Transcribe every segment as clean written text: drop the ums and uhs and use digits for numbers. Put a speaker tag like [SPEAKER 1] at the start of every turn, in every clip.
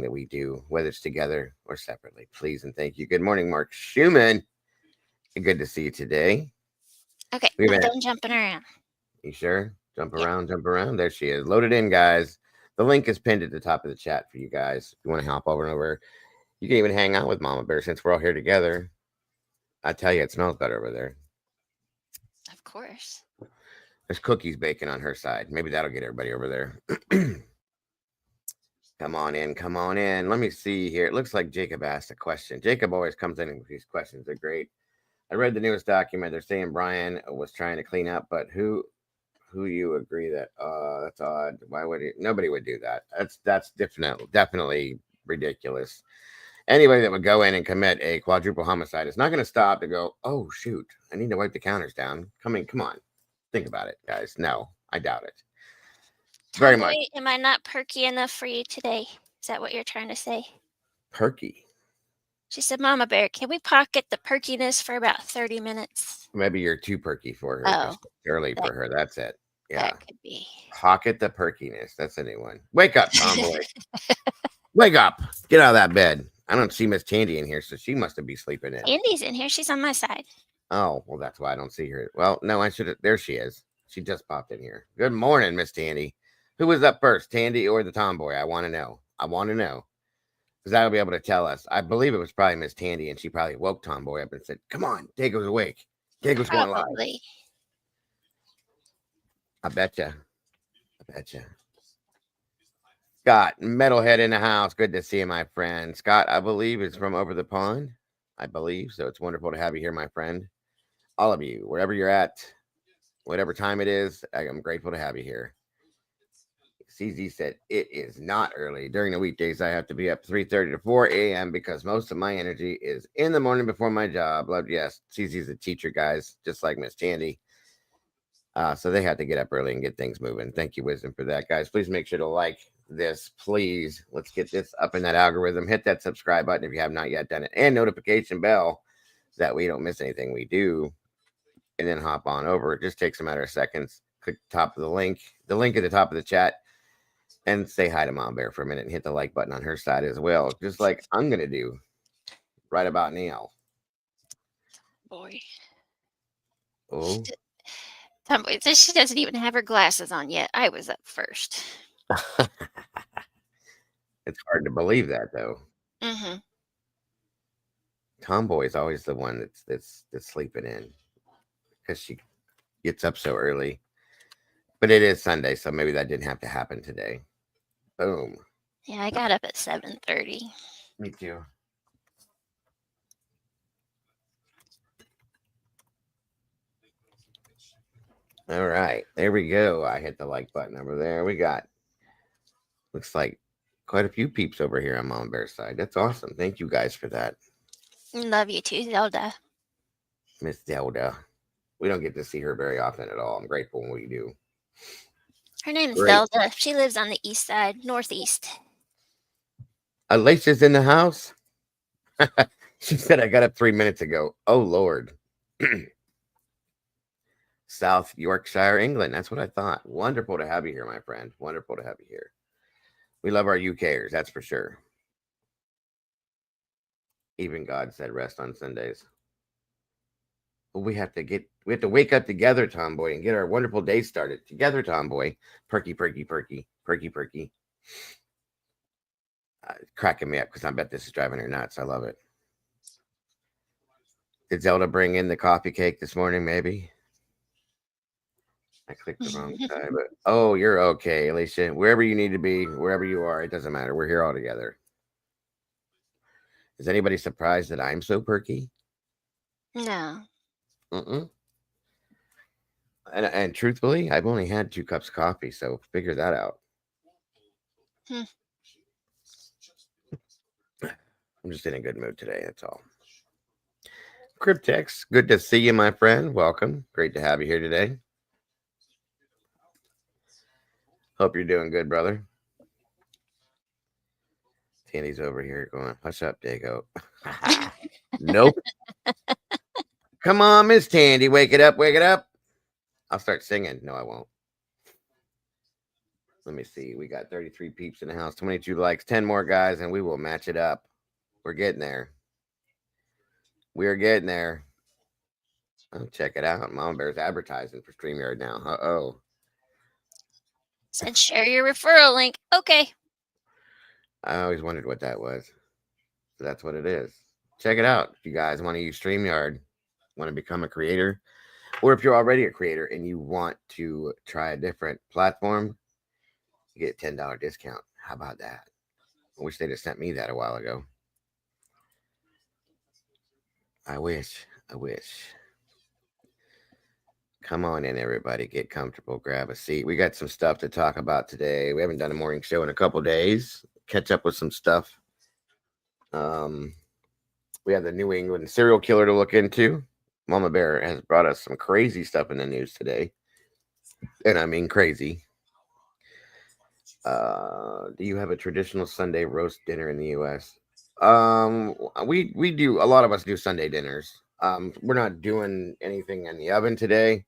[SPEAKER 1] that we do, whether it's together or separately. Please and thank you. Good morning, Mark Schumann. Good to see you today.
[SPEAKER 2] Okay,
[SPEAKER 1] We've
[SPEAKER 2] I'm
[SPEAKER 1] been,
[SPEAKER 2] done jumping around.
[SPEAKER 1] you sure? Jump
[SPEAKER 2] Yeah.
[SPEAKER 1] around, jump around. There she is. Loaded in, guys. The link is pinned at the top of the chat for you guys. If you want to hop over and over, you can even hang out with Mama Bear since we're all here together. I tell you, it smells better over there.
[SPEAKER 2] Of course.
[SPEAKER 1] There's cookies baking on her side. Maybe that'll get everybody over there. Come on in, come on in. Let me see here. It looks like Jacob asked a question. Jacob always comes in with these questions. They're great. I read the newest document. They're saying Brian was trying to clean up, but who you agree that that's odd. Why would he? Nobody would do that. That's definitely ridiculous. Anybody that would go in and commit a quadruple homicide is not going to stop to go, oh shoot, I need to wipe the counters down. Come on, think about it, guys. No, I doubt it very
[SPEAKER 2] Tomboy,
[SPEAKER 1] much.
[SPEAKER 2] am I not perky enough for you today? Is that what you're trying to say?
[SPEAKER 1] Perky.
[SPEAKER 2] She said, Mama Bear, can we pocket the perkiness for about 30 minutes?
[SPEAKER 1] Maybe you're too perky for her
[SPEAKER 2] Oh,
[SPEAKER 1] because early
[SPEAKER 2] that
[SPEAKER 1] for her. That's it. Yeah.
[SPEAKER 2] that could be.
[SPEAKER 1] Pocket the perkiness. That's a new one. Wake up, tomboy. Wake up. Get out of that bed. I don't see Miss Tandy in here, so she must be sleeping in.
[SPEAKER 2] Andy's in here. She's on my side.
[SPEAKER 1] Oh, well, that's why I don't see her. Well, no, I should have. There she is. She just popped in here. Good morning, Miss Tandy. Who was up first, Tandy or the tomboy? I want to know. I want to know. Because that'll be able to tell us. I believe it was probably Miss Tandy, and she probably woke Tomboy up and said, come on, Dago's awake. Dago's going live.
[SPEAKER 2] Probably.
[SPEAKER 1] I betcha. I betcha. Scott, Metalhead in the house. Good to see you, my friend. Scott, I believe, is from over the pond. I believe. So it's wonderful to have you here, my friend. All of you, wherever you're at, whatever time it is, I'm grateful to have you here. CZ said, it is not early. During the weekdays, I have to be up 3:30 to 4 a.m. because most of my energy is in the morning before my job. Love, yes. CZ's a teacher, guys, just like Miss Tandy. So they have to get up early and get things moving. Thank you, Wisdom, for that, guys. Please make sure to like this, please. Let's get this up in that algorithm. Hit that subscribe button if you have not yet done it, and notification bell so that we don't miss anything we do. And then hop on over. It just takes a matter of seconds. Click the top of the link at the top of the chat, and say hi to Mom Bear for a minute and hit the like button on her side as well, just like I'm going to do right about now.
[SPEAKER 2] Boy.
[SPEAKER 1] Oh,
[SPEAKER 2] Tomboy says she doesn't even have her glasses on yet. I was up first.
[SPEAKER 1] it's hard to believe that, though.
[SPEAKER 2] Mm-hmm.
[SPEAKER 1] Tomboy is always the one that's sleeping in because she gets up so early. But it is Sunday, so maybe that didn't have to happen today. Boom.
[SPEAKER 2] Yeah, I got up at 7:30.
[SPEAKER 1] Me too. All right, there we go. I hit the like button over there. We got looks like quite a few peeps over here on Mom Bear's side. That's awesome. Thank you guys for that,
[SPEAKER 2] Love you too, Zelda.
[SPEAKER 1] Miss Zelda. We don't get to see her very often at all. I'm grateful when we do.
[SPEAKER 2] Her name's
[SPEAKER 1] Great.
[SPEAKER 2] Zelda. She lives on the east side, northeast.
[SPEAKER 1] Alicia's in the house. She said I got up 3 minutes ago. Oh Lord. South Yorkshire, England. That's what I thought. Wonderful to have you here, my friend. Wonderful to have you here. We love our UKers, that's for sure. Even God said rest on Sundays. But we have to wake up together, Tomboy, and get our wonderful day started together, Tomboy. Perky, perky, perky, perky, perky. Cracking me up because I bet this is driving her nuts. I love it. Did Zelda bring in the coffee cake this morning? Maybe. I clicked the wrong side, but oh, you're okay, Alicia. Wherever you need to be, wherever you are, it doesn't matter. We're here all together. Is anybody surprised that I'm so perky?
[SPEAKER 2] No.
[SPEAKER 1] Mm-mm. And truthfully, I've only had 2 cups of coffee, so figure that out.
[SPEAKER 2] Hmm.
[SPEAKER 1] I'm just in a good mood today. That's all. Cryptex, good to see you, my friend. Welcome. Great to have you here today. Hope you're doing good, brother. Tandy's over here going, hush up, Dago. Nope. Come on, Miss Tandy, wake it up, wake it up. I'll start singing. No, I won't. Let me see. We got 33 peeps in the house, 22 likes, 10 more guys, and we will match it up. We're getting there. We're getting there. Oh, check it out. Mama Bear's advertising for StreamYard now. Uh-oh.
[SPEAKER 2] Said share your referral link. Okay.
[SPEAKER 1] I always wondered what that was. So that's what it is. Check it out. If you guys want to use StreamYard, want to become a creator, or if you're already a creator and you want to try a different platform, you get a $10 discount. How about that? I wish they'd have sent me that a while ago. I wish. I wish. Come on in, everybody. Get comfortable. Grab a seat. We got some stuff to talk about today. We haven't done a morning show in a couple days. Catch up with some stuff. We have the New England serial killer to look into. Mama Bear has brought us some crazy stuff in the news today. And I mean crazy. Do you have a traditional Sunday roast dinner in the US? We do, a lot of us do Sunday dinners. We're not doing anything in the oven today.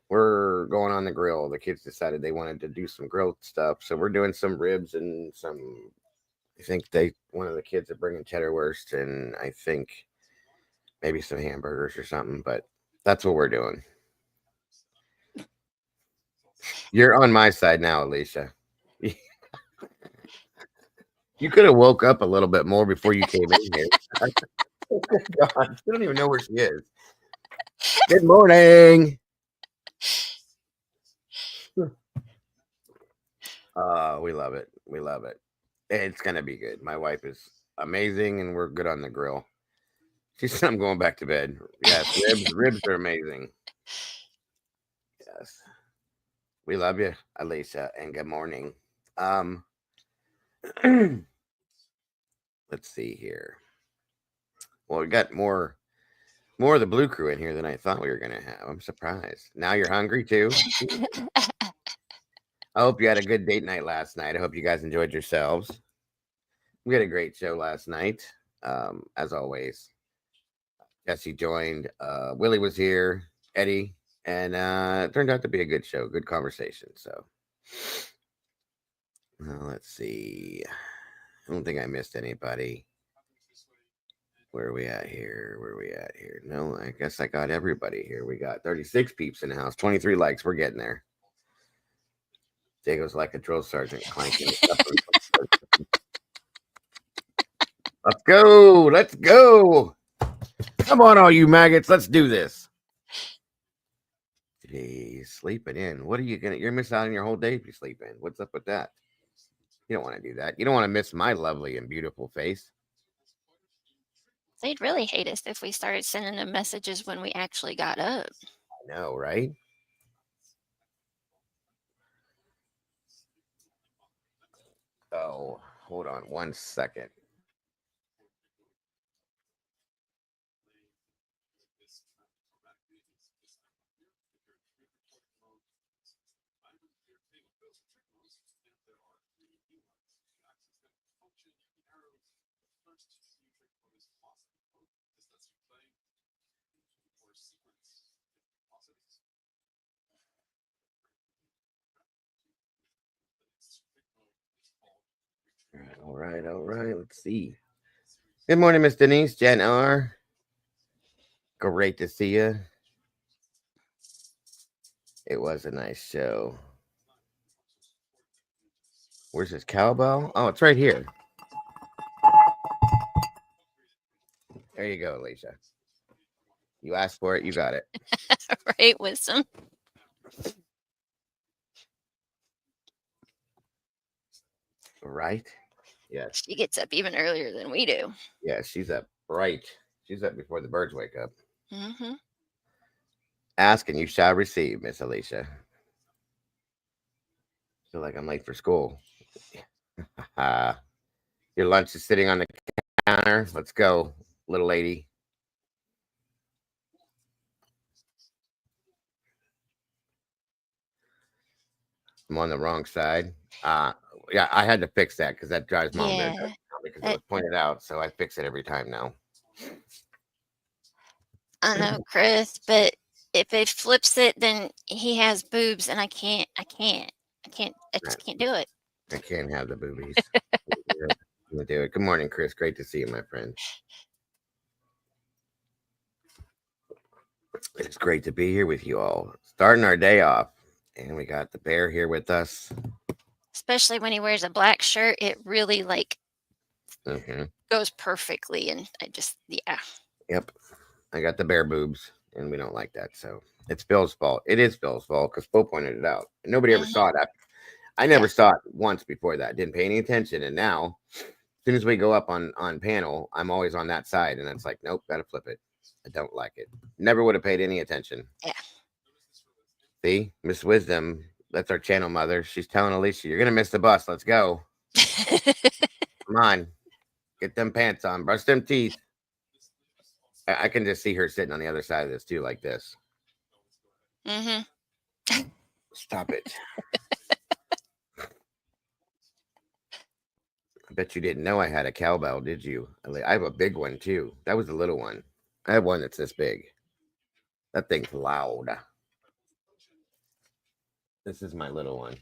[SPEAKER 1] We're going on the grill. The kids decided they wanted to do some grilled stuff, so we're doing some ribs and some. I think one of the kids are bringing cheddar wurst, and I think maybe some hamburgers or something. But that's what we're doing. You're on my side now, Alicia. You could have woke up a little bit more before you came in here. Oh, God, you don't even know where she is. Good morning. We love it. We love it. It's gonna be good. My wife is amazing, and we're good on the grill. She said I'm going back to bed. Yes, ribs are amazing. Yes, we love you, Alicia, and good morning. Let's see here. Well, we got more of the Blue Crew in here than I thought we were gonna have. I'm surprised. Now you're hungry too. I hope you had a good date night last night. I hope you guys enjoyed yourselves. We had a great show last night, as always. Jesse joined. Willie was here. Eddie, and it turned out to be a good show, good conversation. So let's see. I don't think I missed anybody. Where are we at here? No, I guess I got everybody here. We got 36 peeps in the house, 23 likes. We're getting there. Diego's like a drill sergeant clanking. Let's go. Let's go. Come on, all you maggots. Let's do this. Jeez, sleeping in. What are you gonna? You're missing out on your whole day if you sleep in. What's up with that? You don't want to do that. You don't want to miss my lovely and beautiful face.
[SPEAKER 2] They'd really hate us if we started sending them messages when we actually got up.
[SPEAKER 1] I know, right? Oh, hold on 1 second. All right. Let's see. Good morning, Miss Denise, Jen R. Great to see you. It was a nice show. Where's this cowbell? Oh, it's right here. There you go, Alicia. You asked for it, you got it.
[SPEAKER 2] Right, Wisdom?
[SPEAKER 1] Right? Yes.
[SPEAKER 2] She gets up even earlier than we do.
[SPEAKER 1] Yeah, she's up bright. She's up before the birds wake up.
[SPEAKER 2] Mm-hmm.
[SPEAKER 1] Ask and you shall receive, Miss Alicia. Feel like I'm late for school. Your lunch is sitting on the counter. Let's go, little lady. I'm on the wrong side. Yeah, I had to fix that because that drives mom nuts because it was pointed out. So I fix it every time now.
[SPEAKER 2] I know, Chris, but if it flips it, then he has boobs, and I can't. I just can't do it.
[SPEAKER 1] I can't have the boobies. We'll do it. Good morning, Chris. Great to see you, my friend. It's great to be here with you all. Starting our day off, and we got the bear here with us.
[SPEAKER 2] Especially when he wears a black shirt, it really
[SPEAKER 1] Mm-hmm.
[SPEAKER 2] goes perfectly. And yeah.
[SPEAKER 1] Yep. I got the bear boobs, and we don't like that. So it's Bill's fault. It is Bill's fault because Bo pointed it out. And nobody ever saw it. I never saw it once before that. Didn't pay any attention. And now, as soon as we go up on panel, I'm always on that side. And it's like, nope, got to flip it. I don't like it. Never would have paid any attention.
[SPEAKER 2] Yeah.
[SPEAKER 1] See, Miss Wisdom, that's our channel mother. She's telling Alicia, you're going to miss the bus. Let's go. Come on. Get them pants on. Brush them teeth. I can just see her sitting on the other side of this too, like this.
[SPEAKER 2] Mm-hmm.
[SPEAKER 1] Stop it. I bet you didn't know I had a cowbell, did you? I have a big one too. That was a little one. I have one that's this big. That thing's loud. This is my little one.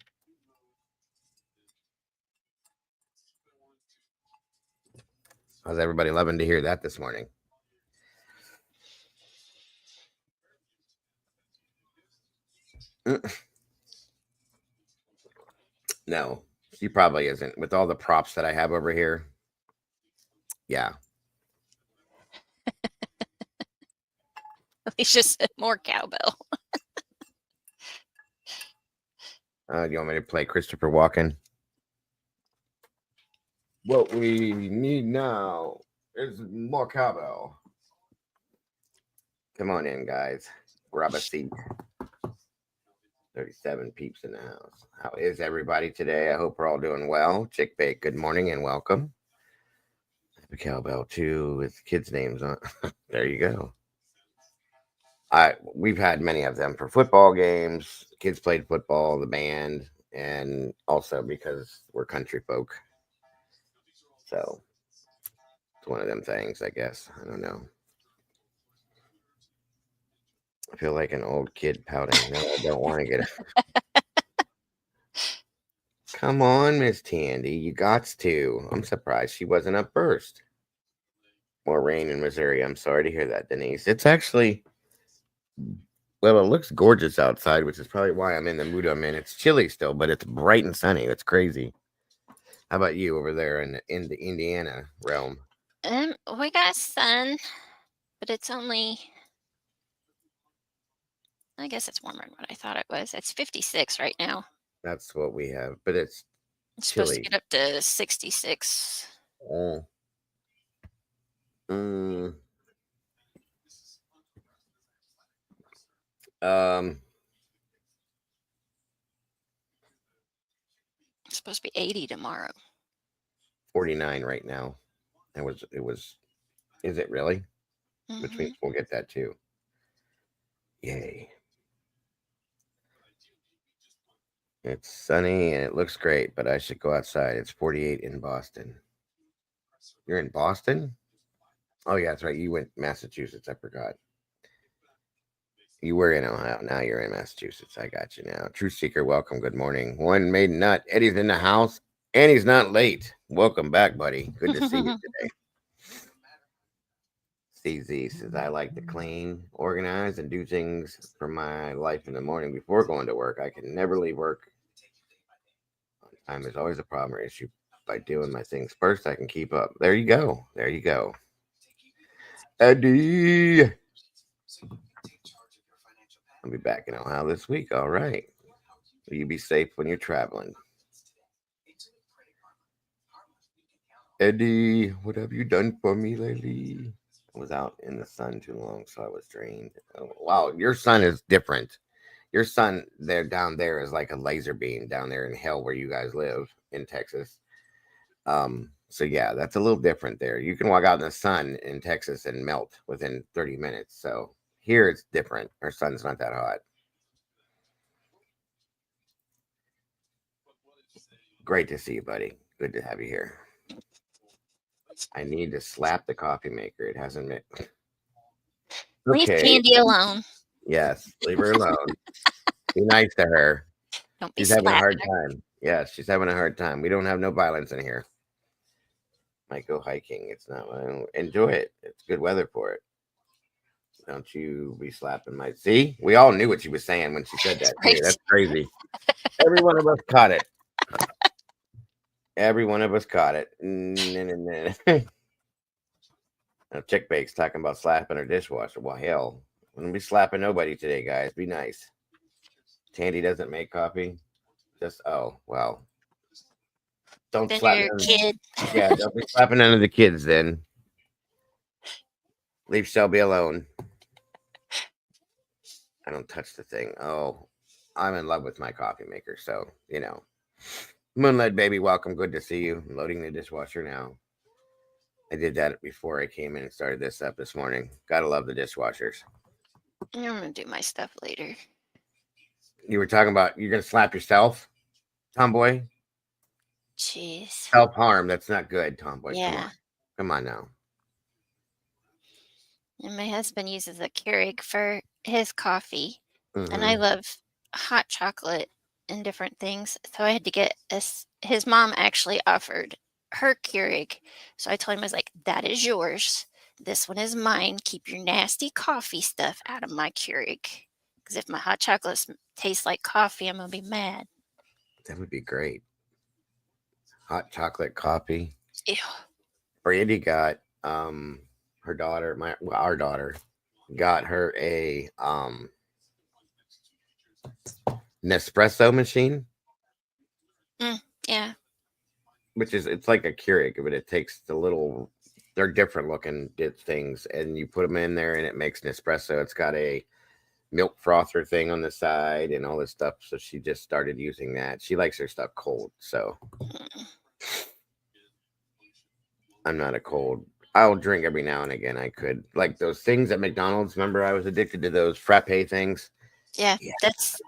[SPEAKER 1] How's everybody loving to hear that this morning? No, she probably isn't. With all the props that I have over here. Yeah.
[SPEAKER 2] He's just more cowbell.
[SPEAKER 1] You want me to play Christopher Walken? What we need now is more cowbell. Come on in, guys. Grab a seat. 37 peeps in the house. How is everybody today? I hope we're all doing well. Chick Bake, good morning and welcome. The cowbell too with kids' names on. There you go. We've had many of them for football games. Kids played football, the band, and also because we're country folk. So it's one of them things, I guess. I don't know. I feel like an old kid pouting. No, I don't want to get it. Come on, Miss Tandy. You got to. I'm surprised she wasn't up first. More rain in Missouri. I'm sorry to hear that, Denise. It's actually, well, it looks gorgeous outside, which is probably why I'm in the mood I'm in. It's chilly still, but it's bright and sunny. It's crazy. How about you over there in the Indiana realm?
[SPEAKER 2] We got sun, but it's only, I guess it's warmer than what I thought it was. It's 56 right now.
[SPEAKER 1] That's what we have, but it's
[SPEAKER 2] supposed to
[SPEAKER 1] chilly.
[SPEAKER 2] get up to 66.
[SPEAKER 1] Oh.
[SPEAKER 2] It's supposed to be 80 tomorrow.
[SPEAKER 1] 49 right now. It was, is it really?
[SPEAKER 2] Mm-hmm.
[SPEAKER 1] Which means we'll get that too. Yay. It's sunny and it looks great, but I should go outside. It's 48 in Boston. You're in Boston? Oh, yeah, that's right. You went Massachusetts. I forgot. You were in Ohio. Now you're in Massachusetts. I got you now. Truth Seeker, welcome. Good morning. One made nut. Eddie's in the house and he's not late. Welcome back, buddy. Good to see you today. CZ says, I like to clean, organize, and do things for my life in the morning before going to work. I can never leave work on time. There's always a problem or issue. By doing my things first, I can keep up. There you go. There you go. Eddie. I'll be back in Ohio this week. All right. Will you be safe when you're traveling? Eddie, what have you done for me lately? I was out in the sun too long, so I was drained. Oh, wow, your sun is different. Your sun there down there is like a laser beam down there in hell where you guys live in Texas. So yeah, that's a little different there. You can walk out in the sun in Texas and melt within 30 minutes. So here it's different. Our sun's not that hot. Great to see you, buddy. Good to have you here. I need to slap the coffee maker. It hasn't been.
[SPEAKER 2] Leave Candy alone.
[SPEAKER 1] Yes, leave her alone. Be nice to her.
[SPEAKER 2] Don't be
[SPEAKER 1] She's having a hard
[SPEAKER 2] slapping her.
[SPEAKER 1] time. Yeah, she's having a hard time. We don't have no violence in here. Might go hiking. It's not. Enjoy it. It's good weather for it. Don't you be slapping my. See, we all knew what she was saying when she said that. Too.
[SPEAKER 2] Right.
[SPEAKER 1] That's crazy. Every one of us caught it. Every one of us caught it. Now, Chick Bake's talking about slapping her dishwasher. Well, hell, we don't be slapping nobody today, guys. Be nice. Tandy doesn't make coffee. Just well. Don't
[SPEAKER 2] Then
[SPEAKER 1] slap
[SPEAKER 2] your
[SPEAKER 1] none.
[SPEAKER 2] kid.
[SPEAKER 1] Yeah, don't be slapping none of the kids. Then leave Shelby alone. I don't touch the thing. Oh, I'm in love with my coffee maker, so you know. Moonlight baby, welcome. Good to see you. I'm loading the dishwasher now. I did that before I came in and started this up this morning. Gotta love the dishwashers.
[SPEAKER 2] I'm gonna do my stuff later.
[SPEAKER 1] You were talking about you're gonna slap yourself, Tomboy.
[SPEAKER 2] Jeez.
[SPEAKER 1] Self harm. That's not good, Tomboy.
[SPEAKER 2] Yeah.
[SPEAKER 1] Come on now.
[SPEAKER 2] And my husband uses a Keurig for his coffee, and I
[SPEAKER 1] Mhm.
[SPEAKER 2] love hot chocolate and different things. So I had to get his mom actually offered her Keurig. So I told him, I was like, that is yours. This one is mine. Keep your nasty coffee stuff out of my Keurig. Because if my hot chocolate tastes like coffee, I'm going to be mad.
[SPEAKER 1] That would be great. Hot chocolate coffee.
[SPEAKER 2] Ew.
[SPEAKER 1] Brandy got her daughter, our daughter, got her a Nespresso machine.
[SPEAKER 2] Yeah.
[SPEAKER 1] Which is it's like a Keurig, but it takes the little. They're different looking things, and you put them in there, and it makes Nespresso. It's got a milk frother thing on the side and all this stuff. So she just started using that. She likes her stuff cold, so I'm not a cold. I'll drink every now and again. I could like those things at McDonald's. Remember, I was addicted to those frappe things.
[SPEAKER 2] Yeah. That's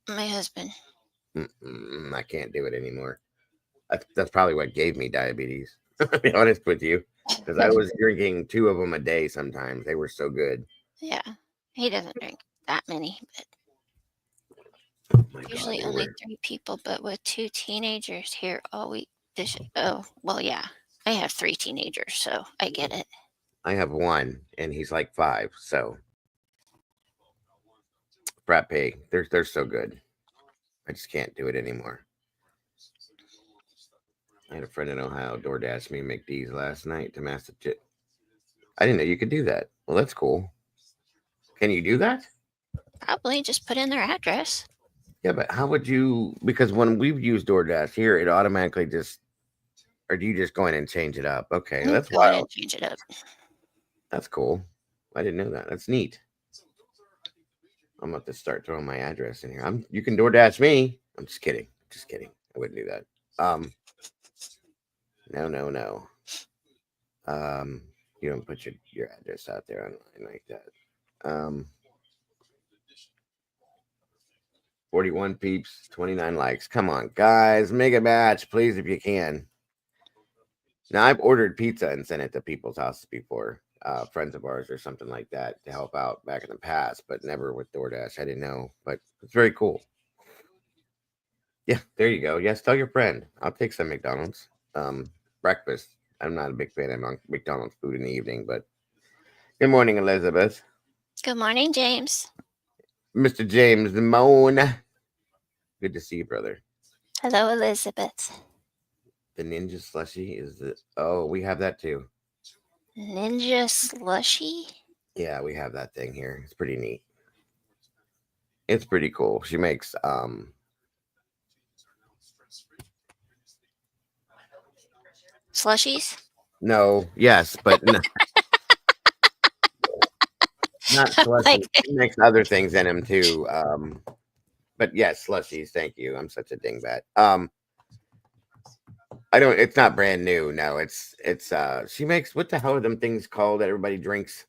[SPEAKER 2] my husband.
[SPEAKER 1] I can't do it anymore. That's probably what gave me diabetes. To be honest with you, because I was drinking 2 of them a day. Sometimes they were so good.
[SPEAKER 2] Yeah. He doesn't drink that many, but usually only 3 people, but with 2 teenagers here all week. Yeah. I have 3 teenagers, so I get it.
[SPEAKER 1] I have 1, and he's like 5. So frappe, they're so good. I just can't do it anymore. I had a friend in Ohio DoorDash me McD's last night to Massachusetts. I didn't know you could do that. Well, that's cool. Can you do that?
[SPEAKER 2] Probably just put in their address.
[SPEAKER 1] Yeah, but how would you? Because when we've used DoorDash here, it automatically just, or do you just go in and change it up? Okay, that's
[SPEAKER 2] Go ahead
[SPEAKER 1] wild.
[SPEAKER 2] and change it up.
[SPEAKER 1] That's cool. I didn't know that. That's neat. I'm about to start throwing my address in here. You can DoorDash me. I'm just kidding. Just kidding. I wouldn't do that. No. You don't put your address out there online like that. 41 peeps, 29 likes. Come on, guys, make a match, please, if you can. Now, I've ordered pizza and sent it to people's houses before, friends of ours or something like that to help out back in the past, but never with DoorDash. I didn't know, but it's very cool. Yeah, there you go. Yes, tell your friend. I'll take some McDonald's. Breakfast. I'm not a big fan of McDonald's food in the evening, but good morning, Elizabeth.
[SPEAKER 2] Good morning, James.
[SPEAKER 1] Mr. James Moan. Good to see you, brother.
[SPEAKER 2] Hello, Elizabeth.
[SPEAKER 1] The Ninja Slushy is oh, we have that too.
[SPEAKER 2] Ninja Slushy?
[SPEAKER 1] Yeah, we have that thing here. It's pretty neat. It's pretty cool. She makes
[SPEAKER 2] Slushies?
[SPEAKER 1] no, yes, but no. Not slushy. She makes other things in them too. But yes, slushies. Thank you. I'm such a dingbat. I don't. It's not brand new. No, it's. She makes what the hell are them things called that everybody drinks?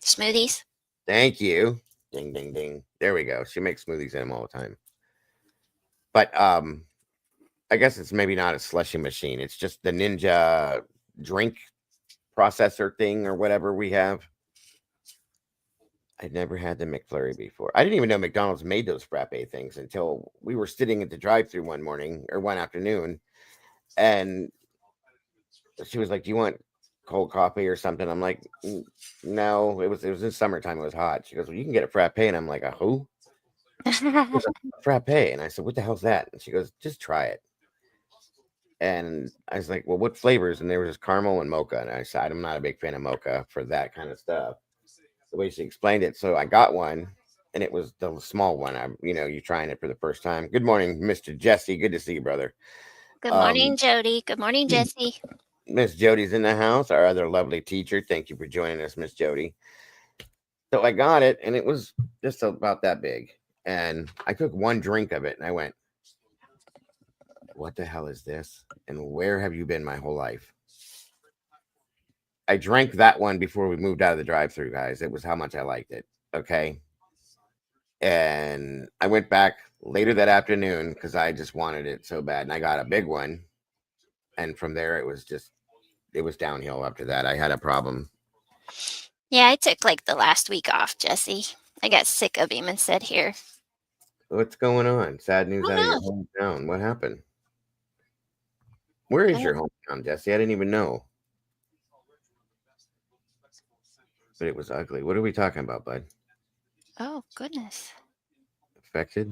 [SPEAKER 2] Smoothies.
[SPEAKER 1] Thank you. Ding, ding, ding. There we go. She makes smoothies in them all the time. But I guess it's maybe not a slushy machine. It's just the Ninja drink processor thing or whatever we have. I'd never had the McFlurry before. I didn't even know McDonald's made those frappe things until we were sitting at the drive-thru one morning or one afternoon, and she was like, "Do you want cold coffee or something?" I'm like, No." It was in summertime. It was hot. She goes, "Well, you can get a frappe," and I'm like, "A who?" She goes, "A frappe," and I said, "What the hell's that?" And she goes, "Just try it." And I was like, "Well, what flavors?" And there was just caramel and mocha. And I said, "I'm not a big fan of mocha for that kind of stuff." The way she explained it. So I got one, and it was the small one. You trying it for the first time. Good morning, Mr. Jesse. Good to see you, brother.
[SPEAKER 2] Good morning,
[SPEAKER 1] Um,
[SPEAKER 2] Jody. Good morning, Jesse.
[SPEAKER 1] Miss Jody's in the house, our other lovely teacher. Thank you for joining us, Miss Jody. So I got it, and it was just about that big. And I took one drink of it, and I went, "What the hell is this? And where have you been my whole life?" I drank that one before we moved out of the drive-through, guys. It was how much I liked it. Okay. And I went back later that afternoon because I just wanted it so bad. And I got a big one. And from there, it was downhill after that. I had a problem.
[SPEAKER 2] Yeah, I took like the last week off, Jesse. I got sick of him and said, "Here."
[SPEAKER 1] What's going on? Sad news
[SPEAKER 2] Oh
[SPEAKER 1] out of your
[SPEAKER 2] no.
[SPEAKER 1] hometown. What happened? Where is your hometown, Jesse? I didn't even know. But it was ugly. What are we talking about, bud?
[SPEAKER 2] Oh goodness.
[SPEAKER 1] Affected?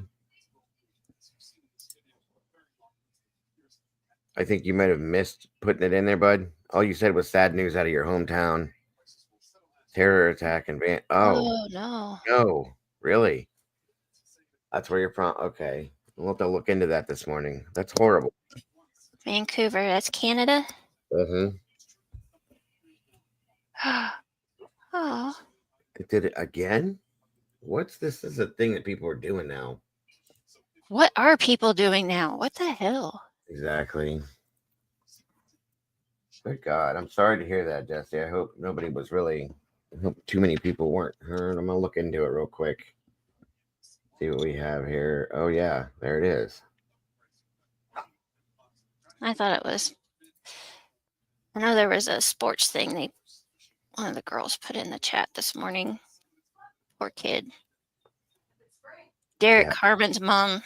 [SPEAKER 1] I think you might have missed putting it in there, bud. All you said was sad news out of your hometown. Terror attack and oh
[SPEAKER 2] Oh no.
[SPEAKER 1] no, really? That's where you're from. Okay. We'll have to look into that this morning. That's horrible.
[SPEAKER 2] Vancouver, that's Canada.
[SPEAKER 1] Mm-hmm.
[SPEAKER 2] Oh.
[SPEAKER 1] It did it again? What's this? This is a thing that people are doing now.
[SPEAKER 2] What are people doing now? What the hell?
[SPEAKER 1] Exactly. Good God. I'm sorry to hear that, Jesse. I hope nobody was really, I hope too many people weren't hurt. I'm going to look into it real quick. See what we have here. Oh, yeah. There it is.
[SPEAKER 2] I thought it was. I know there was a sports thing one of the girls put in the chat this morning. Poor kid. Derek
[SPEAKER 1] Yeah.
[SPEAKER 2] Harmon's mom,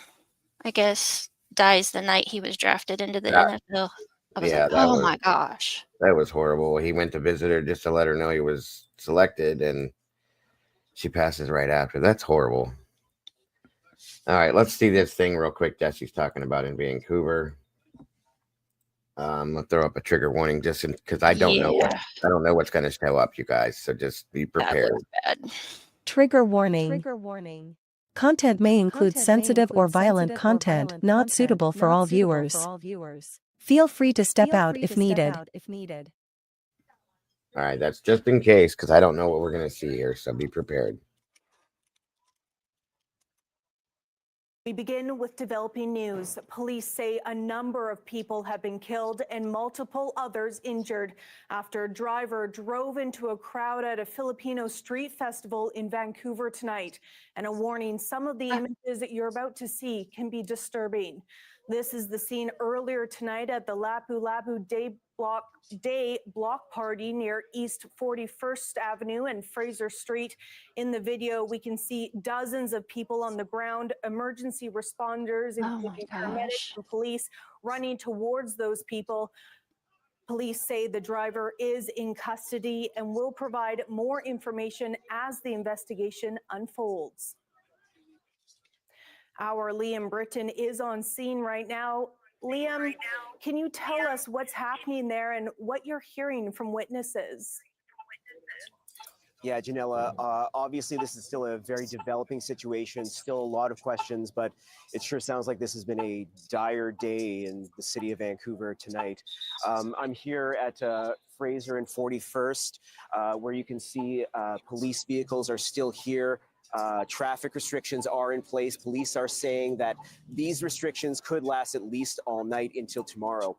[SPEAKER 2] I guess, dies the night he was drafted into the
[SPEAKER 1] That,
[SPEAKER 2] NFL. I was
[SPEAKER 1] yeah,
[SPEAKER 2] like, oh my gosh.
[SPEAKER 1] that was horrible. He went to visit her just to let her know he was selected, and she passes right after. That's horrible. All right, let's see this thing real quick that she's talking about in Vancouver. I'll throw up a trigger warning just because I don't know. I don't know what's going to show up, you guys. So just be prepared.
[SPEAKER 2] Bad.
[SPEAKER 3] Trigger warning. Content may include sensitive or violent content not suitable for all viewers. Feel free to step out if needed.
[SPEAKER 1] All right, that's just in case because I don't know what we're going to see here. So be prepared.
[SPEAKER 4] We begin with developing news. Police say a number of people have been killed and multiple others injured after a driver drove into a crowd at a Filipino street festival in Vancouver tonight. And a warning, some of the images that you're about to see can be disturbing. This is the scene earlier tonight at the Lapu Lapu Day block party near East 41st Avenue and Fraser Street. In the video, we can see dozens of people on the ground, emergency responders, including paramedics and police, running towards those people. Police say the driver is in custody and will provide more information as the investigation unfolds. Our Liam Britton is on scene right now. Liam, can you tell us what's happening there and what you're hearing from witnesses?
[SPEAKER 5] Yeah, Janella, obviously this is still a very developing situation, still a lot of questions, but it sure sounds like this has been a dire day in the city of Vancouver tonight. I'm here at Fraser and 41st, where you can see police vehicles are still here. Traffic restrictions are in place. Police are saying that these restrictions could last at least all night until tomorrow.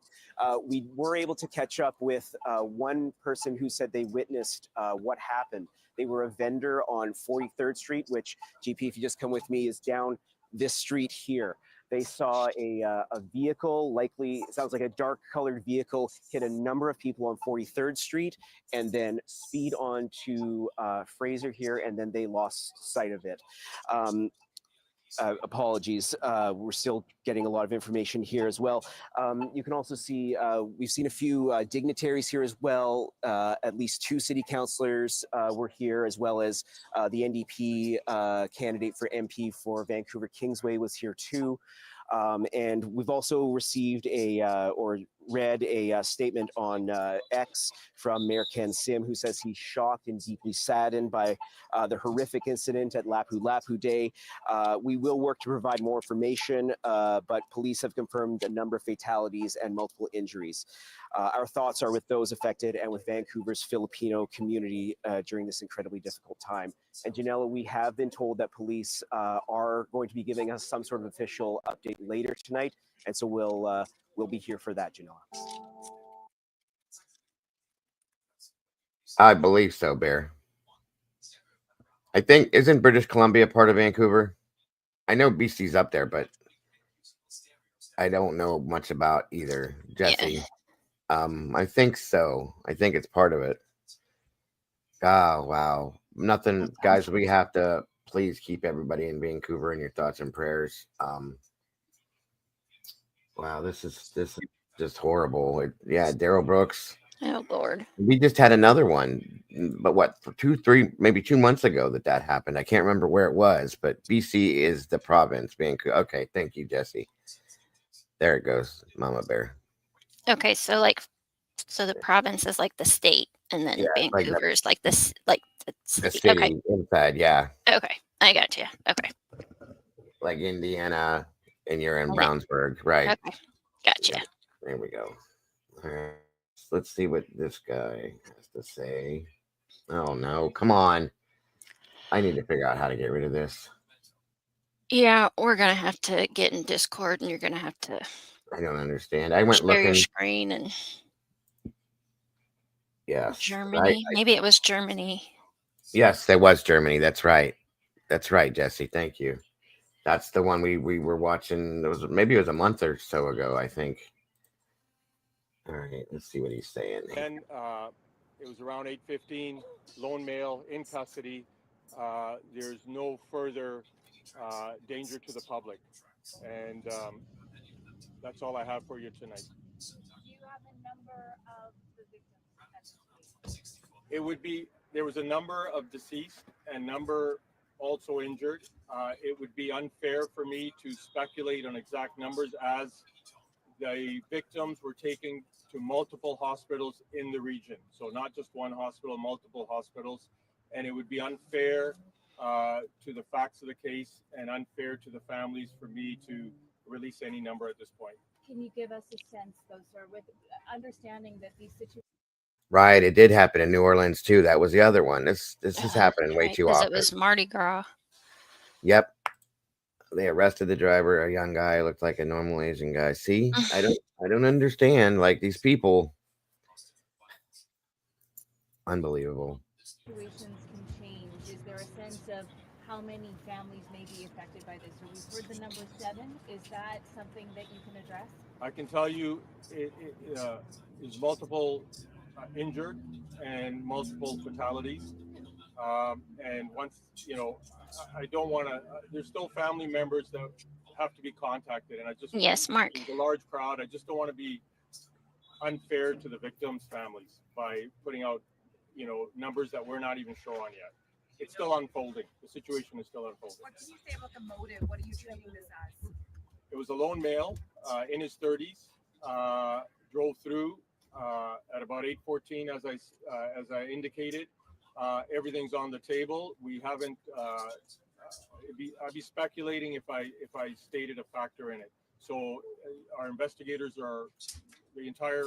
[SPEAKER 5] We were able to catch up with one person who said they witnessed what happened. They were a vendor on 43rd Street, which, GP, if you just come with me, is down this street here. They saw a vehicle, likely, it sounds like a dark colored vehicle, hit a number of people on 43rd Street and then speed on to Fraser here, and then they lost sight of it. Apologies. We're still getting a lot of information here as well. You can also see we've seen a few dignitaries here as well. At least 2 city councillors were here, as well as the NDP candidate for MP for Vancouver Kingsway was here too. And we've also received or read a statement on X from Mayor Ken Sim, who says he's shocked and deeply saddened by the horrific incident at Lapu Lapu Day. We will work to provide more information, but police have confirmed a number of fatalities and multiple injuries. Our thoughts are with those affected and with Vancouver's Filipino community during this incredibly difficult time. And Janella, we have been told that police are going to be giving us some sort of official update later tonight, and so we'll be here for that, Janella.
[SPEAKER 1] I believe so, Bear. I think, isn't British Columbia part of Vancouver? I know BC's up there, but I don't know much about either, Jesse.
[SPEAKER 2] Yeah.
[SPEAKER 1] I think so. I think it's part of it. Oh, wow. Nothing, guys, we have to please keep everybody in Vancouver in your thoughts and prayers. Wow, this is just horrible. Yeah, Daryl Brooks.
[SPEAKER 2] Oh Lord.
[SPEAKER 1] We just had another one, but what, for 2 months ago that happened. I can't remember where it was, but BC is the province. Vancouver. Okay, thank you, Jesse. There it goes, Mama Bear.
[SPEAKER 2] Okay, so the province is like the state, and then Vancouver is like this, like the city. Okay.
[SPEAKER 1] Inside, yeah.
[SPEAKER 2] Okay, I got you. Okay.
[SPEAKER 1] Like Indiana, and you're in Brownsburg, right?
[SPEAKER 2] Okay, gotcha.
[SPEAKER 1] Yeah, there we go. All right. Let's see what this guy has to say. Oh no, come on. I need to figure out how to get rid of this.
[SPEAKER 2] Yeah, we're gonna have to get in Discord, and you're gonna have to.
[SPEAKER 1] I don't understand. I went
[SPEAKER 2] share
[SPEAKER 1] looking.
[SPEAKER 2] Your screen and.
[SPEAKER 1] Yes.
[SPEAKER 2] Germany. Maybe it was Germany.
[SPEAKER 1] Yes, it was Germany. That's right. That's right, Jesse. Thank you. That's the one we were watching. Maybe it was a month or so ago, I think. All right, let's see what he's saying.
[SPEAKER 6] And it was around 8:15. Lone male in custody. There's no further danger to the public, and that's all I have for you tonight.
[SPEAKER 7] Do you have a number of the victims?
[SPEAKER 6] There was a number of deceased and number also injured. It would be unfair for me to speculate on exact numbers, as the victims were taken to multiple hospitals in the region. So not just one hospital, multiple hospitals. And it would be unfair to the facts of the case and unfair to the families for me to release any number at this point.
[SPEAKER 7] Can you give us a sense, though, sir, with understanding that these situations...
[SPEAKER 1] Right, it did happen in New Orleans too. That was the other one. This is happening way too often.
[SPEAKER 2] It was Mardi Gras.
[SPEAKER 1] Yep. They arrested the driver, a young guy, looked like a normal Asian guy. See, I don't understand. Like, these people, unbelievable.
[SPEAKER 7] Situations can change. Is there a sense of how many families may be affected by this? So we've heard the number 7. Is that something that you can address?
[SPEAKER 6] I can tell you it is multiple injured and multiple fatalities. And once, I don't want to, there's still family members that have to be contacted. And I just,
[SPEAKER 2] yes, Mark,
[SPEAKER 6] it's a large crowd. I just don't want to be unfair to the victims' families by putting out, numbers that we're not even sure on yet. It's still unfolding. The situation is still unfolding.
[SPEAKER 8] What can you say about the motive? What are you treating this as?
[SPEAKER 6] It was a lone male in his 30s, drove through at about 8:14, as I indicated. Everything's on the table. We haven't. I'd be speculating if I stated a factor in it. So our investigators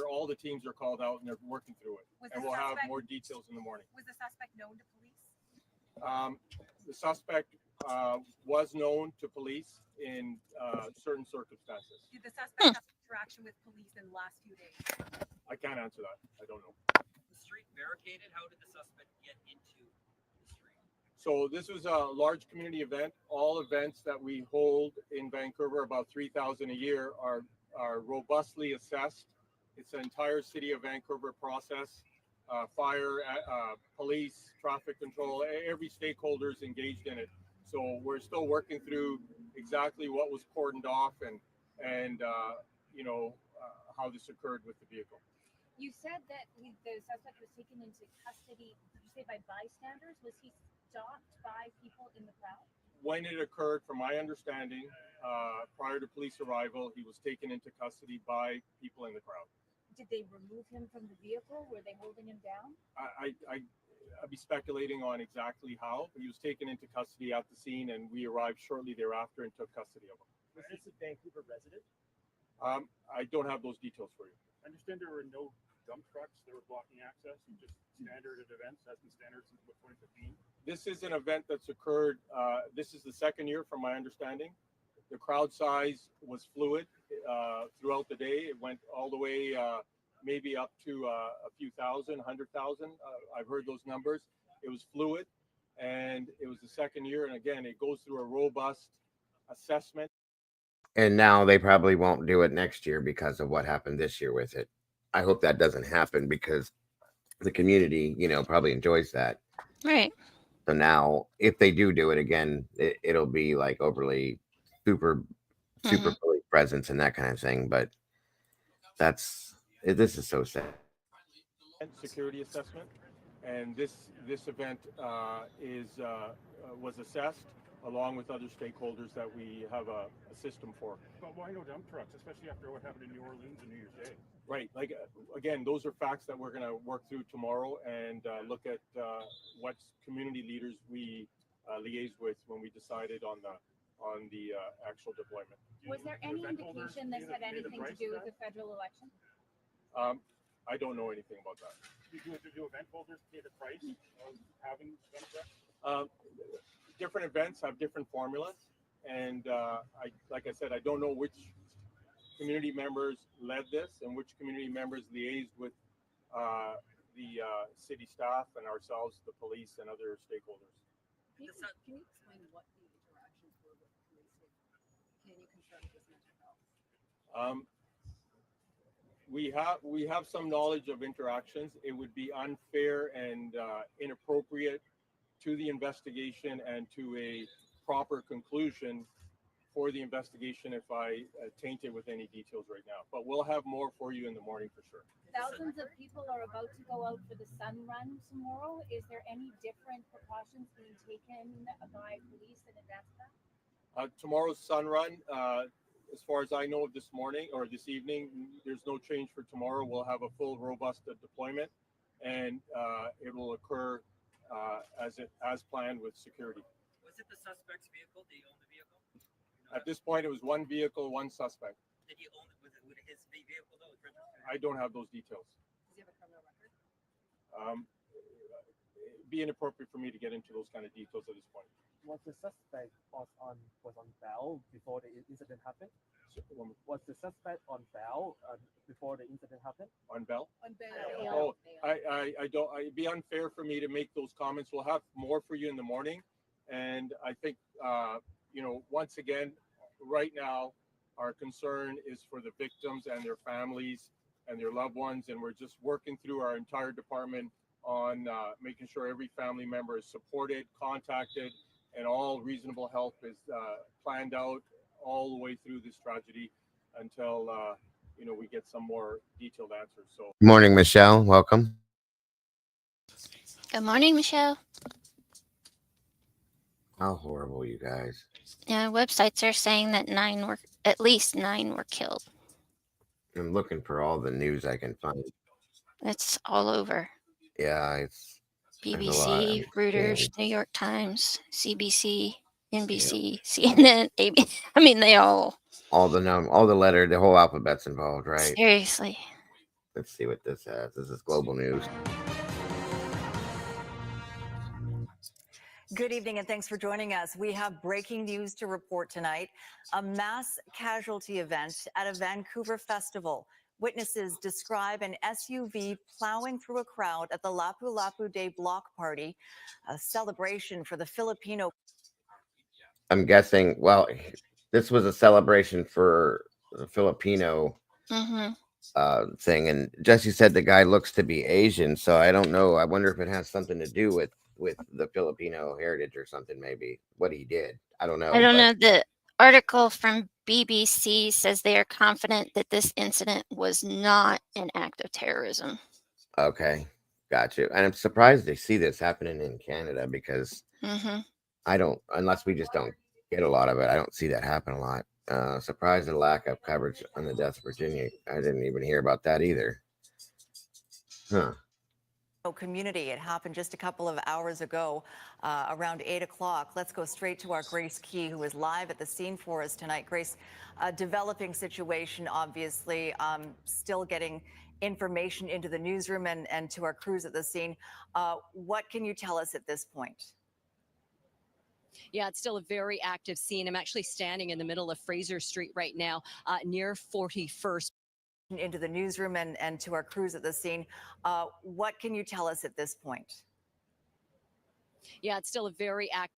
[SPEAKER 6] all the teams are called out and they're working through it. And we'll have more details in the morning.
[SPEAKER 8] Was the suspect known to police?
[SPEAKER 6] The suspect was known to police in certain circumstances.
[SPEAKER 8] Did the suspect have interaction with police in the last few days?
[SPEAKER 6] I can't answer that. I don't know.
[SPEAKER 9] The street barricaded. How did the suspect get into the street?
[SPEAKER 6] So this was a large community event. All events that we hold in Vancouver, about 3,000 a year, are robustly assessed. It's an entire city of Vancouver process. Fire, police, traffic control, every stakeholder is engaged in it. So we're still working through exactly what was cordoned off and how this occurred with the vehicle.
[SPEAKER 7] You said that the suspect was taken into custody. Did you say by bystanders? Was he stopped by people in the crowd?
[SPEAKER 6] When it occurred, from my understanding, prior to police arrival, he was taken into custody by people in the crowd.
[SPEAKER 7] Did they remove him from the vehicle? Were they holding him down?
[SPEAKER 6] I'd be speculating on exactly how. He was taken into custody at the scene, and we arrived shortly thereafter and took custody of him.
[SPEAKER 9] Was this a Vancouver resident?
[SPEAKER 6] I don't have those details for you.
[SPEAKER 9] I understand there were no dump trucks that were blocking access, and just standard at events, has been standard since 2015.
[SPEAKER 6] This is an event that's occurred. This is the second year, from my understanding. The crowd size was fluid throughout the day. It went all the way maybe up to a few thousand, 100,000. I've heard those numbers. It was fluid, and it was the second year. And again, it goes through a robust assessment.
[SPEAKER 1] And now they probably won't do it next year because of what happened this year with it. I hope that doesn't happen because the community, probably enjoys that.
[SPEAKER 2] Right.
[SPEAKER 1] So now, if they do it again, it'll be like overly super police presence and that kind of thing. But this is so sad.
[SPEAKER 6] Security assessment, and this event was assessed along with other stakeholders that we have a system for.
[SPEAKER 9] But why no dump trucks, especially after what happened in New Orleans and New Year's Day?
[SPEAKER 6] Right. Like, again, those are facts that we're going to work through tomorrow and look at what community leaders we liaise with when we decided on the actual deployment.
[SPEAKER 7] Was there any indication this had anything to do with the federal election?
[SPEAKER 6] I don't know anything about that.
[SPEAKER 9] Do event holders pay the price of having dump trucks?
[SPEAKER 6] Different events have different formulas, and like I said, I don't know which community members led this and which community members liaised with the city staff and ourselves, the police, and other stakeholders.
[SPEAKER 8] Can you explain what the interactions were with the police? Can you confirm this mental health?
[SPEAKER 6] We have some knowledge of interactions. It would be unfair and inappropriate to the investigation and to a proper conclusion for the investigation if I taint it with any details right now. But we'll have more for you in the morning for sure.
[SPEAKER 7] Thousands of people are about to go out for the Sun Run tomorrow. Is there any different precautions being taken by police in advance of that?
[SPEAKER 6] Tomorrow's Sun Run, as far as I know of this morning or this evening, there's no change for tomorrow. We'll have a full, robust deployment, and it will occur as planned with security.
[SPEAKER 10] Was it the suspect's vehicle? Did he own the vehicle?
[SPEAKER 6] At this point, it was one vehicle, one suspect.
[SPEAKER 10] Did he own it? Was it his vehicle though?
[SPEAKER 6] I don't have those details.
[SPEAKER 8] Does he have a criminal record?
[SPEAKER 6] It'd be inappropriate for me to get into those kind of details at this point.
[SPEAKER 11] Was the suspect on bail before the incident happened? Was the suspect on bail before the incident happened?
[SPEAKER 6] On bail?
[SPEAKER 8] On bail.
[SPEAKER 6] Oh, I don't. It'd be unfair for me to make those comments. We'll have more for you in the morning, and I think once again, right now, our concern is for the victims and their families and their loved ones, and we're just working through our entire department on making sure every family member is supported, contacted, and all reasonable help is planned out all the way through this tragedy until we get some more detailed answers. So,
[SPEAKER 1] Good morning, Michelle. Welcome.
[SPEAKER 2] Good morning, Michelle.
[SPEAKER 1] How horrible, you guys.
[SPEAKER 2] Yeah, websites are saying that at least nine were killed.
[SPEAKER 1] I'm looking for all the news I can find.
[SPEAKER 2] It's all over.
[SPEAKER 1] Yeah, it's
[SPEAKER 2] BBC, Reuters, New York Times, CBC, NBC, CNN, ABC. I mean, they all
[SPEAKER 1] the letter, the whole alphabet's involved, right?
[SPEAKER 2] Seriously.
[SPEAKER 1] Let's see what this has. This is Global News.
[SPEAKER 12] Good evening and thanks for joining us. We have breaking news to report tonight. A mass casualty event at a Vancouver festival Witnesses describe an SUV plowing through a crowd at the Lapu-Lapu Day block party, a celebration for the Filipino.
[SPEAKER 1] I'm guessing, well, this was a celebration for the Filipino thing. And Jesse said the guy looks to be Asian. So I don't know. I wonder if it has something to do with the Filipino heritage or something, maybe what he did. I don't know.
[SPEAKER 2] I don't know. The article from BBC says they are confident that this incident was not an act of terrorism.
[SPEAKER 1] Okay. Got you. And I'm surprised to see this happening in Canada because I don't, unless we just don't get a lot of it. I don't see that happen a lot. Surprised at the lack of coverage on the death of Virginia. I didn't even hear about that either. Huh.
[SPEAKER 12] Community. It happened just a couple of hours ago, around 8 o'clock. Let's go straight to our Grace Key, who is live at the scene for us tonight. Grace, a developing situation, obviously, still getting information into the newsroom and to our crews at the scene. What can you tell us at this point?
[SPEAKER 13] Yeah, it's still a very active scene. I'm actually standing in the middle of Fraser Street right now, near 41st.
[SPEAKER 12] Into the newsroom and to our crews at the scene. What can you tell us at this point?
[SPEAKER 13] Yeah, it's still a very active.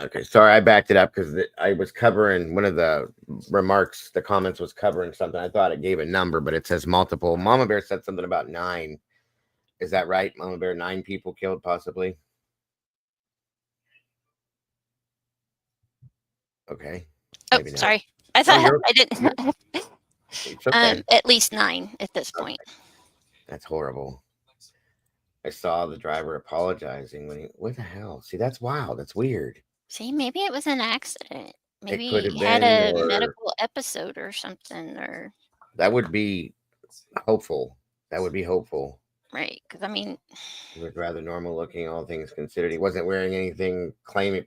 [SPEAKER 1] Okay, sorry, I backed it up because I was covering one of the remarks. The comments was covering something. I thought it gave a number, but it says multiple. Mama Bear said something about 9. Is that right, Mama Bear? 9 people killed, possibly. Okay.
[SPEAKER 2] Oh, sorry. I thought I didn't.
[SPEAKER 1] It's okay.
[SPEAKER 2] At least 9 at this point.
[SPEAKER 1] That's horrible. I saw the driver apologizing when what the hell? See, that's wild. That's weird.
[SPEAKER 2] See, maybe it was an accident. Maybe
[SPEAKER 1] could have
[SPEAKER 2] he had
[SPEAKER 1] been,
[SPEAKER 2] a
[SPEAKER 1] or-
[SPEAKER 2] medical episode or something, or
[SPEAKER 1] That would be hopeful. That would be hopeful.
[SPEAKER 2] right? Because I mean,
[SPEAKER 1] He was rather normal looking, all things considered. He wasn't wearing anything,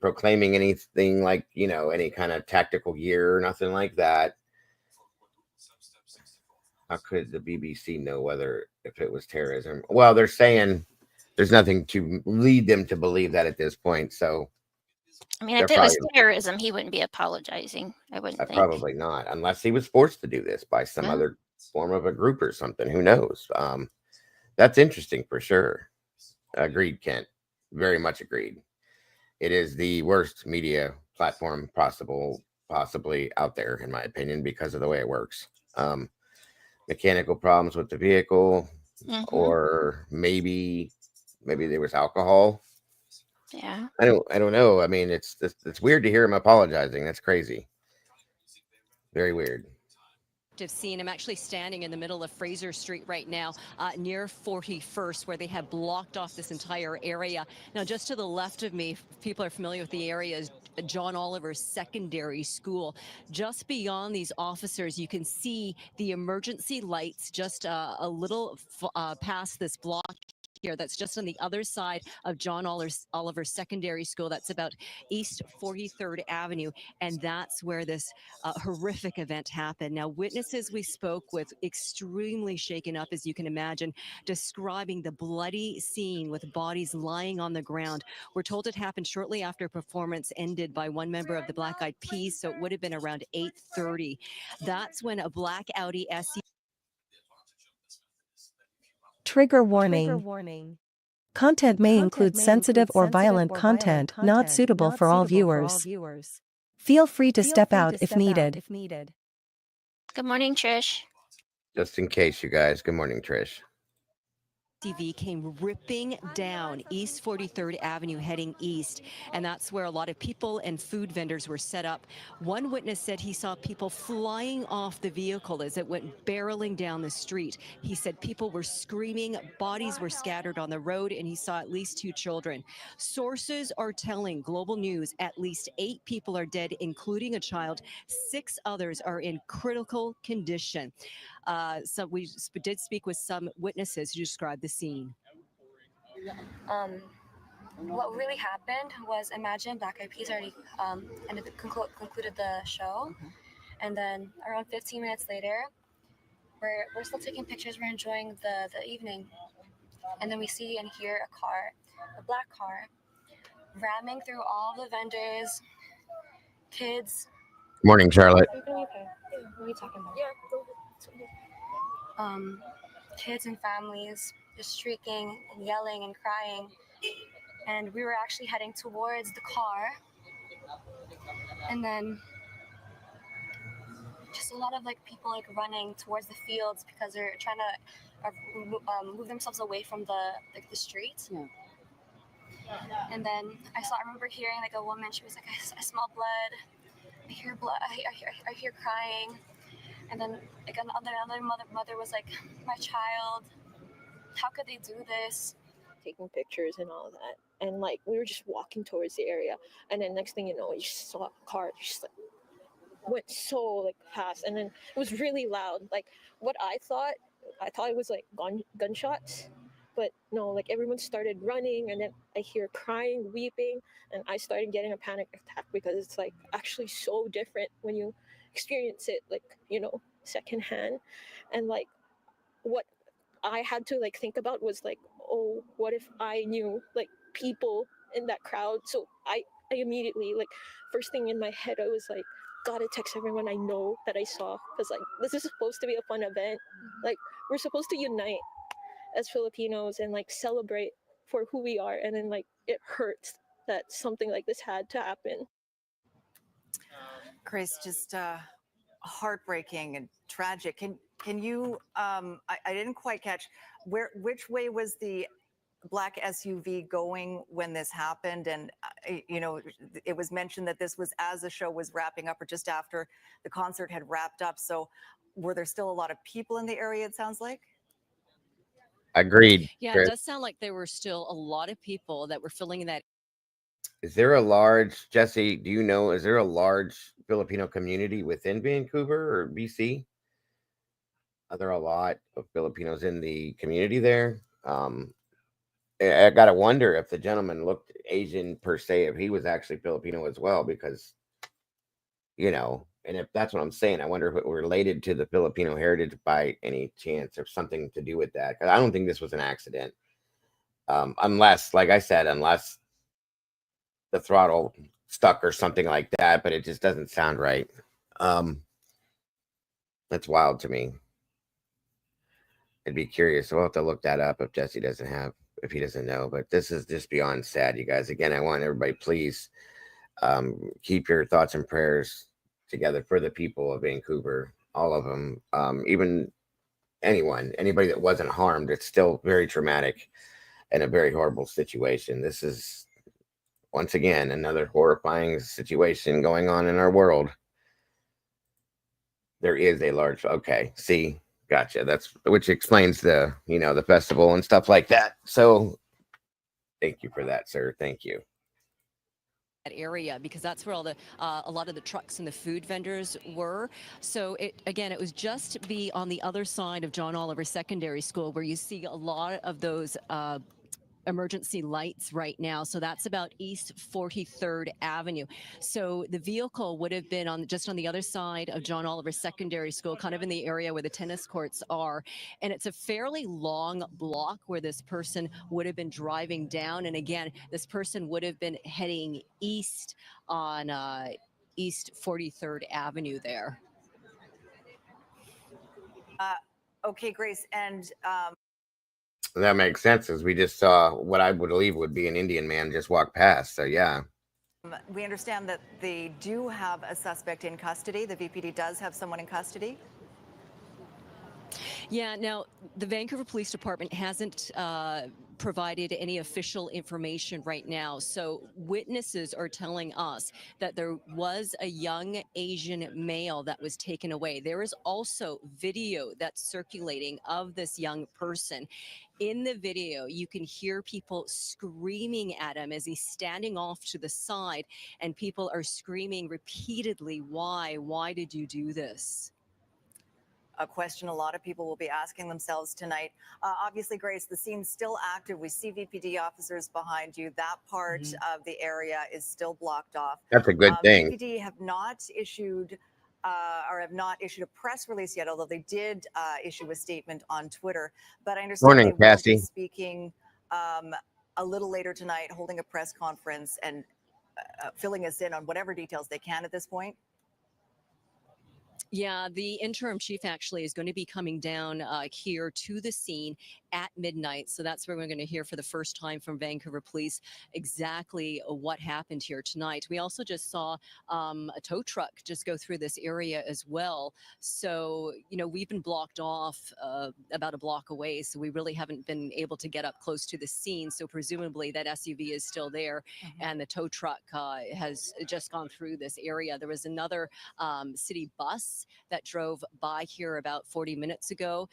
[SPEAKER 1] proclaiming anything like, any kind of tactical gear or nothing like that. How could the BBC know if it was terrorism? Well, they're saying there's nothing to lead them to believe that at this point. So,
[SPEAKER 2] I mean, if it was terrorism, he wouldn't be apologizing. I wouldn't think.
[SPEAKER 1] probably not, unless he was forced to do this by some other form of a group or something. Who knows? That's interesting for sure. Agreed, Kent. Very much agreed. It is the worst media platform possibly out there, in my opinion, because of the way it works. Mechanical problems with the vehicle, or maybe there was alcohol.
[SPEAKER 2] Yeah.
[SPEAKER 1] I don't know. I mean, it's weird to hear him apologizing. That's crazy. Very weird.
[SPEAKER 13] Scene. I'm actually standing in the middle of Fraser Street right now, near 41st, where they have blocked off this entire area. Now, just to the left of me, if people are familiar with the area, is John Oliver Secondary School. Just beyond these officers, you can see the emergency lights just a little past this block here. That's just on the other side of John Oliver Secondary School. That's about East 43rd Avenue, and that's where this horrific event happened. Now, witnesses we spoke with, extremely shaken up, as you can imagine, describing the bloody scene with bodies lying on the ground. We're told it happened shortly after a performance ended by one member of the Black Eyed Peas, so it would have been around 8:30. That's when a black Audi SUV.
[SPEAKER 3] Trigger warning. Content may include sensitive or violent content not suitable for all viewers. Feel free to step out if needed.
[SPEAKER 2] Good morning, Trish.
[SPEAKER 1] Just in case, you guys. Good morning, Trish.
[SPEAKER 13] SUV came ripping down East 43rd Avenue heading east, and that's where a lot of people and food vendors were set up. One witness said he saw people flying off the vehicle as it went barreling down the street. He said people were screaming, bodies were scattered on the road, and he saw at least 2 children. Sources are telling Global News at least 8 people are dead, including a child. 6 others are in critical condition. So we did speak with some witnesses who described the scene.
[SPEAKER 14] What really happened was, imagine Black Eyed Peas already concluded the show, and then around 15 minutes later, we're still taking pictures, we're enjoying the evening, and then we see and hear a black car, ramming through all the vendors, kids.
[SPEAKER 1] Morning, Charlotte.
[SPEAKER 14] What are you talking about? Yeah. kids and families just shrieking and yelling and crying. And we were actually heading towards the car. And then just a lot of like people like running towards the fields because they're trying to move themselves away from the street.
[SPEAKER 8] Yeah.
[SPEAKER 14] And then I remember hearing like a woman. She was like, I smell blood. I hear blood. I hear crying. And then like another mother was like, my child. How could they do this?
[SPEAKER 15] Taking pictures and all of that, and like we were just walking towards the area, and then next thing you know, you just saw a car just like went so like fast, and then it was really loud. Like what I thought it was like gunshots, but no, like everyone started running, and then I hear crying, weeping, and I started getting a panic attack because it's like actually so different when you experience it, like, you know, secondhand. And like what I had to like think about was like, oh, what if I knew like people in that crowd? So I immediately, like, first thing in my head, I was like, gotta text everyone I know that I saw, because like this is supposed to be a fun event. Like we're supposed to unite as Filipinos and like celebrate for who we are, and then like it hurts that something like this had to happen.
[SPEAKER 12] Grace, just heartbreaking and tragic. Can you? I didn't quite catch which way was the black SUV going when this happened, and you know, it was mentioned that this was as the show was wrapping up or just after the concert had wrapped up. So, were there still a lot of people in the area? It sounds like.
[SPEAKER 1] Agreed.
[SPEAKER 13] Yeah,
[SPEAKER 1] Chris.
[SPEAKER 13] it does sound like there were still a lot of people that were filling in that.
[SPEAKER 1] Is there a large, Jesse, do you know, is there a large Filipino community within Vancouver or BC? Are there a lot of Filipinos in the community there? I got to wonder if the gentleman looked Asian per se, if he was actually Filipino as well, because, you know, and if that's what I'm saying, I wonder if it were related to the Filipino heritage by any chance or something to do with that. Because I don't think this was an accident. Unless, like I said, unless the throttle stuck or something like that, but it just doesn't sound right. That's wild to me. I'd be curious. We'll have to look that up if Jesse doesn't have, if he doesn't know. But this is just beyond sad, you guys. Again, I want everybody, please keep your thoughts and prayers together for the people of Vancouver, all of them. Even anybody that wasn't harmed, it's still very traumatic and a very horrible situation. This is, once again, another horrifying situation going on in our world. There is a large, okay, see, gotcha. That's, which explains the, you know, the festival and stuff like that. So thank you for that, sir. Thank you.
[SPEAKER 13] Area, because that's where all the a lot of the trucks and the food vendors were. So it was just on the other side of John Oliver Secondary School where you see a lot of those emergency lights right now. So that's about East 43rd Avenue. So the vehicle would have been just on the other side of John Oliver Secondary School, kind of in the area where the tennis courts are. And it's a fairly long block where this person would have been driving down. And again, this person would have been heading east on East 43rd Avenue there.
[SPEAKER 12] Okay, Grace, and
[SPEAKER 1] that makes sense, as we just saw what I would believe would be an Indian man just walk past. So yeah.
[SPEAKER 12] We understand that they do have a suspect in custody. The VPD does have someone in custody.
[SPEAKER 13] Yeah, now the Vancouver Police Department hasn't provided any official information right now. So witnesses are telling us that there was a young Asian male that was taken away. There is also video that's circulating of this young person. In the video, you can hear people screaming at him as he's standing off to the side, and people are screaming repeatedly, why? Why did you do this?
[SPEAKER 12] A question a lot of people will be asking themselves tonight. Obviously, Grace, the scene's still active. We see VPD officers behind you. That part of the area is still blocked off.
[SPEAKER 1] That's a good thing.
[SPEAKER 12] VPD have not issued a press release yet, although they did issue a statement on Twitter. But I understand they will be speaking a little later tonight, holding a press conference and filling us in on whatever details they can at this point.
[SPEAKER 13] Yeah, the interim chief actually is going to be coming down here to the scene at midnight. So that's where we're going to hear for the first time from Vancouver Police exactly what happened here tonight. We also just saw a tow truck just go through this area as well. So, you know, we've been blocked off about a block away. So we really haven't been able to get up close to the scene. So presumably that SUV is still there and the tow truck has just gone through this area. There was another city bus that drove by here about 40 minutes ago.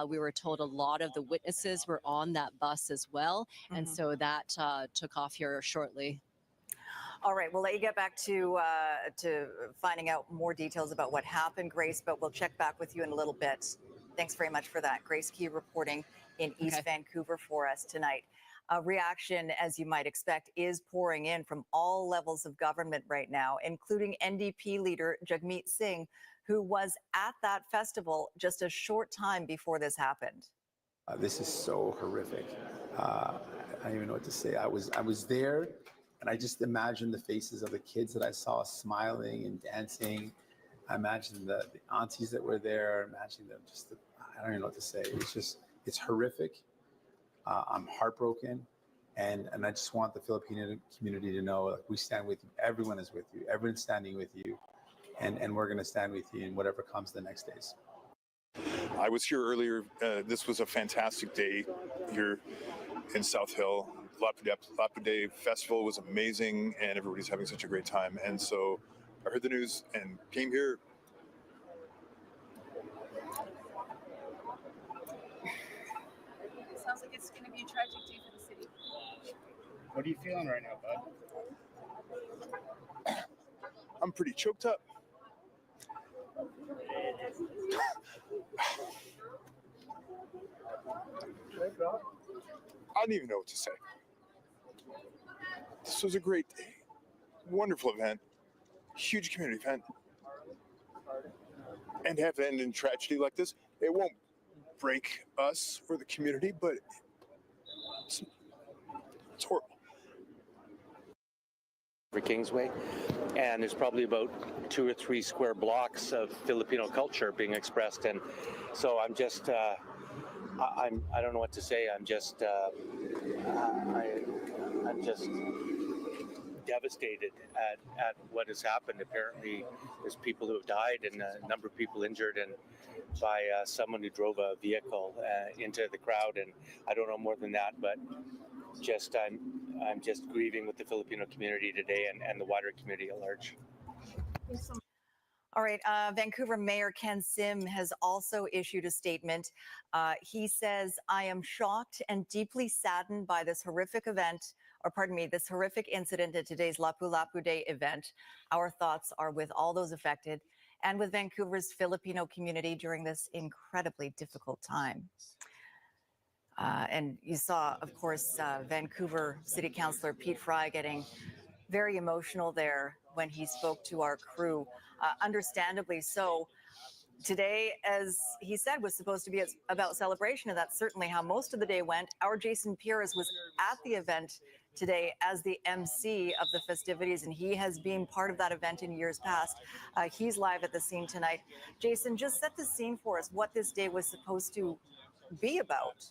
[SPEAKER 13] We were told a lot of the witnesses were on that bus as well. And so that took off here shortly.
[SPEAKER 12] All right, we'll let you get back to finding out more details about what happened, Grace, but we'll check back with you in a little bit. Thanks very much for that. Grace Key reporting in East Vancouver for us tonight. A reaction, as you might expect, is pouring in from all levels of government right now, including NDP leader Jagmeet Singh, who was at that festival just a short time before this happened.
[SPEAKER 16] This is so horrific. I don't even know what to say. I was there, and I just imagined the faces of the kids that I saw smiling and dancing. I imagined the aunties that were there. Imagining them I don't even know what to say. It's horrific. I'm heartbroken, and I just want the Filipino community to know, like, we stand with you. Everyone is with you. Everyone's standing with you. And we're going to stand with you in whatever comes the next days.
[SPEAKER 17] I was here earlier. This was a fantastic day here in South Hill. Lapu Day Festival was amazing, and everybody's having such a great time. And so I heard the news and came here.
[SPEAKER 8] It sounds like it's going to be a tragic day for the city.
[SPEAKER 9] What are you feeling right now, bud?
[SPEAKER 17] I'm pretty choked up. I don't even know what to say. This was a great day. Wonderful event. Huge community event. And to have to end in tragedy like this, it won't break us or the community, but it's horrible.
[SPEAKER 18] For Kingsway, and there's probably about 2 or 3 square blocks of Filipino culture being expressed, and so I'm just I don't know what to say. I'm just devastated at what has happened. Apparently there's people who have died and a number of people injured, and by someone who drove a vehicle into the crowd, and I don't know more than that, but I'm just grieving with the Filipino community today and the wider community at large.
[SPEAKER 12] All right, Vancouver Mayor Ken Sim has also issued a statement. He says, I am shocked and deeply saddened by this horrific this horrific incident at today's Lapu Lapu Day event. Our thoughts are with all those affected and with Vancouver's Filipino community during this incredibly difficult time. And you saw, of course, Vancouver City Councillor Pete Fry getting very emotional there when he spoke to our crew, understandably so. Today, as he said, was supposed to be about celebration, and that's certainly how most of the day went. Our Jason Pires was at the event today as the MC of the festivities, and he has been part of that event in years past. He's live at the scene tonight. Jason, just set the scene for us, what this day was supposed to be about.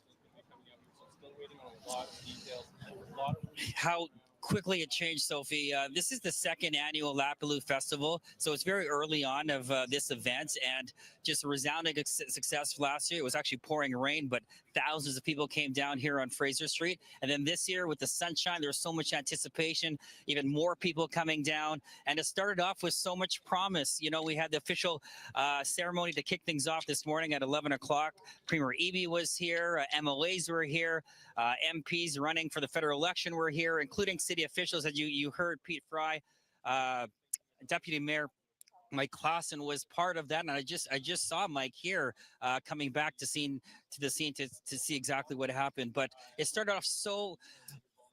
[SPEAKER 19] How quickly it changed, Sophie. This is the second annual Lapaloo Festival, so it's very early on of this event, and just a resounding success last year. It was actually pouring rain, but thousands of people came down here on Fraser Street. And then this year with the sunshine, there's so much anticipation, even more people coming down. And it started off with so much promise. You know, we had the official ceremony to kick things off this morning at 11 o'clock. Premier Eby was here, MLAs were here, MPs running for the federal election were here, including city officials. As you heard, Pete Fry, Deputy Mayor Mike Clausen was part of that, and I just saw Mike here coming back to the scene to see exactly what happened. But it started off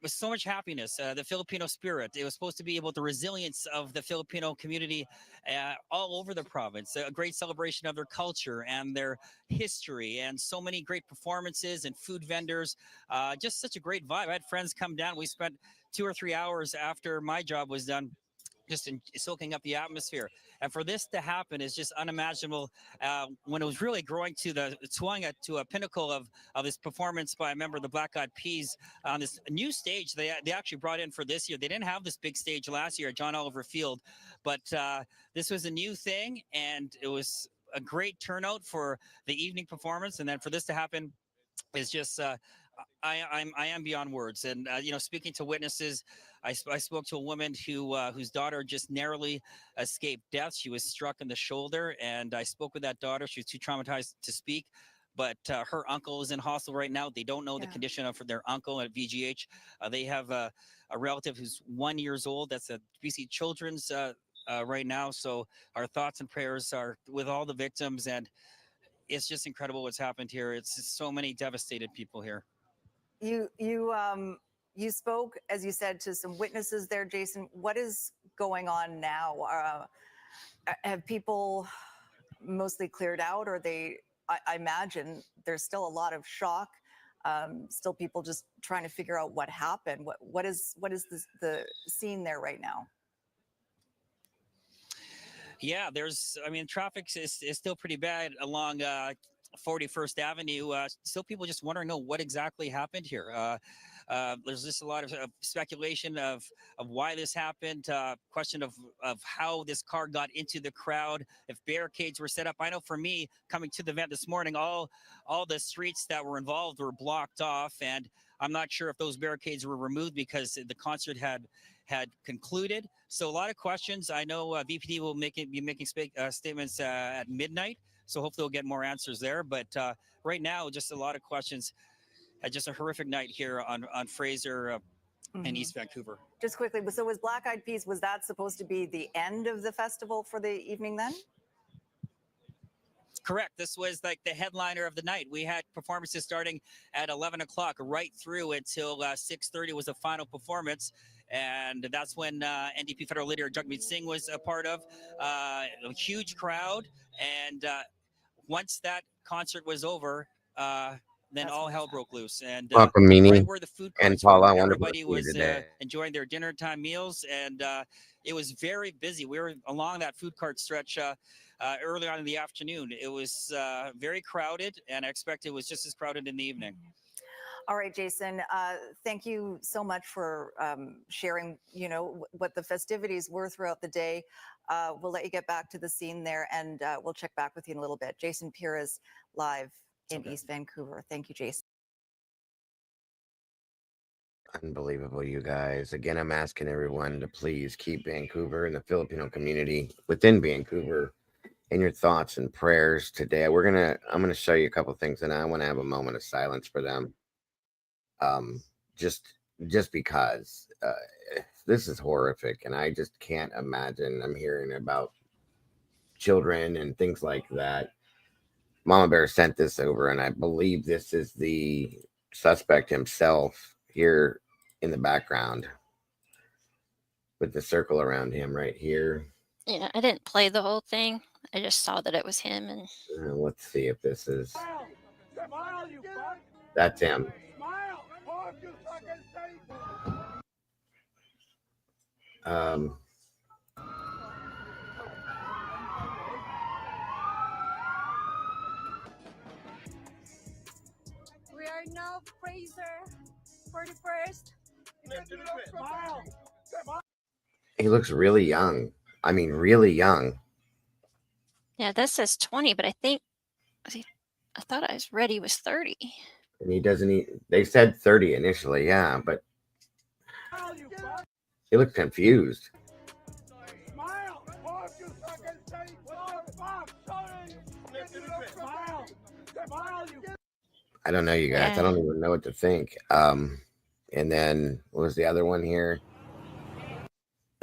[SPEAKER 19] with so much happiness, the Filipino spirit. It was supposed to be about the resilience of the Filipino community all over the province, a great celebration of their culture and their history, and so many great performances and food vendors. Just such a great vibe. I had friends come down. We spent 2 or 3 hours after my job was done just soaking up the atmosphere. And for this to happen is just unimaginable. When it was really swelling to a pinnacle of this performance by a member of the Black Eyed Peas on this new stage they actually brought in for this year. They didn't have this big stage last year at John Oliver Field, but this was a new thing, and it was a great turnout for the evening performance. And then for this to happen is just I am beyond words. And speaking to witnesses, I spoke to a woman whose daughter just narrowly escaped death. She was struck in the shoulder, and I spoke with that daughter. She was too traumatized to speak, but her uncle is in hospital right now. They don't know the condition of their uncle at VGH. They have a relative who's 1 year old. That's at BC Children's right now. So our thoughts and prayers are with all the victims, and it's just incredible what's happened here. It's just so many devastated people here.
[SPEAKER 12] You spoke, as you said, to some witnesses there, Jason. What is going on now? Have people mostly cleared out, or I imagine there's still a lot of shock, still people just trying to figure out what happened. What is the scene there right now?
[SPEAKER 19] Yeah, traffic is still pretty bad along 41st Avenue. Still people just wondering, what exactly happened here. There's just a lot of speculation of why this happened, question of how this car got into the crowd, if barricades were set up. I know for me, coming to the event this morning, all the streets that were involved were blocked off, and I'm not sure if those barricades were removed because the concert had concluded. So a lot of questions. I know VPD will be making statements at midnight, so hopefully we'll get more answers there. But right now, just a lot of questions. Just a horrific night here on Fraser in East Vancouver.
[SPEAKER 12] Just quickly, so was Black Eyed Peas, was that supposed to be the end of the festival for the evening then?
[SPEAKER 19] Correct. This was like the headliner of the night. We had performances starting at 11 o'clock right through until 6:30 was the final performance. And that's when NDP federal leader Jagmeet Singh was a part of a huge crowd. And once that concert was over, then all hell broke loose. And
[SPEAKER 1] welcome, Mimi,
[SPEAKER 19] right where the food
[SPEAKER 1] and
[SPEAKER 19] carts
[SPEAKER 1] Paula.
[SPEAKER 19] were, everybody was enjoying their dinner time meals, and it was very busy. We were along that food cart stretch early on in the afternoon. It was very crowded, and I expect it was just as crowded in the evening.
[SPEAKER 12] All right, Jason, thank you so much for sharing, what the festivities were throughout the day. We'll let you get back to the scene there, and we'll check back with you in a little bit. Jason Pires live in East Vancouver. Thank you, Jason.
[SPEAKER 1] Unbelievable, you guys. Again, I'm asking everyone to please keep Vancouver and the Filipino community within Vancouver in your thoughts and prayers today. I'm gonna show you a couple things, and I want to have a moment of silence for them. Just because this is horrific, and I just can't imagine. I'm hearing about children and things like that. Mama Bear sent this over, and I believe this is the suspect himself here in the background with the circle around him right here.
[SPEAKER 2] Yeah, I didn't play the whole thing. I just saw that it was him. And
[SPEAKER 1] let's see if this is. That's him.
[SPEAKER 7] We are now Fraser 41st.
[SPEAKER 1] He looks really young. I mean, really young.
[SPEAKER 2] yeah, that says 20, but I thought I was read he was 30.
[SPEAKER 1] And he doesn't. They said 30 initially, yeah, but he looks confused. I don't know, you guys.
[SPEAKER 2] Yeah.
[SPEAKER 1] I don't even know what to think. And then what was the other one here?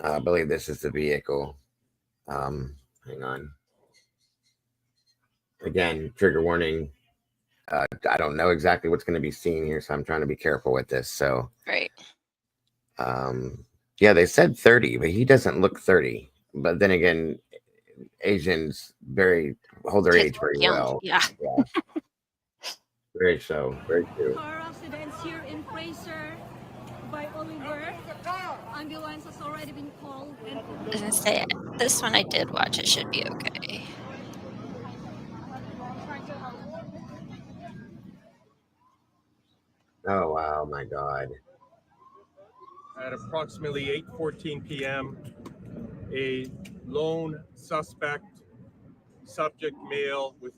[SPEAKER 1] I believe this is the vehicle. Hang on. Again, trigger warning. I don't know exactly what's going to be seen here, so I'm trying to be careful with this. So,
[SPEAKER 2] Right.
[SPEAKER 1] Yeah, they said 30, but he doesn't look 30. But then again, Asians hold their
[SPEAKER 2] Kids
[SPEAKER 1] age very
[SPEAKER 2] young,
[SPEAKER 1] well.
[SPEAKER 2] yeah.
[SPEAKER 1] Very so. Very true.
[SPEAKER 7] Car accidents here in Fraser. by Oliver. Ambulance has already been called. And
[SPEAKER 2] I was gonna say, this one I did watch. It should be okay.
[SPEAKER 1] Oh wow, my God.
[SPEAKER 6] At approximately 8:14 p.m., a lone subject male with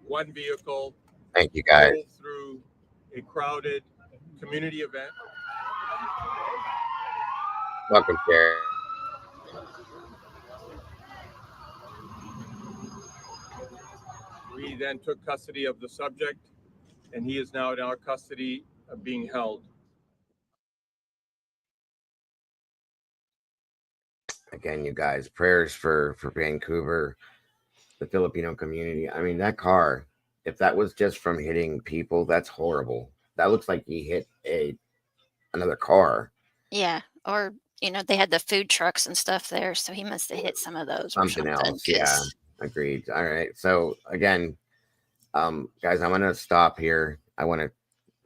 [SPEAKER 6] one vehicle
[SPEAKER 1] Thank you, guys.
[SPEAKER 6] drove through a crowded community event.
[SPEAKER 1] Welcome, Sarah.
[SPEAKER 6] We then took custody of the subject, and he is now in our custody, being held.
[SPEAKER 1] Again, you guys, prayers for Vancouver, the Filipino community. I mean, that car, if that was just from hitting people, that's horrible. That looks like he hit another car.
[SPEAKER 2] Yeah, or they had the food trucks and stuff there, so he must have hit some of those.
[SPEAKER 1] Something else. Yeah, agreed. All right. So again, guys, I'm gonna stop here. I want to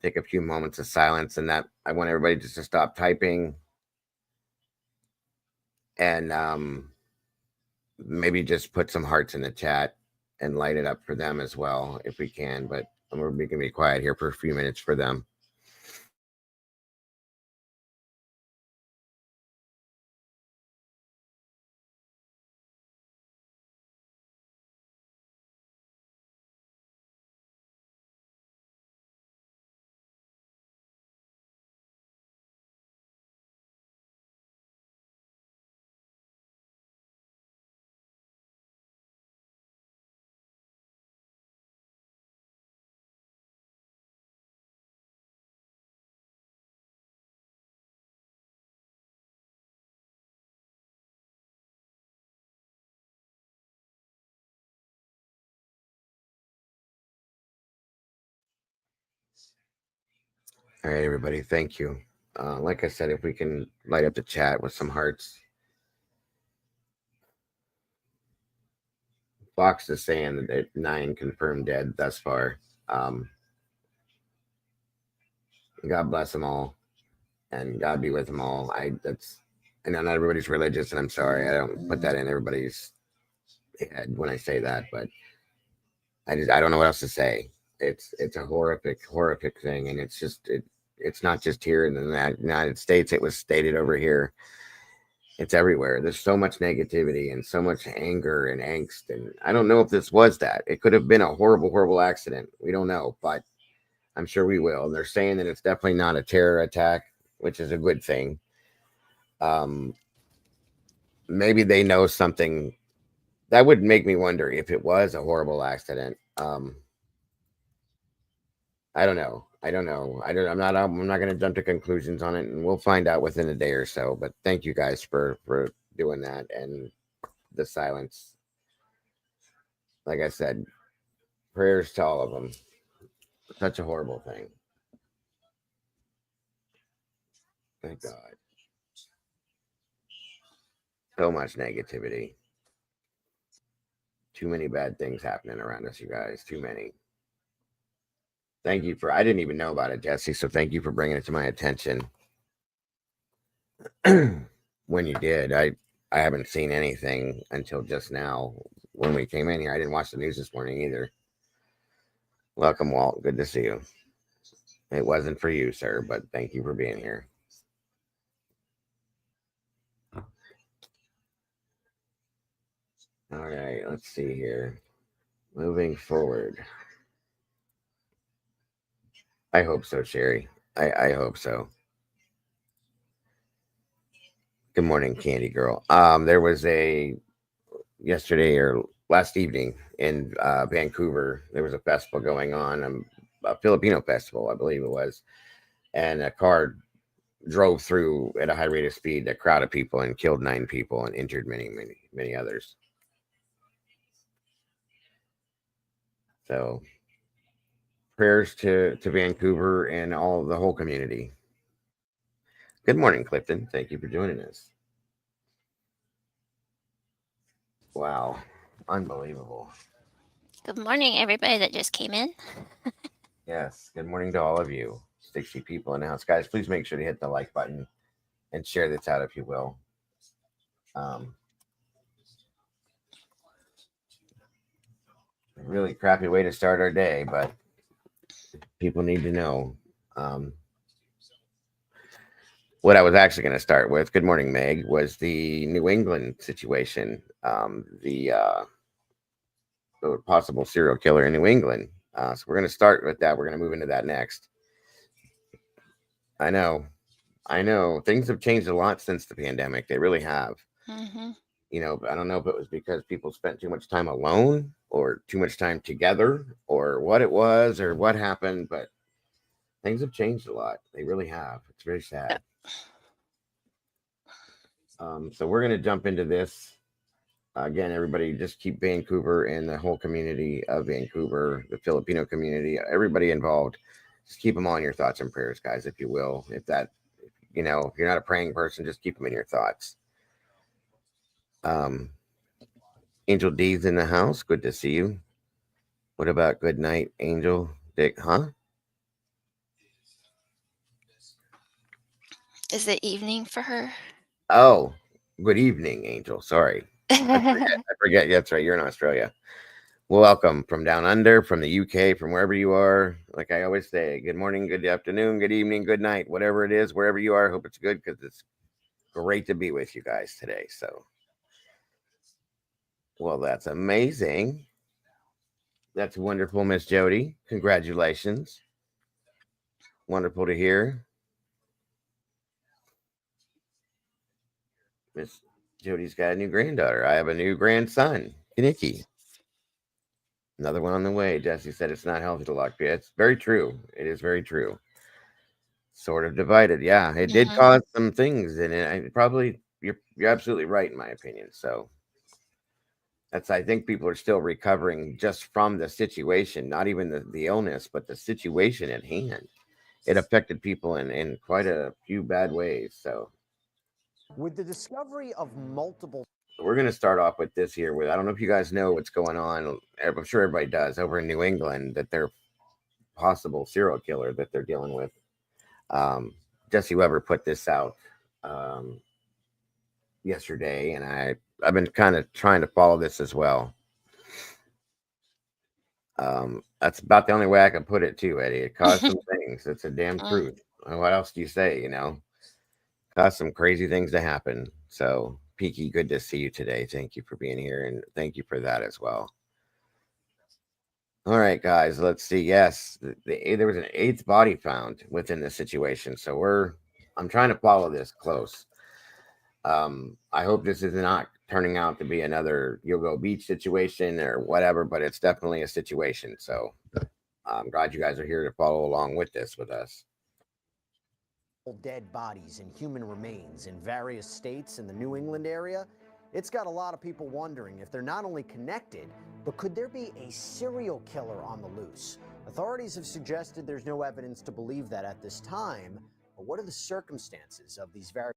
[SPEAKER 1] take a few moments of silence, and that I want everybody just to stop typing and maybe just put some hearts in the chat and light it up for them as well if we can. But we're going to be quiet here for a few minutes for them. All right, everybody. Thank you. Like I said, if we can light up the chat with some hearts. Fox is saying that 9 confirmed dead thus far. God bless them all, and God be with them all. I know not everybody's religious, and I'm sorry I don't put that in everybody's head when I say that, but I don't know what else to say. It's a horrific thing, and it's not just here in the United States. It was stated over here. It's everywhere. There's so much negativity and so much anger and angst, and I don't know if this was that. It could have been a horrible accident. We don't know, but I'm sure we will. They're saying that it's definitely not a terror attack, which is a good thing. Maybe they know something. That would make me wonder if it was a horrible accident. I don't know. I'm not going to jump to conclusions on it, and we'll find out within a day or so. But thank you guys for doing that and the silence. Like I said, prayers to all of them. Such a horrible thing. Thank God. So much negativity. Too many bad things happening around us, you guys. Too many. Thank you I didn't even know about it, Jesse. So thank you for bringing it to my attention. When you did, I haven't seen anything until just now when we came in here. I didn't watch the news this morning either. Welcome, Walt. Good to see you. It wasn't for you, sir, but thank you for being here. All right, let's see here. Moving forward. I hope so, Sherry. I hope so. Good morning, Candy Girl. There was yesterday or last evening in Vancouver, there was a festival going on, a Filipino festival, I believe it was, and a car drove through at a high rate of speed, a crowd of people, and killed 9 people and injured many others. So prayers to Vancouver and the whole community. Good morning, Clifton. Thank you for joining us. Wow. Unbelievable.
[SPEAKER 2] Good morning, everybody that just came in.
[SPEAKER 1] Yes. Good morning to all of you. 60 people in the house. Guys, please make sure to hit the like button and share this out if you will. Really crappy way to start our day, but people need to know. What I was actually going to start with, good morning, Meg, was the New England situation. The possible serial killer in New England. So we're going to start with that. We're going to move into that next. I know. Things have changed a lot since the pandemic. They really have.
[SPEAKER 2] Mm-hmm.
[SPEAKER 1] You know, I don't know if it was because people spent too much time alone or too much time together or what it was or what happened, but things have changed a lot. They really have. It's very sad. So we're going to jump into this. Again, everybody just keep Vancouver and the whole community of Vancouver, the Filipino community, everybody involved. Just keep them all in your thoughts and prayers, guys, if you will. If that, if you're not a praying person, just keep them in your thoughts. Angel D's in the house. Good to see you. What about good night, Angel? Dick, huh?
[SPEAKER 2] Is it evening for her?
[SPEAKER 1] Oh, good evening, Angel. Sorry. I forget. That's right. You're in Australia. Well, welcome from down under, from the UK, from wherever you are. Like I always say, good morning, good afternoon, good evening, good night, whatever it is, wherever you are. I hope it's good because it's great to be with you guys today. So, well, that's amazing. That's wonderful, Miss Jody. Congratulations. Wonderful to hear. Miss Jody's got a new granddaughter. I have a new grandson, Nikki. Another one on the way. Jesse said it's not healthy to lock kids. It's very true. It is very true. Sort of divided. Yeah, it did cause some things, and you're absolutely right in my opinion. So I think people are still recovering just from the situation, not even the illness, but the situation at hand. It affected people in quite a few bad ways. So
[SPEAKER 5] with the discovery of multiple.
[SPEAKER 1] We're going to start off with this here. I don't know if you guys know what's going on. I'm sure everybody does over in New England that they're possible serial killer that they're dealing with. Jesse Weber put this out yesterday, and I've been kind of trying to follow this as well. That's about the only way I can put it too, Eddie. It caused some things. It's a damn truth. What else do you say? Caused some crazy things to happen. So Peaky, good to see you today. Thank you for being here, and thank you for that as well. All right, guys, let's see. Yes, there was an 8th body found within this situation. So I'm trying to follow this close. I hope this is not turning out to be another Yogo Beach situation or whatever, but it's definitely a situation. So I'm glad you guys are here to follow along with this with us.
[SPEAKER 5] Dead bodies and human remains in various states in the New England area, it's got a lot of people wondering if they're not only connected, but could there be a serial killer on the loose? Authorities have suggested there's no evidence to believe that at this time, but what are the circumstances of these various...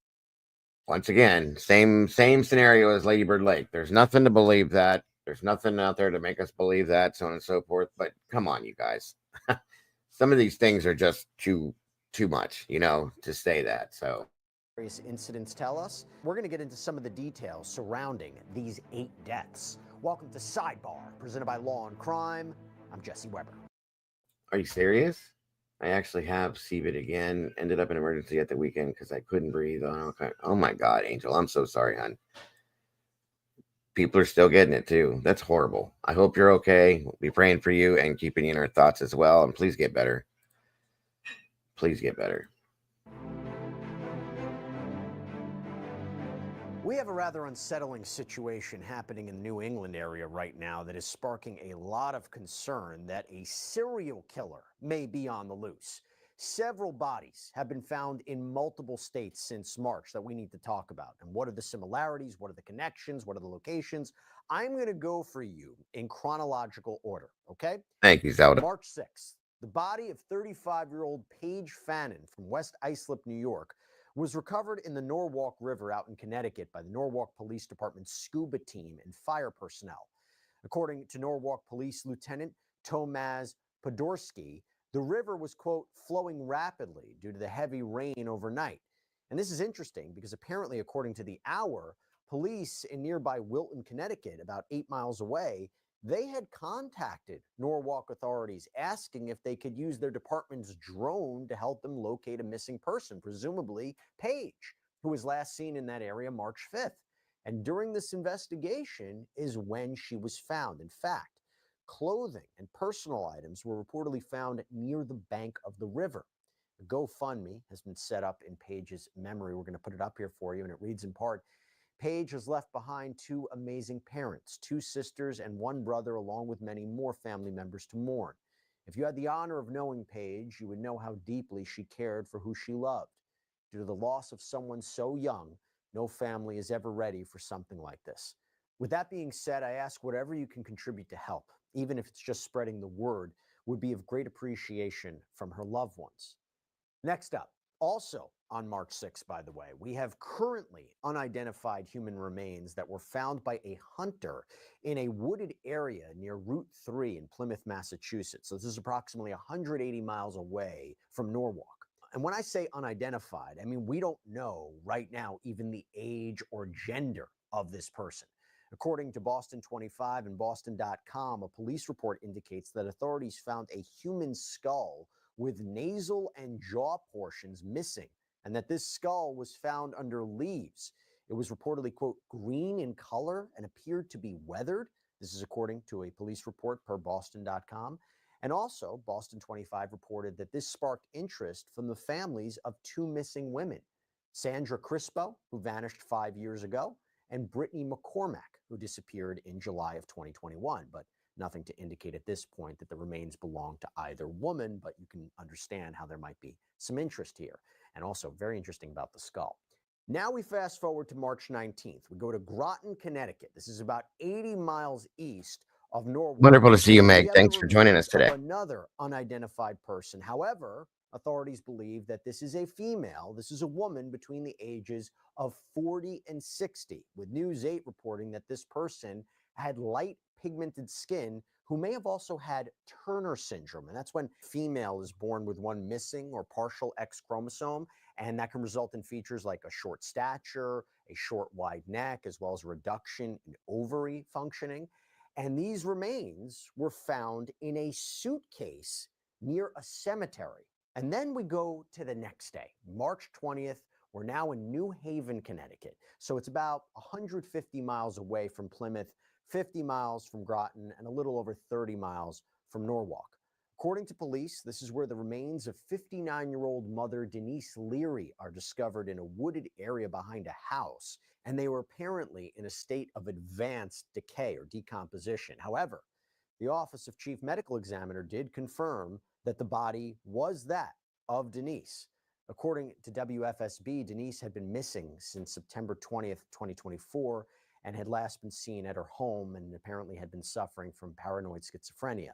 [SPEAKER 1] Once again, same scenario as Lady Bird Lake. There's nothing to believe that. There's nothing out there to make us believe that, so on and so forth. But come on, you guys. Some of these things are just too much, to say that. So
[SPEAKER 5] various incidents tell us. We're going to get into some of the details surrounding these 8 deaths. Welcome to Sidebar, presented by Law and Crime. I'm Jesse Weber.
[SPEAKER 1] Are you serious? I actually have CVID again. Ended up in emergency at the weekend because I couldn't breathe. Oh my God, Angel. I'm so sorry, hon. People are still getting it too. That's horrible. I hope you're okay. We'll be praying for you and keeping you in our thoughts as well. And please get better. Please get better.
[SPEAKER 5] We have a rather unsettling situation happening in the New England area right now that is sparking a lot of concern that a serial killer may be on the loose. Several bodies have been found in multiple states since March that we need to talk about. And what are the similarities? What are the connections? What are the locations? I'm going to go for you in chronological order, okay?
[SPEAKER 1] Thank you, Zelda.
[SPEAKER 5] March 6th, the body of 35-year-old Paige Fannin from West Islip, New York, was recovered in the Norwalk River out in Connecticut by the Norwalk Police Department's scuba team and fire personnel. According to Norwalk Police Lieutenant Tomasz Podorski,
[SPEAKER 20] The river was, quote, flowing rapidly due to the heavy rain overnight. And this is interesting because apparently, according to the Hour, police in nearby Wilton, Connecticut, about 8 miles away, they had contacted Norwalk authorities asking if they could use their department's drone to help them locate a missing person, presumably Paige, who was last seen in that area March 5th. And during this investigation is when she was found. In fact, clothing and personal items were reportedly found near the bank of the river. A GoFundMe has been set up in Paige's memory. We're going to put it up here for you, and it reads in part, Paige has left behind two amazing parents, two sisters and one brother, along with many more family members to mourn. If you had the honor of knowing Paige, you would know how deeply she cared for who she loved. Due to the loss of someone so young, no family is ever ready for something like this. With that being said, I ask whatever you can contribute to help, even if it's just spreading the word, would be of great appreciation from her loved ones. Next up, also on March 6th, by the way, we have currently unidentified human remains that were found by a hunter in a wooded area near Route 3 in Plymouth, Massachusetts. So this is approximately 180 miles away from Norwalk. And when I say unidentified, I mean we don't know right now even the age or gender of this person. According to Boston 25 and Boston.com, a police report indicates that authorities found a human skull with nasal and jaw portions missing, and that this skull was found under leaves. It was reportedly, quote, green in color and appeared to be weathered. This is according to a police report per Boston.com. And also, Boston 25 reported that this sparked interest from the families of two missing women, Sandra Crispo, who vanished 5 years ago, and Brittany McCormack, who disappeared in July of 2021. But nothing to indicate at this point that the remains belong to either woman, but you can understand how there might be some interest here. And also very interesting about the skull. Now we fast forward to March 19th. We go to Groton, Connecticut. This is about 80 miles east of Norwalk.
[SPEAKER 1] Wonderful to see you, Meg. Thanks for joining us today.
[SPEAKER 20] Another unidentified person. However, authorities believe that this is a female. This is a woman between the ages of 40 and 60, with News 8 reporting that this person had light pigmented skin who may have also had Turner syndrome. And that's when female is born with one missing or partial X chromosome. And that can result in features like a short stature, a short wide neck, as well as a reduction in ovary functioning. And these remains were found in a suitcase near a cemetery. And then we go to the next day, March 20th. We're now in New Haven, Connecticut. So it's about 150 miles away from Plymouth, 50 miles from Groton, and a little over 30 miles from Norwalk. According to police, this is where the remains of 59-year-old mother Denise Leary are discovered in a wooded area behind a house, and they were apparently in a state of advanced decay or decomposition. However, the Office of Chief Medical Examiner did confirm that the body was that of Denise. According to WFSB, Denise had been missing since September 20th, 2024, and had last been seen at her home and apparently had been suffering from paranoid schizophrenia.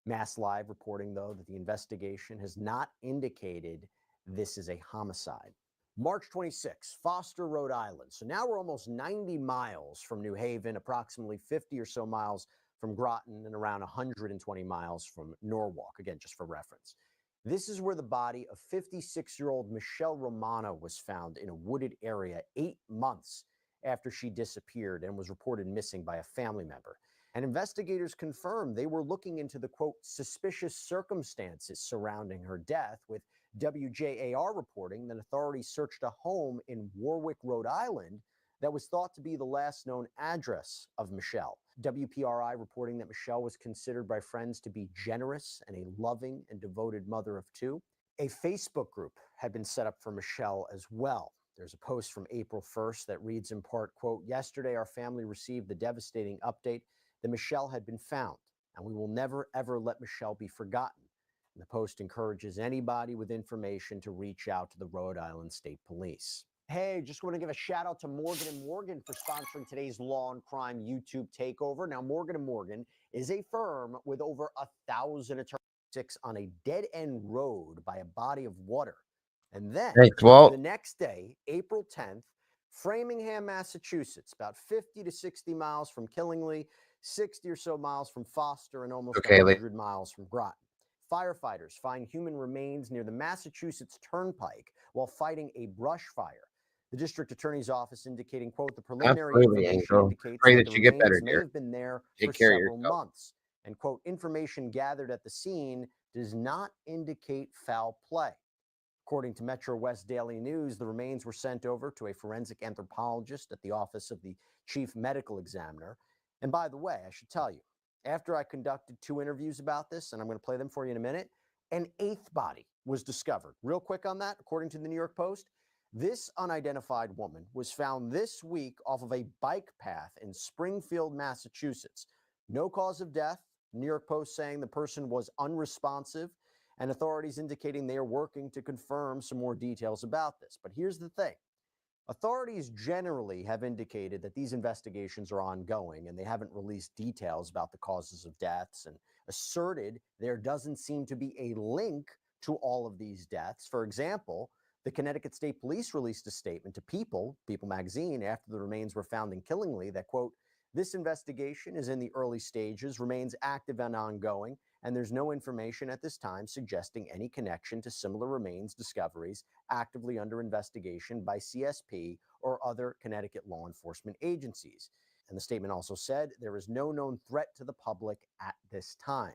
[SPEAKER 20] Mass Live reporting, though, that the investigation has not indicated this is a homicide. March 26, Foster, Rhode Island. So now we're almost 90 miles from New Haven, approximately 50 or so miles from Groton, and around 120 miles from Norwalk, again, just for reference. This is where the body of 56-year-old Michelle Romano was found in a wooded area 8 months after she disappeared and was reported missing by a family member. And investigators confirmed they were looking into the, quote, suspicious circumstances surrounding her death, with WJAR reporting that authorities searched a home in Warwick, Rhode Island that was thought to be the last known address of Michelle. WPRI reporting that Michelle was considered by friends to be generous and a loving and devoted mother of two. A Facebook group had been set up for Michelle as well. There's a post from April 1st that reads in part, quote, yesterday our family received the devastating update that Michelle had been found, and we will never, ever let Michelle be forgotten. And the post encourages anybody with information to reach out to the Rhode Island State Police. Hey, just want to give a shout out to Morgan & Morgan for sponsoring today's Law and Crime YouTube takeover. Now, Morgan & Morgan is a firm with over 1,000 attorneys on a dead-end road by a body of water. And then
[SPEAKER 1] Thanks, Walt.
[SPEAKER 20] the next day, April 10th, Framingham, Massachusetts, about 50 to 60 miles from Killingly, 60 or so miles from Foster, and almost 100 miles from Groton. Firefighters find human remains near the Massachusetts Turnpike while fighting a brush fire. The district attorney's office indicating, quote, the preliminary
[SPEAKER 1] Absolutely,
[SPEAKER 20] information
[SPEAKER 1] Angel.
[SPEAKER 20] indicates
[SPEAKER 1] Pray
[SPEAKER 20] that
[SPEAKER 1] that
[SPEAKER 20] the
[SPEAKER 1] you get better,
[SPEAKER 20] remains may
[SPEAKER 1] dear.
[SPEAKER 20] have been there
[SPEAKER 1] Take
[SPEAKER 20] for
[SPEAKER 1] care of
[SPEAKER 20] several
[SPEAKER 1] yourself.
[SPEAKER 20] months. And, quote, information gathered at the scene does not indicate foul play. According to Metro West Daily News, the remains were sent over to a forensic anthropologist at the office of the chief medical examiner. And by the way, I should tell you, after I conducted 2 interviews about this, and I'm going to play them for you in a minute, an 8th body was discovered. Real quick on that, according to the New York Post, this unidentified woman was found this week off of a bike path in Springfield, Massachusetts. No cause of death. New York Post saying the person was unresponsive, and authorities indicating they are working to confirm some more details about this. But here's the thing. Authorities generally have indicated that these investigations are ongoing, and they haven't released details about the causes of deaths and asserted there doesn't seem to be a link to all of these deaths. For example, the Connecticut State Police released a statement to People magazine, after the remains were found in Killingly that, quote, this investigation is in the early stages, remains active and ongoing, and there's no information at this time suggesting any connection to similar remains discoveries actively under investigation by CSP or other Connecticut law enforcement agencies. And the statement also said there is no known threat to the public at this time.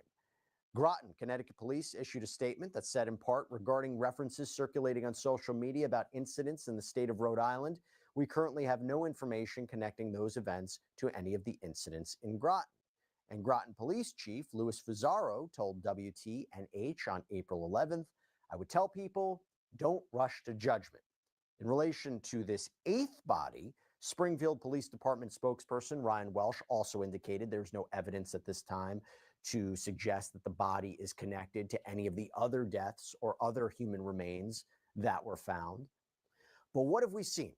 [SPEAKER 20] Groton, Connecticut police issued a statement that said, in part, regarding references circulating on social media about incidents in the state of Rhode Island, we currently have no information connecting those events to any of the incidents in Groton. And Groton Police Chief Louis Fazaro told WTNH on April 11th, I would tell people, don't rush to judgment. In relation to this 8th body, Springfield Police Department spokesperson Ryan Welsh also indicated there's no evidence at this time to suggest that the body is connected to any of the other deaths or other human remains that were found. But what have we seen?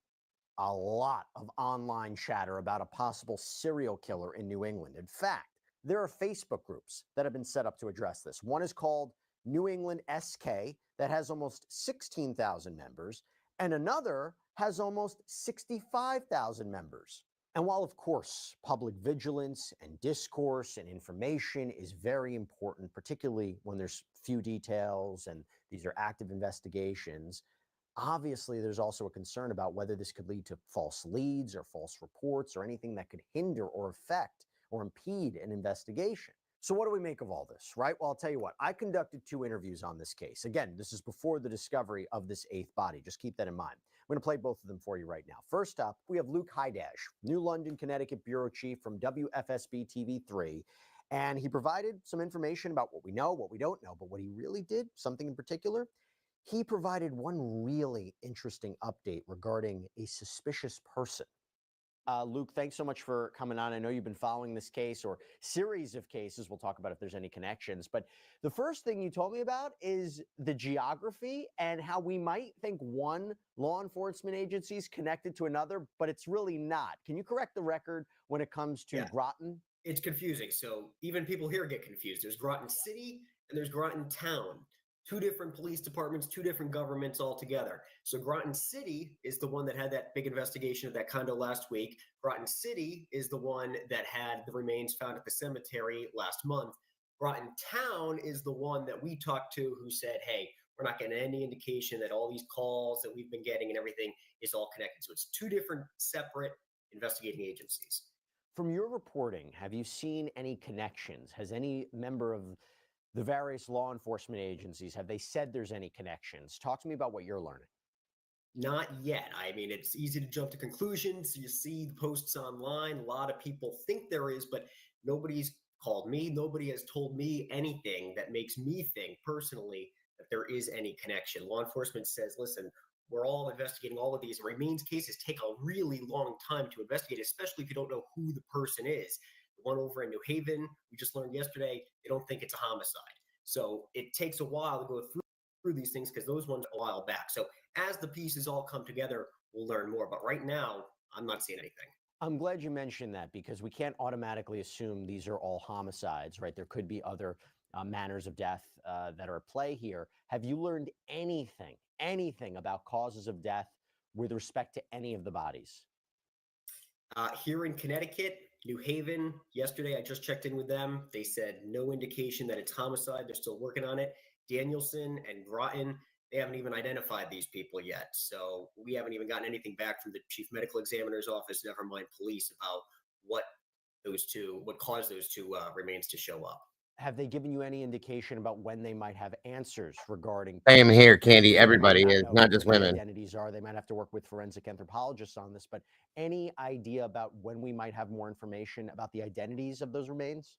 [SPEAKER 20] A lot of online chatter about a possible serial killer in New England. In fact, there are Facebook groups that have been set up to address this. One is called New England SK that has almost 16,000 members, and another has almost 65,000 members. And while, of course, public vigilance and discourse and information is very important, particularly when there's few details and these are active investigations, obviously there's also a concern about whether this could lead to false leads or false reports or anything that could hinder or affect or impede an investigation. So what do we make of all this, right? Well, I'll tell you what, I conducted 2 interviews on this case. Again, this is before the discovery of this 8th body. Just keep that in mind. I'm going to play both of them for you right now. First up, we have Luke Hydash, New London, Connecticut Bureau Chief from WFSB TV3. And he provided some information about what we know, what we don't know. But what he really did, something in particular, he provided one really interesting update regarding a suspicious person. Luke, thanks so much for coming on. I know you've been following this case or series of cases. We'll talk about if there's any connections. But the first thing you told me about is the geography and how we might think one law enforcement agency is connected to another, but it's really not. Can you correct the record when it comes to Groton?
[SPEAKER 21] It's confusing. So even people here get confused. There's Groton City and there's Groton Town. 2 different police departments, 2 different governments altogether. So Groton City is the one that had that big investigation of that condo last week. Groton City is the one that had the remains found at the cemetery last month. Groton Town is the one that we talked to who said, hey, we're not getting any indication that all these calls that we've been getting and everything is all connected. So it's 2 different separate investigating agencies.
[SPEAKER 20] From your reporting, have you seen any connections? Has any member of the various law enforcement agencies, have they said there's any connections? Talk to me about what you're learning.
[SPEAKER 21] Not yet. I mean, it's easy to jump to conclusions. You see the posts online. A lot of people think there is, but nobody's called me. Nobody has told me anything that makes me think personally that there is any connection. Law enforcement says, listen, we're all investigating all of these. Remains cases take a really long time to investigate, especially if you don't know who the person is. One over in New Haven, we just learned yesterday, they don't think it's a homicide. So it takes a while to go through these things because those ones a while back. So as the pieces all come together, we'll learn more. But right now, I'm not seeing anything.
[SPEAKER 20] I'm glad you mentioned that because we can't automatically assume these are all homicides, right? There could be other manners of death that are at play here. Have you learned anything about causes of death with respect to any of the bodies?
[SPEAKER 21] Here in Connecticut, New Haven, yesterday I just checked in with them. They said no indication that it's homicide. They're still working on it. Danielson and Groton, they haven't even identified these people yet. So we haven't even gotten anything back from the chief medical examiner's office, never mind police, about what caused those two remains to show up.
[SPEAKER 20] Have they given you any indication about when they might have answers regarding?
[SPEAKER 1] Same here, Candy. Everybody
[SPEAKER 20] They might
[SPEAKER 1] is,
[SPEAKER 20] know
[SPEAKER 1] not
[SPEAKER 20] who
[SPEAKER 1] just
[SPEAKER 20] the
[SPEAKER 1] women.
[SPEAKER 20] Identities are. They might have to work with forensic anthropologists on this, but any idea about when we might have more information about the identities of those remains?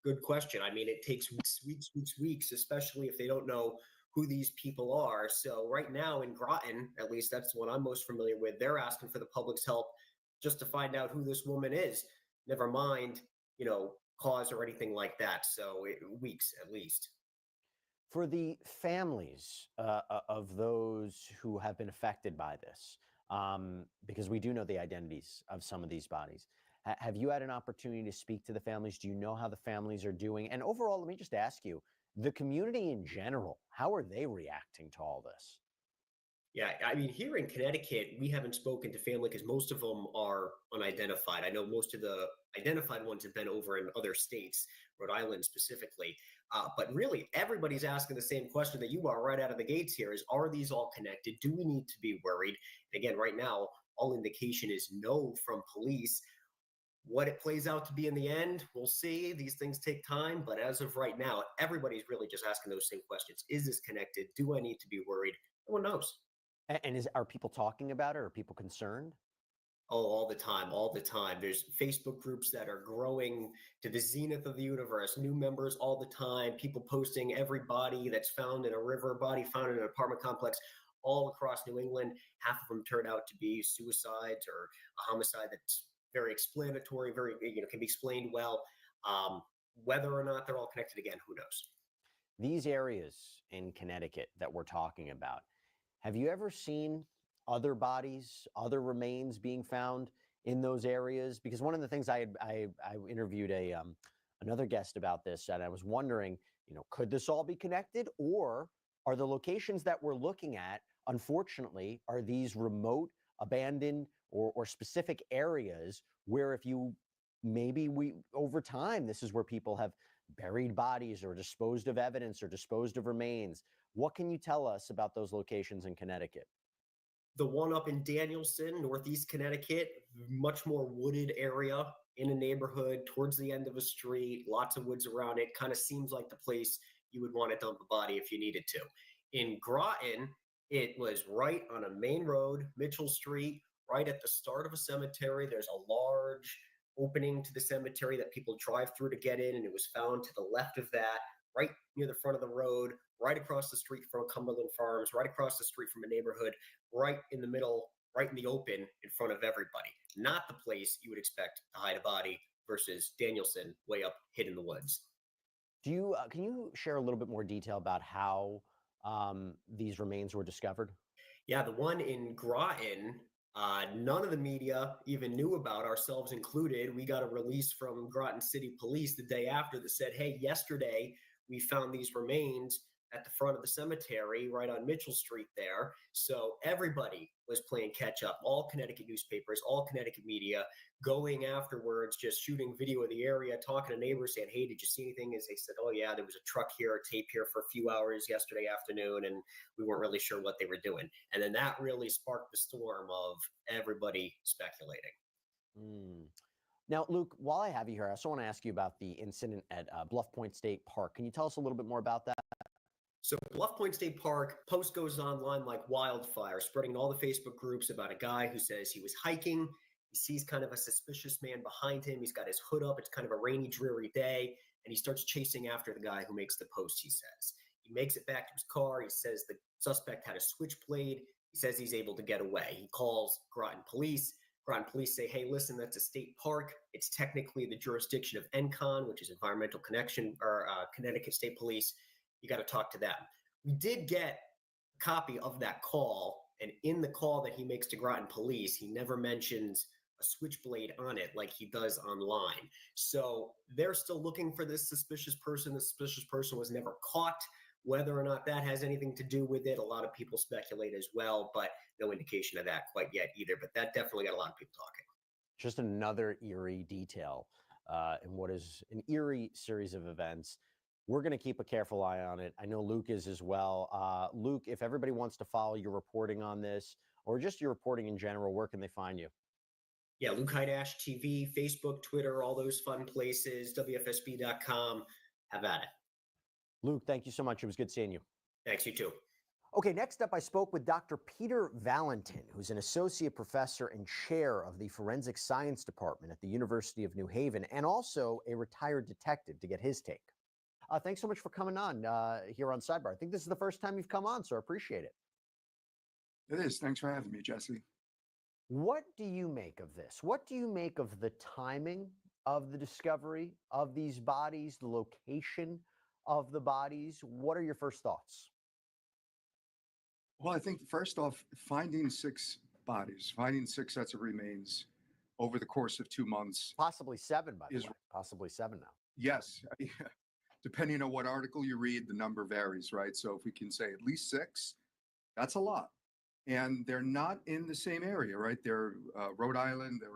[SPEAKER 21] Good question. I mean, it takes weeks, especially if they don't know who these people are. So right now in Groton, at least that's what I'm most familiar with, they're asking for the public's help just to find out who this woman is. Never mind, cause or anything like that. So weeks at least.
[SPEAKER 20] For the families of those who have been affected by this, because we do know the identities of some of these bodies, have you had an opportunity to speak to the families? Do you know how the families are doing? And overall, let me just ask you, the community in general, how are they reacting to all this?
[SPEAKER 21] Yeah, I mean, here in Connecticut, we haven't spoken to family because most of them are unidentified. I know most of the identified ones have been over in other states, Rhode Island specifically. But really, everybody's asking the same question that you are right out of the gates here is, are these all connected? Do we need to be worried? And again, right now, all indication is no from police. What it plays out to be in the end, we'll see. These things take time. But as of right now, everybody's really just asking those same questions. Is this connected? Do I need to be worried? No one knows.
[SPEAKER 20] And are people talking about it? Are people concerned?
[SPEAKER 21] Oh, all the time, all the time. There's Facebook groups that are growing to the zenith of the universe, new members all the time, people posting every body that's found in a river, body found in an apartment complex all across New England. Half of them turn out to be suicides or a homicide that's very explanatory, very, can be explained well. Whether or not they're all connected again, who knows?
[SPEAKER 20] These areas in Connecticut that we're talking about, have you ever seen other bodies, other remains being found in those areas? Because one of the things I interviewed another guest about this, and I was wondering, could this all be connected, or are the locations that we're looking at, unfortunately, are these remote, abandoned, or specific areas where over time, this is where people have buried bodies or disposed of evidence or disposed of remains. What can you tell us about those locations in Connecticut?
[SPEAKER 21] The one up in Danielson, Northeast Connecticut, much more wooded area in a neighborhood towards the end of a street, lots of woods around it. Kind of seems like the place you would want to dump a body if you needed to. In Groton, it was right on a main road, Mitchell Street, right at the start of a cemetery. There's a large opening to the cemetery that people drive through to get in, and it was found to the left of that, right near the front of the road, right across the street from Cumberland Farms, right across the street from a neighborhood, right in the middle, right in the open in front of everybody. Not the place you would expect to hide a body versus Danielson way up hid in the woods.
[SPEAKER 20] Can you share a little bit more detail about how these remains were discovered?
[SPEAKER 21] Yeah, the one in Groton, none of the media even knew about, ourselves included. We got a release from Groton City Police the day after that said, hey, yesterday we found these remains at the front of the cemetery right on Mitchell Street there. So everybody was playing catch up, all Connecticut newspapers, all Connecticut media, going afterwards, just shooting video of the area, talking to neighbors, saying, hey, did you see anything? As they said, oh yeah, there was a truck here, a tape here for a few hours yesterday afternoon, and we weren't really sure what they were doing. And then that really sparked the storm of everybody speculating.
[SPEAKER 20] Now, Luke, while I have you here, I also want to ask you about the incident at Bluff Point State Park. Can you tell us a little bit more about that?
[SPEAKER 21] So Bluff Point State Park, post goes online like wildfire, spreading in all the Facebook groups about a guy who says he was hiking. He sees kind of a suspicious man behind him. He's got his hood up. It's kind of a rainy, dreary day. And he starts chasing after the guy who makes the post, he says. He makes it back to his car. He says the suspect had a switchblade. He says he's able to get away. He calls Groton Police. Groton Police say, hey, listen, that's a state park. It's technically the jurisdiction of ENCON, which is Environmental Connection, or Connecticut State Police. You got to talk to them. We did get a copy of that call, and in the call that he makes to Groton Police, he never mentions a switchblade on it like he does online. So they're still looking for this suspicious person. The suspicious person was never caught. Whether or not that has anything to do with it, a lot of people speculate as well, but no indication of that quite yet either. But that definitely got a lot of people talking.
[SPEAKER 20] Just another eerie detail in what is an eerie series of events. We're going to keep a careful eye on it. I know Luke is as well. Luke, if everybody wants to follow your reporting on this or just your reporting in general, where can they find you?
[SPEAKER 21] Yeah, Luke Hydash TV, Facebook, Twitter, all those fun places, WFSB.com. Have at it.
[SPEAKER 20] Luke, thank you so much. It was good seeing you.
[SPEAKER 21] Thanks, you too.
[SPEAKER 20] Okay, next up, I spoke with Dr. Peter Valentin, who's an associate professor and chair of the Forensic Science Department at the University of New Haven, and also a retired detective, to get his take. Thanks so much for coming on here on Sidebar. I think this is the first time you've come on, so I appreciate it.
[SPEAKER 4] It is. Thanks for having me, Jesse.
[SPEAKER 20] What do you make of this? What do you make of the timing of the discovery of these bodies, the location of the bodies? What are your first thoughts?
[SPEAKER 4] Well, I think first off, finding 6 bodies, finding 6 sets of remains over the course of 2 months.
[SPEAKER 20] Possibly 7, by the way. Possibly 7 now.
[SPEAKER 4] Yes. Depending on what article you read, the number varies, right? So if we can say at least 6, that's a lot. And they're not in the same area, right? They're Rhode Island, they're,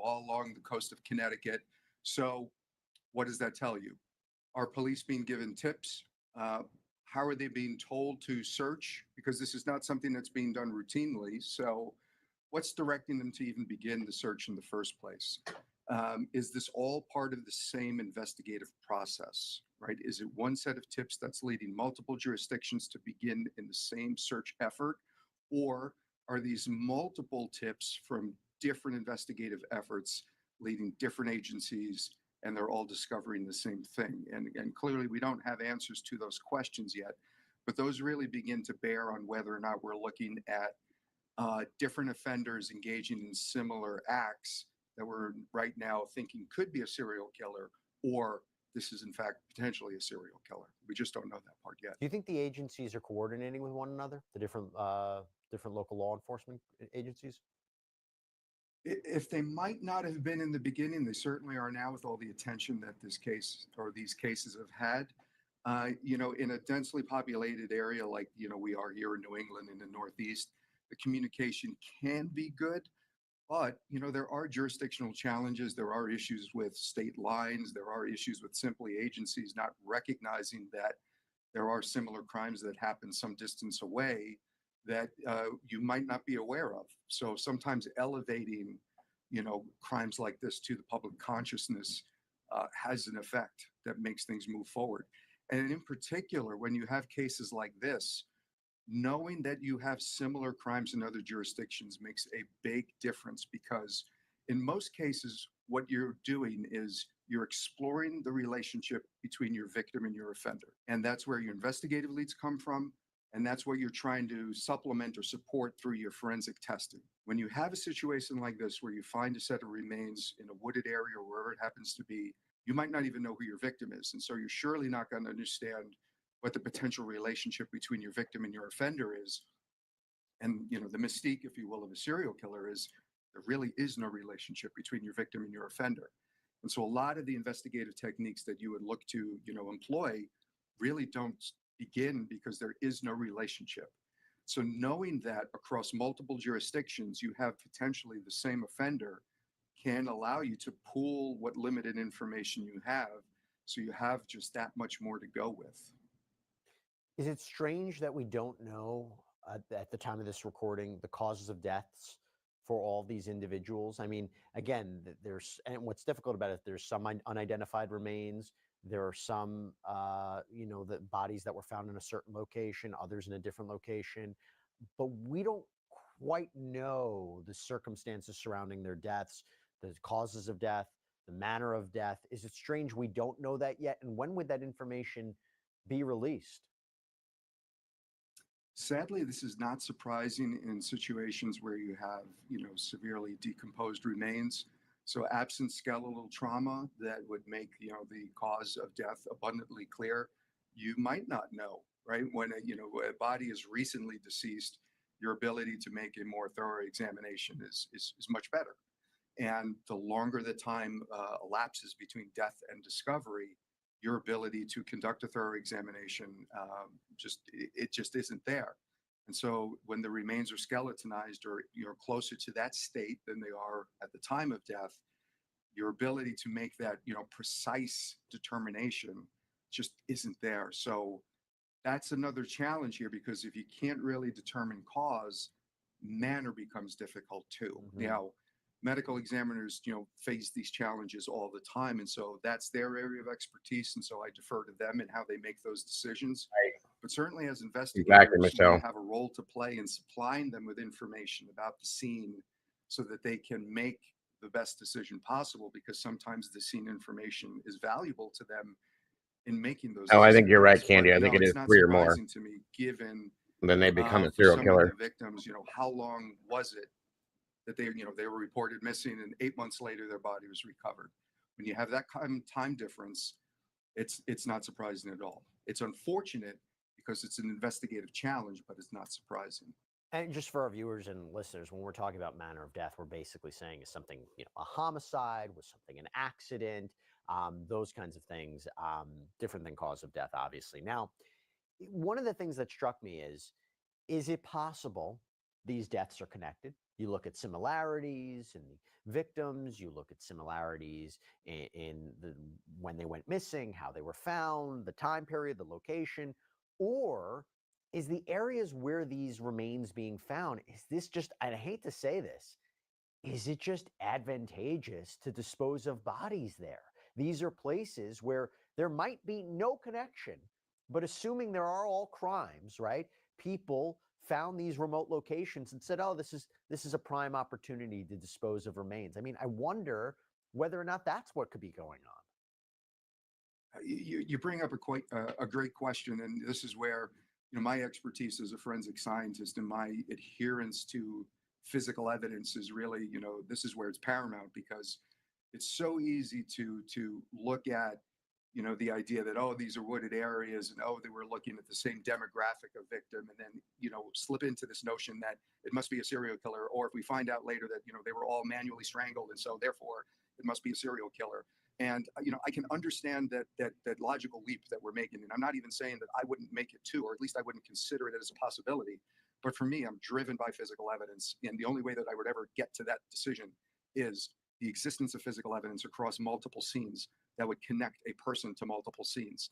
[SPEAKER 4] all along the coast of Connecticut. So what does that tell you? Are police being given tips? How are they being told to search? Because this is not something that's being done routinely. So what's directing them to even begin the search in the first place? Is this all part of the same investigative process, right? Is it one set of tips that's leading multiple jurisdictions to begin in the same search effort? Or are these multiple tips from different investigative efforts leading different agencies, and they're all discovering the same thing? And clearly we don't have answers to those questions yet, but those really begin to bear on whether or not we're looking at different offenders engaging in similar acts that we're right now thinking could be a serial killer, or this is in fact potentially a serial killer. We just don't know that part yet.
[SPEAKER 20] Do you think the agencies are coordinating with one another, the different local law enforcement agencies?
[SPEAKER 4] If they might not have been in the beginning, they certainly are now with all the attention that this case or these cases have had. In a densely populated area like, we are here in New England in the Northeast, the communication can be good, but, there are jurisdictional challenges. There are issues with state lines. There are issues with simply agencies not recognizing that there are similar crimes that happen some distance away that you might not be aware of. So sometimes elevating, crimes like this to the public consciousness has an effect that makes things move forward. And in particular, when you have cases like this, knowing that you have similar crimes in other jurisdictions makes a big difference, because in most cases, what you're doing is you're exploring the relationship between your victim and your offender. And that's where your investigative leads come from. And that's what you're trying to supplement or support through your forensic testing. When you have a situation like this, where you find a set of remains in a wooded area or wherever it happens to be, you might not even know who your victim is. And so you're surely not going to understand what the potential relationship between your victim and your offender is. And, the mystique, if you will, of a serial killer is there really is no relationship between your victim and your offender. And so a lot of the investigative techniques that you would look to, employ really don't begin because there is no relationship. So knowing that across multiple jurisdictions, you have potentially the same offender can allow you to pool what limited information you have. So you have just that much more to go with.
[SPEAKER 20] Is it strange that we don't know at the time of this recording the causes of deaths for all these individuals? I mean, again, and what's difficult about it, there's some unidentified remains. There are some, the bodies that were found in a certain location, others in a different location, but we don't quite know the circumstances surrounding their deaths, the causes of death, the manner of death. Is it strange we don't know that yet? And when would that information be released?
[SPEAKER 4] Sadly, this is not surprising in situations where you have, severely decomposed remains. So absent skeletal trauma that would make, the cause of death abundantly clear, you might not know, right? When a body is recently deceased, your ability to make a more thorough examination is much better. And the longer the time elapses between death and discovery, your ability to conduct a thorough examination just isn't there. And so when the remains are skeletonized or you're closer to that state than they are at the time of death, your ability to make that, precise determination just isn't there. So that's another challenge here, because if you can't really determine cause, manner becomes difficult too. Now, medical examiners, face these challenges all the time. And so that's their area of expertise. And so I defer to them and how they make those decisions. But certainly as investigators,
[SPEAKER 1] Michelle.
[SPEAKER 4] we have a role to play in supplying them with information about the scene so that they can make the best decision possible, because sometimes the scene information is valuable to them in making those
[SPEAKER 1] Oh, I think you're right,
[SPEAKER 4] decisions.
[SPEAKER 1] Candy. I
[SPEAKER 4] But,
[SPEAKER 1] think it
[SPEAKER 4] it's
[SPEAKER 1] is
[SPEAKER 4] not
[SPEAKER 1] 3 or more.
[SPEAKER 4] surprising to me, given
[SPEAKER 1] Then they become a
[SPEAKER 4] for
[SPEAKER 1] serial
[SPEAKER 4] some
[SPEAKER 1] killer.
[SPEAKER 4] of the victims, how long was it that they were reported missing, and 8 months later their body was recovered? When you have that kind of time difference, it's not surprising at all. It's unfortunate because it's an investigative challenge, but it's not surprising.
[SPEAKER 20] And just for our viewers and listeners, when we're talking about manner of death, we're basically saying is something, a homicide, was something an accident, those kinds of things, different than cause of death, obviously. Now, one of the things that struck me is it possible these deaths are connected? You look at similarities in the victims, you look at similarities in the when they went missing, how they were found, the time period, the location, or is the areas where these remains being found, is this just, and I hate to say this, is it just advantageous to dispose of bodies there? These are places where there might be no connection, but assuming there are all crimes, right? People found these remote locations and said, oh, this is a prime opportunity to dispose of remains. I mean, I wonder whether or not that's what could be going on.
[SPEAKER 4] You bring up a great question, and this is where my expertise as a forensic scientist and my adherence to physical evidence is really, this is where it's paramount, because it's so easy to look at, the idea that, oh, these are wooded areas, and oh, they were looking at the same demographic of victim, and then, slip into this notion that it must be a serial killer, or if we find out later that, they were all manually strangled, and so therefore it must be a serial killer. And, I can understand that logical leap that we're making. And I'm not even saying that I wouldn't make it too, or at least I wouldn't consider it as a possibility. But for me, I'm driven by physical evidence. And the only way that I would ever get to that decision is the existence of physical evidence across multiple scenes that would connect a person to multiple scenes.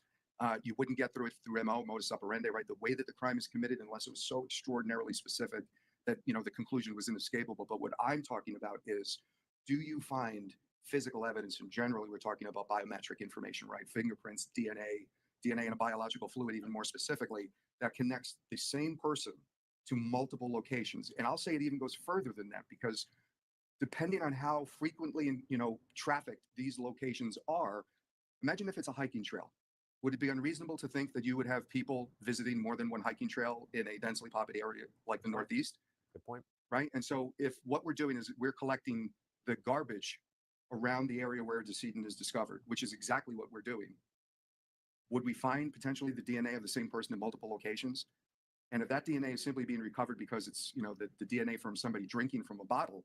[SPEAKER 4] You wouldn't get through it through MO, modus operandi, right? The way that the crime is committed, unless it was so extraordinarily specific that, the conclusion was inescapable. But what I'm talking about is, do you find physical evidence? And generally, we're talking about biometric information, right? Fingerprints, DNA in a biological fluid, even more specifically, that connects the same person to multiple locations. And I'll say it even goes further than that, because depending on how frequently, trafficked these locations are, imagine if it's a hiking trail. Would it be unreasonable to think that you would have people visiting more than one hiking trail in a densely populated area like the Northeast?
[SPEAKER 20] Good point.
[SPEAKER 4] Right? And so if what we're doing is we're collecting the garbage around the area where a decedent is discovered, which is exactly what we're doing, would we find potentially the DNA of the same person in multiple locations? And if that DNA is simply being recovered because it's, the DNA from somebody drinking from a bottle,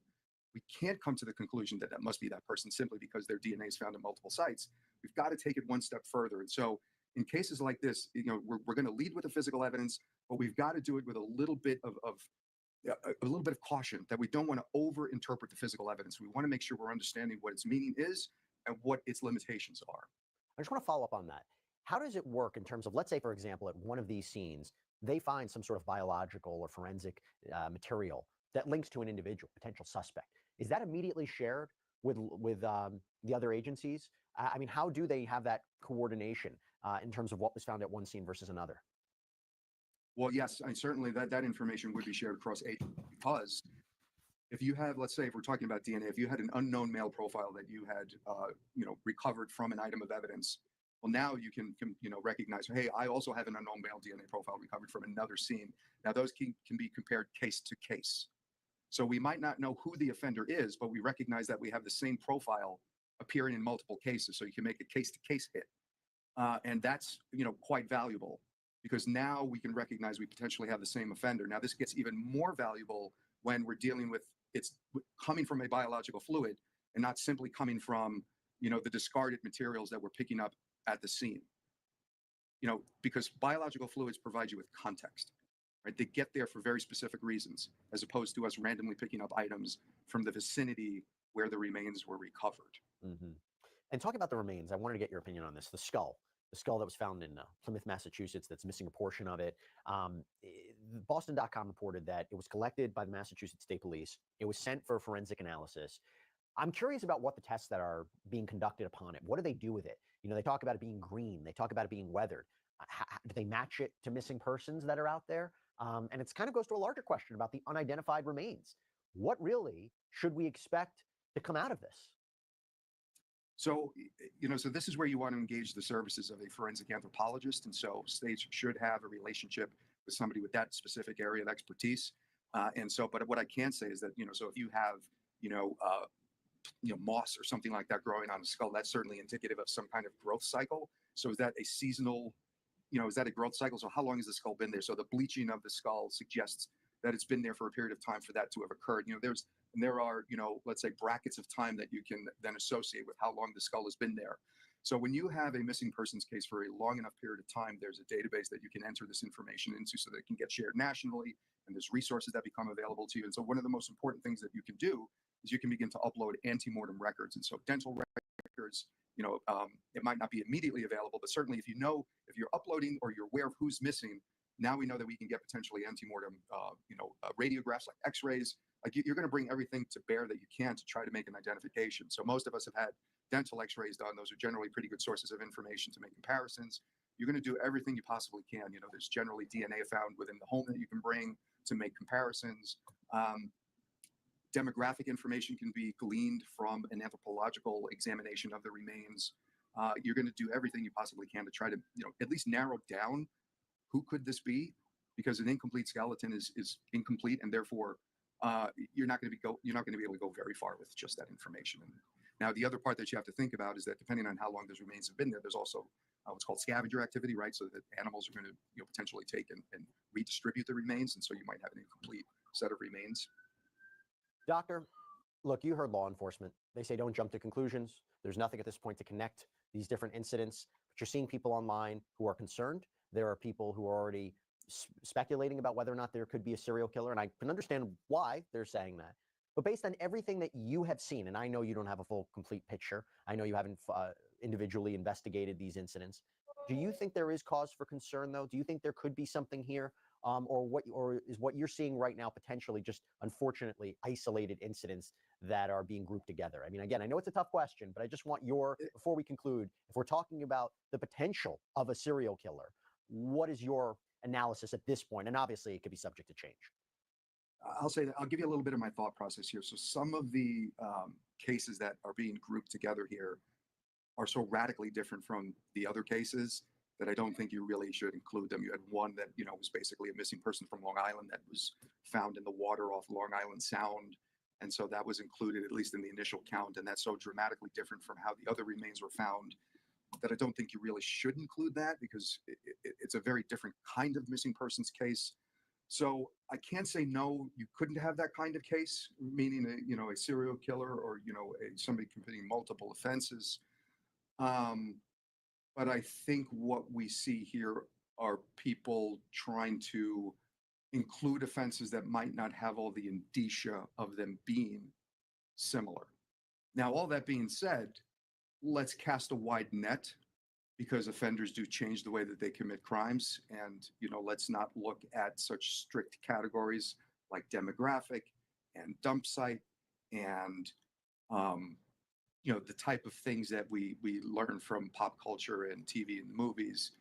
[SPEAKER 4] we can't come to the conclusion that that must be that person simply because their DNA is found in multiple sites. We've got to take it one step further. And so in cases like this, we're going to lead with the physical evidence, but we've got to do it with a little bit of caution, that we don't want to over-interpret the physical evidence. We want to make sure we're understanding what its meaning is and what its limitations are.
[SPEAKER 20] I just want to follow up on that. How does it work in terms of, let's say, for example, at one of these scenes, they find some sort of biological or forensic material that links to an individual, potential suspect. Is that immediately shared with the other agencies? I mean, how do they have that coordination in terms of what was found at one scene versus another?
[SPEAKER 4] Well, yes, and certainly that information would be shared across agencies, because if you have, let's say, if we're talking about DNA, if you had an unknown male profile that you had, recovered from an item of evidence, well, now you can recognize, hey, I also have an unknown male DNA profile recovered from another scene. Now, those can be compared case to case. So we might not know who the offender is, but we recognize that we have the same profile appearing in multiple cases. So you can make a case-to-case hit. And that's, quite valuable, because now we can recognize we potentially have the same offender. Now, this gets even more valuable when we're dealing with it's coming from a biological fluid and not simply coming from, the discarded materials that we're picking up at the scene. Because biological fluids provide you with context. right? They get there for very specific reasons, as opposed to us randomly picking up items from the vicinity where the remains were recovered.
[SPEAKER 20] Mm-hmm. And talking about the remains, I wanted to get your opinion on this. The skull that was found in Plymouth, Massachusetts, that's missing a portion of it. Boston.com reported that it was collected by the Massachusetts State Police. It was sent for forensic analysis. I'm curious about what the tests that are being conducted upon it. What do they do with it? You know, they talk about it being green. They talk about it being weathered. Do they match it to missing persons that are out there? And it kind of goes to a larger question about the unidentified remains. What really should we expect to come out of this?
[SPEAKER 4] So, so this is where you want to engage the services of a forensic anthropologist. And so states should have a relationship with somebody with that specific area of expertise. But what I can say is that, so if you have, moss or something like that growing on the skull, that's certainly indicative of some kind of growth cycle. So is that a seasonal, is that a growth cycle? So how long has the skull been there? So the bleaching of the skull suggests that it's been there for a period of time for that to have occurred. There are, let's say brackets of time that you can then associate with how long the skull has been there. So when you have a missing persons case for a long enough period of time, there's a database that you can enter this information into so that it can get shared nationally, and there's resources that become available to you. And so one of the most important things that you can do is you can begin to upload antemortem records. And so dental records, it might not be immediately available, but certainly if you're uploading or you're aware of who's missing, now we know that we can get potentially antemortem, radiographs like x-rays. Like you're going to bring everything to bear that you can to try to make an identification. So most of us have had dental x-rays done. Those are generally pretty good sources of information to make comparisons. You're going to do everything you possibly can. There's generally DNA found within the home that you can bring to make comparisons. Demographic information can be gleaned from an anthropological examination of the remains. You're going to do everything you possibly can to try to, at least narrow down who could this be, because an incomplete skeleton is incomplete, and therefore you're not going to be able to go very far with just that information. And now the other part that you have to think about is that depending on how long those remains have been there, there's also what's called scavenger activity, right? So that animals are going to potentially take and redistribute the remains, and so you might have an incomplete set of remains.
[SPEAKER 20] Doctor, look, you heard law enforcement. They say don't jump to conclusions. There's nothing at this point to connect these different incidents, but you're seeing people online who are concerned. There are people who are already speculating about whether or not there could be a serial killer, and I can understand why they're saying that. But based on everything that you have seen, and I know you don't have a full, complete picture, I know you haven't individually investigated these incidents, do you think there is cause for concern, though? Do you think there could be something here? Or is what you're seeing right now potentially just, unfortunately, isolated incidents that are being grouped together? I mean, again, I know it's a tough question, but I just want before we conclude, if we're talking about the potential of a serial killer, what is your analysis at this point? And obviously, it could be subject to change.
[SPEAKER 4] I'll say that I'll give you a little bit of my thought process here. So some of the cases that are being grouped together here are so radically different from the other cases that I don't think you really should include them. You had one that, was basically a missing person from Long Island that was found in the water off Long Island Sound. And so that was included, at least in the initial count. And that's so dramatically different from how the other remains were found that I don't think you really should include that, because it's a very different kind of missing persons case. So I can't say no, you couldn't have that kind of case, meaning a serial killer or, somebody committing multiple offenses. But I think what we see here are people trying to include offenses that might not have all the indicia of them being similar. Now, all that being said, let's cast a wide net, because offenders do change the way that they commit crimes. And, let's not look at such strict categories like demographic and dump site and, the type of things that we learn from pop culture and TV and movies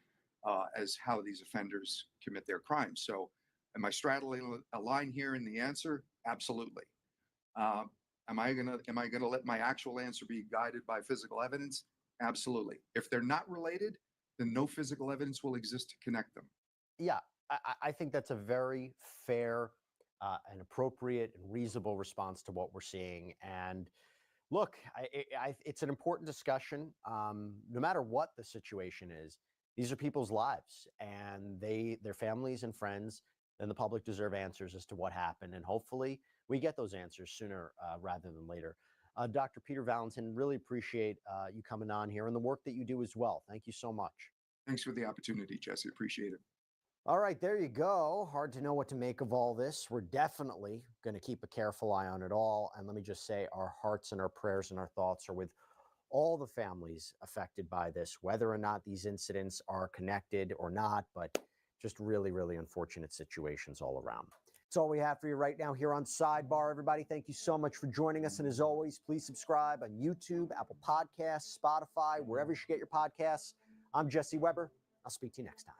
[SPEAKER 4] as how these offenders commit their crimes. So am I straddling a line here in the answer? Absolutely. Am I gonna let my actual answer be guided by physical evidence? Absolutely. If they're not related, then no physical evidence will exist to connect them.
[SPEAKER 20] Yeah, I think that's a very fair and appropriate and reasonable response to what we're seeing. And look, it's an important discussion. No matter what the situation is, these are people's lives, and their families and friends and the public deserve answers as to what happened. And hopefully we get those answers sooner rather than later. Dr. Peter Valentin, really appreciate you coming on here and the work that you do as well. Thank you so much.
[SPEAKER 4] Thanks for the opportunity, Jesse. Appreciate it.
[SPEAKER 20] All right, there you go. Hard to know what to make of all this. We're definitely going to keep a careful eye on it all. And let me just say, our hearts and our prayers and our thoughts are with all the families affected by this, whether or not these incidents are connected or not, but just really, really unfortunate situations all around. That's all we have for you right now here on Sidebar, everybody. Thank you so much for joining us. And as always, please subscribe on YouTube, Apple Podcasts, Spotify, wherever you should get your podcasts. I'm Jesse Weber. I'll speak to you next time.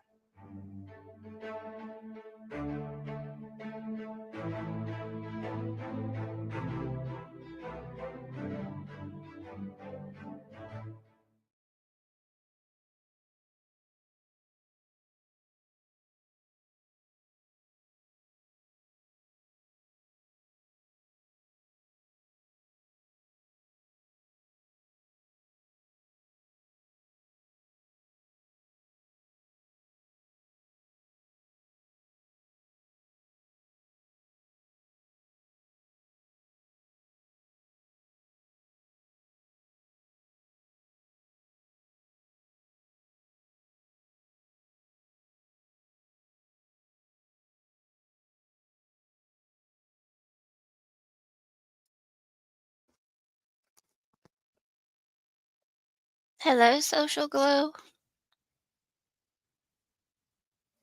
[SPEAKER 2] Hello, Social Glow.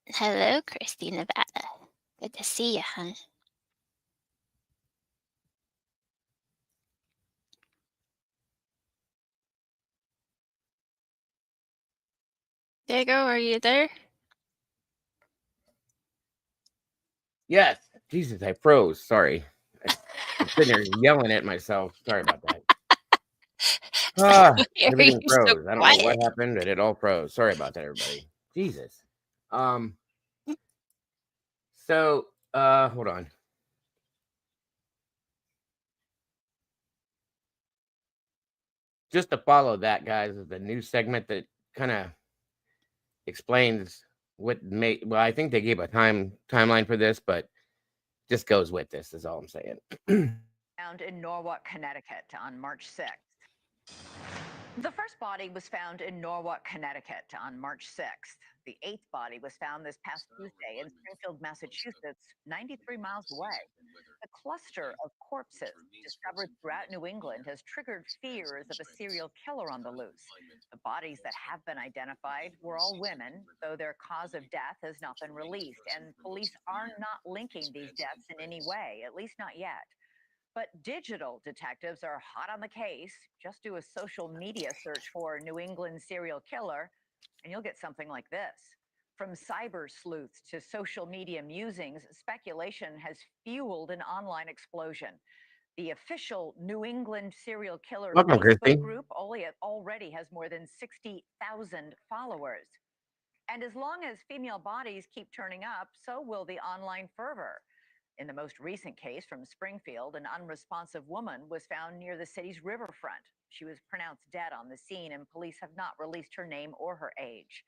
[SPEAKER 2] Hello, Christy Nevada. Good to see you, hun. Diego, are you there?
[SPEAKER 1] Yes. Jesus, I froze. Sorry. I'm sitting there yelling at myself. Sorry about that. Everything froze. I don't know what happened, but it all froze. Sorry about that, everybody. Jesus. So hold on. Just to follow that, guys, is the new segment that kind of explains what made. Well, I think they gave a timeline for this, but just goes with this is all I'm saying.
[SPEAKER 10] Found in Norwalk, Connecticut on March 6th. The first body was found in Norwalk, Connecticut on March 6th. The eighth body was found this past Tuesday in Springfield, Massachusetts, 93 miles away. The cluster of corpses discovered throughout New England has triggered fears of a serial killer on the loose. The bodies that have been identified were all women, though their cause of death has not been released, and police are not linking these deaths in any way, at least not yet. But digital detectives are hot on the case. Just do a social media search for New England serial killer, and you'll get something like this. From cyber sleuths to social media musings, speculation has fueled an online explosion. The official New England serial killer
[SPEAKER 1] Welcome,
[SPEAKER 10] Facebook
[SPEAKER 1] Christy.
[SPEAKER 10] group already has more than 60,000 followers. And as long as female bodies keep turning up, so will the online fervor. In the most recent case from Springfield, an unresponsive woman was found near the city's riverfront. She was pronounced dead on the scene, and police have not released her name or her age.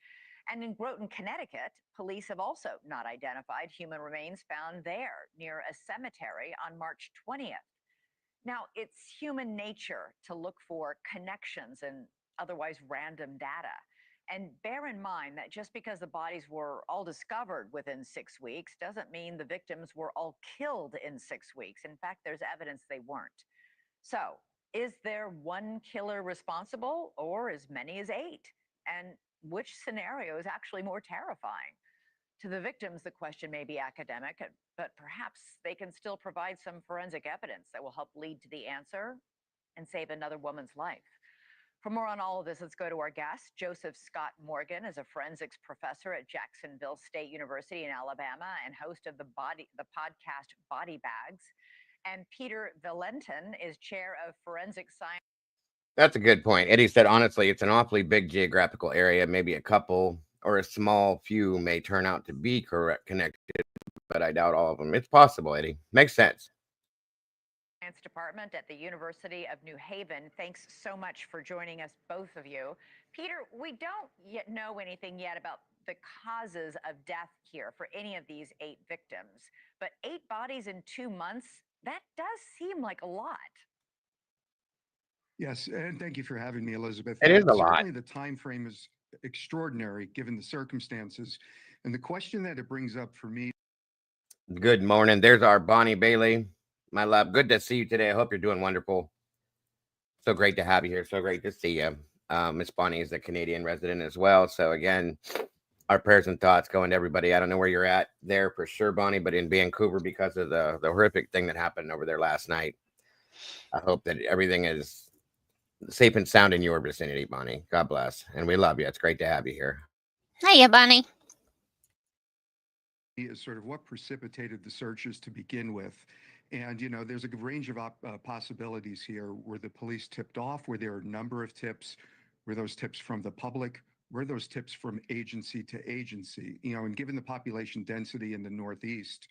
[SPEAKER 10] And in Groton, Connecticut, police have also not identified human remains found there near a cemetery on March 20th. Now, it's human nature to look for connections and otherwise random data. And bear in mind that just because the bodies were all discovered within 6 weeks doesn't mean the victims were all killed in 6 weeks. In fact, there's evidence they weren't. So, is there one killer responsible or as many as 8? And which scenario is actually more terrifying? To the victims, the question may be academic, but perhaps they can still provide some forensic evidence that will help lead to the answer and save another woman's life. For more on all of this, let's go to our guest. Joseph Scott Morgan is a forensics professor at Jacksonville State University in Alabama and host of the podcast Body Bags. And Peter Valentin is chair of forensic science.
[SPEAKER 1] That's a good point. Eddie said, honestly, it's an awfully big geographical area. Maybe a couple or a small few may turn out to be connected, but I doubt all of them. It's possible, Eddie. Makes sense.
[SPEAKER 10] Department at the University of New Haven. Thanks so much for joining us, both of you. Peter, we don't yet know anything yet about the causes of death here for any of these 8 victims, but 8 bodies in 2 months, that does seem like a lot.
[SPEAKER 4] Yes, and thank you for having me, Elizabeth.
[SPEAKER 1] It is a lot.
[SPEAKER 4] Certainly the time frame is extraordinary given the circumstances. And the question that it brings up for me.
[SPEAKER 1] Good morning. There's our Bonnie Bailey, my love. Good to see you today. I hope you're doing wonderful. So great to have you here. So great to see you. Miss Bonnie is a Canadian resident as well. So again, our prayers and thoughts going to everybody. I don't know where you're at there for sure, Bonnie, but in Vancouver, because of the horrific thing that happened over there last night, I hope that everything is safe and sound in your vicinity, Bonnie. God bless. And we love you. It's great to have you here.
[SPEAKER 2] Hiya, Bonnie.
[SPEAKER 4] Is sort of what precipitated the searches to begin with. And, you know, there's a range of possibilities here. Were the police tipped off? Were there a number of tips? Were those tips from the public? Were those tips from agency to agency? You know, and given the population density in the Northeast,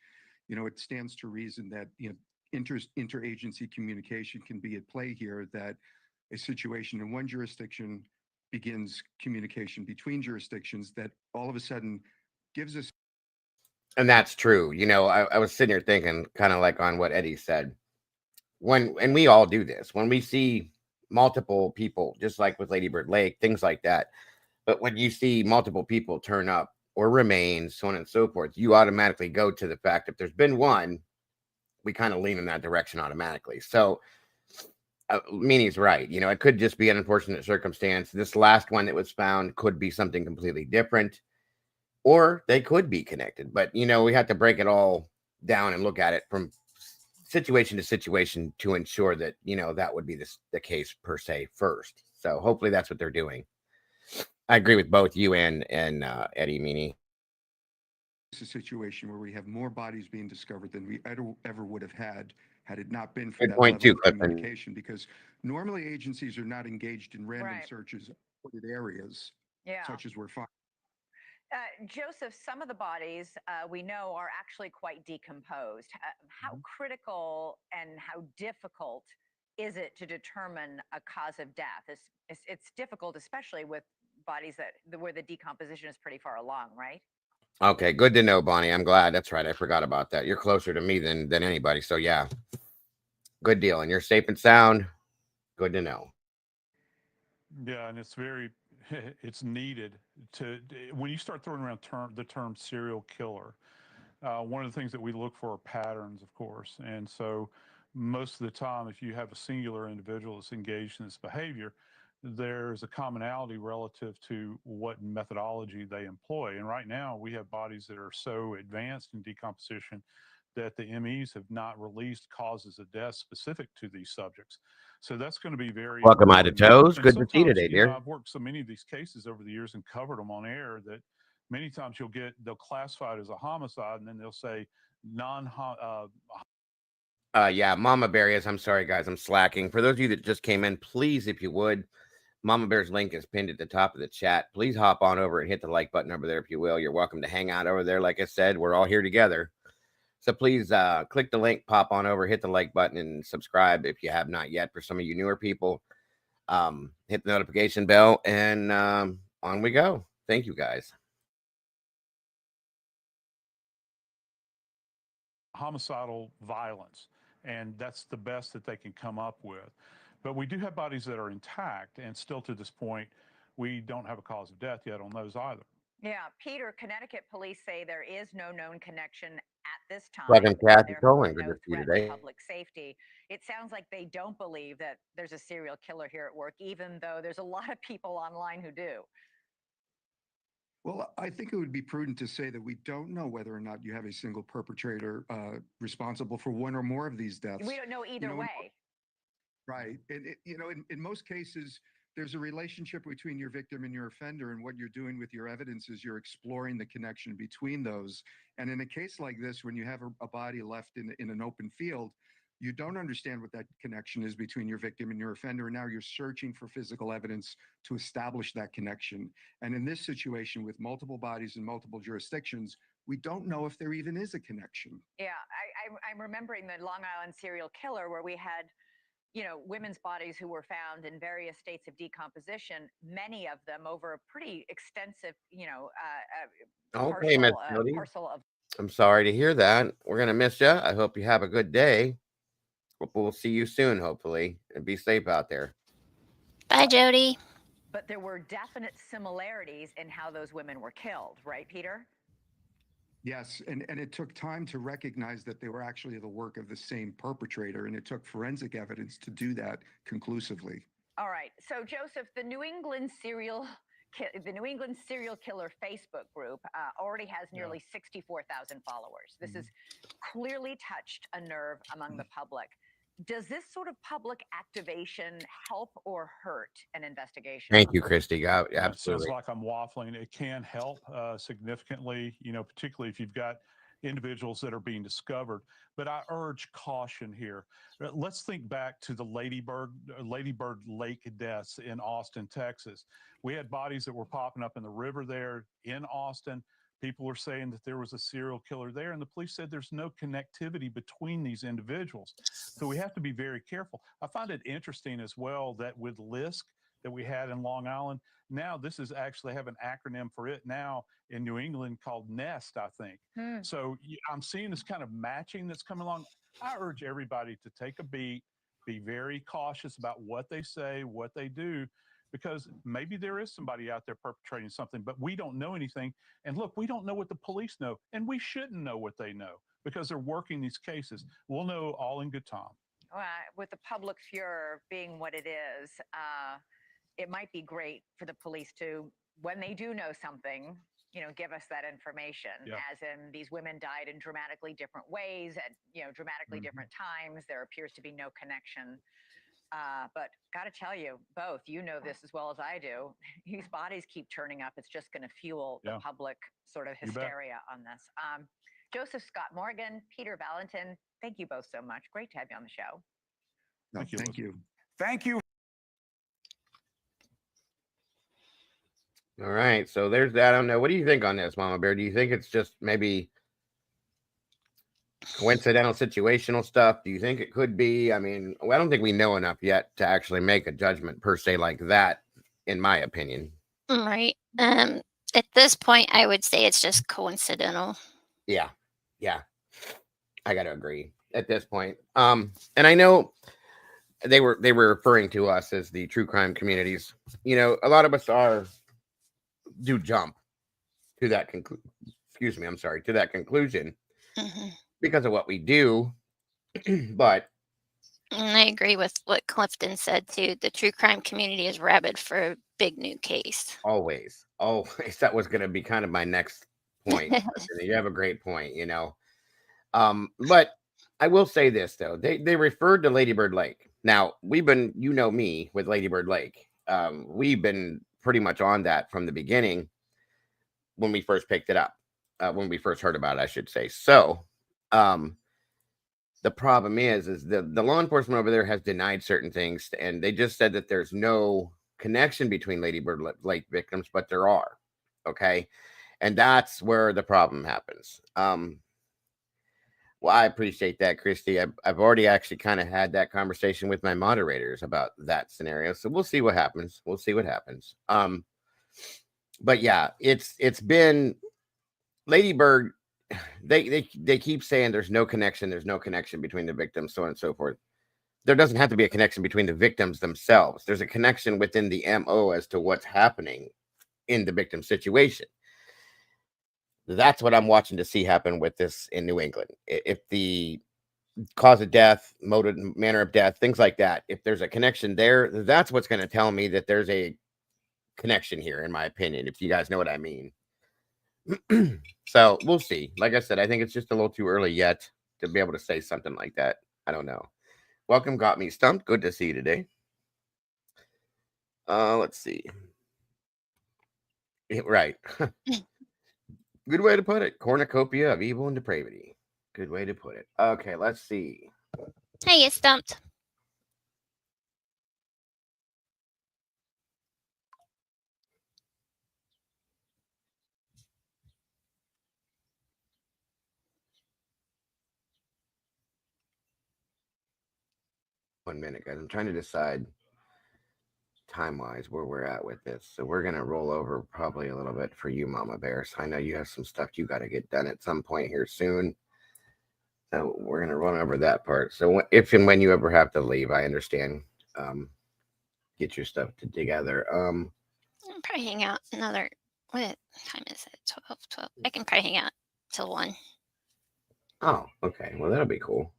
[SPEAKER 4] you know, it stands to reason that, you know, interagency communication can be at play here, that a situation in one jurisdiction begins communication between jurisdictions that all of a sudden gives us.
[SPEAKER 1] And that's true. You know, I was sitting here thinking kind of like on what Eddie said. And we all do this when we see multiple people, just like with Lady Bird Lake, things like that. But when you see multiple people turn up or remain, so on and so forth, you automatically go to the fact if there's been one, we kind of lean in that direction automatically. So Meanie's right. You know, it could just be an unfortunate circumstance. This last one that was found could be something completely different, or they could be connected. But, you know, we have to break it all down and look at it from situation to situation to ensure that, you know, that would be the case per se first. So hopefully that's what they're doing. I agree with both you and Eddie, Meanie.
[SPEAKER 4] It's a situation where we have more bodies being discovered than we ever would have had it not been for that level of communication. Because normally agencies are not engaged in random searches of wooded areas, such as we're finding.
[SPEAKER 10] Joseph, some of the bodies we know are actually quite decomposed. How critical and how difficult is it to determine a cause of death? It's difficult, especially with bodies where the decomposition is pretty far along, right?
[SPEAKER 1] Okay, good to know, Bonnie. I'm glad. That's right. I forgot about that. You're closer to me than anybody. So yeah, good deal. And you're safe and sound. Good to know.
[SPEAKER 9] Yeah, and it's needed to, when you start throwing around the term serial killer, one of the things that we look for are patterns, of course. And so most of the time, if you have a singular individual that's engaged in this behavior, there's a commonality relative to what methodology they employ. And right now we have bodies that are so advanced in decomposition that the MEs have not released causes of death specific to these subjects. So that's going to be very
[SPEAKER 1] welcome, Ida Toes. Good to see you today, dear.
[SPEAKER 9] I've worked so many of these cases over the years and covered them on air that many times they'll classify it as a homicide, and then they'll say
[SPEAKER 1] yeah, Mama Bear is. I'm sorry, guys, I'm slacking. For those of you that just came in, please, if you would, Mama Bear's link is pinned at the top of the chat. Please hop on over and hit the like button over there if you will. You're welcome to hang out over there. Like I said, we're all here together. So please click the link, pop on over, hit the like button, and subscribe if you have not yet. For some of you newer people, hit the notification bell, and on we go. Thank you, guys.
[SPEAKER 9] Homicidal violence, and that's the best that they can come up with. But we do have bodies that are intact, and still to this point, we don't have a cause of death yet on those either.
[SPEAKER 10] Yeah, Peter, Connecticut police say there is no known connection at this time.
[SPEAKER 1] Welcome, Kathy Cohen. Good
[SPEAKER 10] No
[SPEAKER 1] to see you
[SPEAKER 10] threat
[SPEAKER 1] today.
[SPEAKER 10] to public safety. It sounds like they don't believe that there's a serial killer here at work, even though there's a lot of people online who do.
[SPEAKER 4] Well, I think it would be prudent to say that we don't know whether or not you have a single perpetrator responsible for one or more of these deaths.
[SPEAKER 10] We don't know either way.
[SPEAKER 4] Right. And, in most cases, there's a relationship between your victim and your offender, and what you're doing with your evidence is you're exploring the connection between those. And in a case like this, when you have a body left in an open field, you don't understand what that connection is between your victim and your offender. And now you're searching for physical evidence to establish that connection. And in this situation with multiple bodies in multiple jurisdictions, we don't know if there even is a connection.
[SPEAKER 10] Yeah, I'm remembering the Long Island serial killer where we had, women's bodies who were found in various states of decomposition, many of them over a pretty extensive,
[SPEAKER 1] Okay, Miss Jody.
[SPEAKER 10] parcel of.
[SPEAKER 1] I'm sorry to hear that. We're going to miss you. I hope you have a good day. We'll see you soon, hopefully, and be safe out there.
[SPEAKER 2] Bye, Jody.
[SPEAKER 10] But there were definite similarities in how those women were killed, right, Peter?
[SPEAKER 4] Yes, and it took time to recognize that they were actually the work of the same perpetrator, and it took forensic evidence to do that conclusively.
[SPEAKER 10] All right. So, Joseph, the New England serial killer Facebook group already has nearly 64,000 followers. This has clearly touched a nerve among the public. Does this sort of public activation help or hurt an investigation?
[SPEAKER 1] Thank you, Christy.
[SPEAKER 9] It sounds
[SPEAKER 1] Absolutely.
[SPEAKER 9] like I'm waffling. It can help significantly, particularly if you've got individuals that are being discovered. But I urge caution here. Let's think back to the Ladybird Lake deaths in Austin, Texas. We had bodies that were popping up in the river there in Austin. People were saying that there was a serial killer there, and the police said there's no connectivity between these individuals. So we have to be very careful. I find it interesting as well that with LISC that we had in Long Island, now this is actually have an acronym for it now in New England called NEST, I think. So I'm seeing this kind of matching that's coming along. I urge everybody to take a beat, be very cautious about what they say, what they do, because maybe there is somebody out there perpetrating something, but we don't know anything. And look, we don't know what the police know, and we shouldn't know what they know because they're working these cases. We'll know all in good time.
[SPEAKER 10] With the public furor being what it is, it might be great for the police to, when they do know something, give us that information. As in, these women died in dramatically different ways at dramatically different times. There appears to be no connection. But got to tell you, both, this as well as I do, these bodies keep turning up. It's just going to fuel the public sort of hysteria on this. Joseph Scott Morgan, Peter Valentin, thank you both so much. Great to have you on the show.
[SPEAKER 4] Thank you.
[SPEAKER 11] Thank you.
[SPEAKER 1] All right. So there's that. I don't know. What do you think on this, Mama Bear? Do you think it's just maybe coincidental situational stuff? Do you think it could be? I mean, I don't think we know enough yet to actually make a judgment per se like that, in my opinion.
[SPEAKER 2] Right. At this point, I would say it's just coincidental.
[SPEAKER 1] Yeah. I got to agree at this point. And I know they were referring to us as the true crime communities. A lot of us do jump to that to that conclusion because of what we do. But
[SPEAKER 2] I agree with what Clifton said too. The true crime community is rabid for a big new case.
[SPEAKER 1] Always. That was going to be kind of my next point. You have a great point, but I will say this though. They referred to Ladybird Lake. Now we've been, me with Ladybird Lake. We've been pretty much on that from the beginning when we first picked it up, when we first heard about it, I should say. So, the problem is the law enforcement over there has denied certain things, and they just said that there's no connection between Ladybird Lake victims, but there are. Okay. And that's where the problem happens. Well, I appreciate that, Christy. I've already actually kind of had that conversation with my moderators about that scenario. So we'll see what happens. But yeah, it's been Ladybird. They keep saying there's no connection between the victims, so on and so forth. There doesn't have to be a connection between the victims themselves. There's a connection within the MO as to what's happening in the victim situation. That's what I'm watching to see happen with this in New England. If the cause of death, motive, manner of death, things like that, if there's a connection there, that's what's going to tell me that there's a connection here, in my opinion, if you guys know what I mean. So we'll see. Like I said, I think it's just a little too early yet to be able to say something like that. I don't know. Welcome, Got Me Stumped. Good to see you today. Let's see. Right. Good way to put it. Cornucopia of evil and depravity. Good way to put it. Okay, let's see.
[SPEAKER 2] Hey, you stumped.
[SPEAKER 1] One minute, guys. I'm trying to decide time-wise where we're at with this. So we're going to roll over probably a little bit for you, Mama Bear. So I know you have some stuff you got to get done at some point here soon. So we're going to run over that part. So if and when you ever have to leave, I understand. Get your stuff together.
[SPEAKER 2] I'll probably hang out another, what time is it? 12. I can probably hang out till 1.
[SPEAKER 1] Oh, okay. Well, that'll be cool.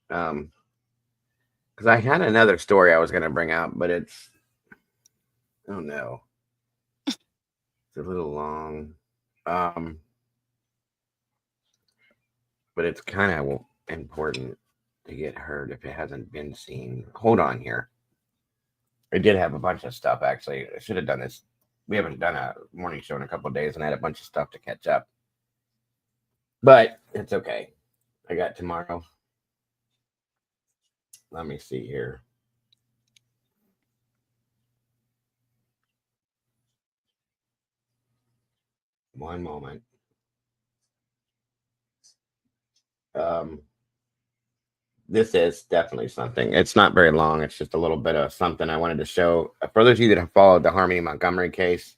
[SPEAKER 1] Because I had another story I was going to bring out, but it's, oh no, it's a little long. Um, but it's kind of important to get heard if it hasn't been seen. Hold on here. I did have a bunch of stuff actually. I should have done this. We haven't done a morning show in a couple of days, and I had a bunch of stuff to catch up. But it's okay. I got tomorrow. Let me see here. One moment. This is definitely something. It's not very long. It's just a little bit of something I wanted to show. For those of you that have followed the Harmony Montgomery case,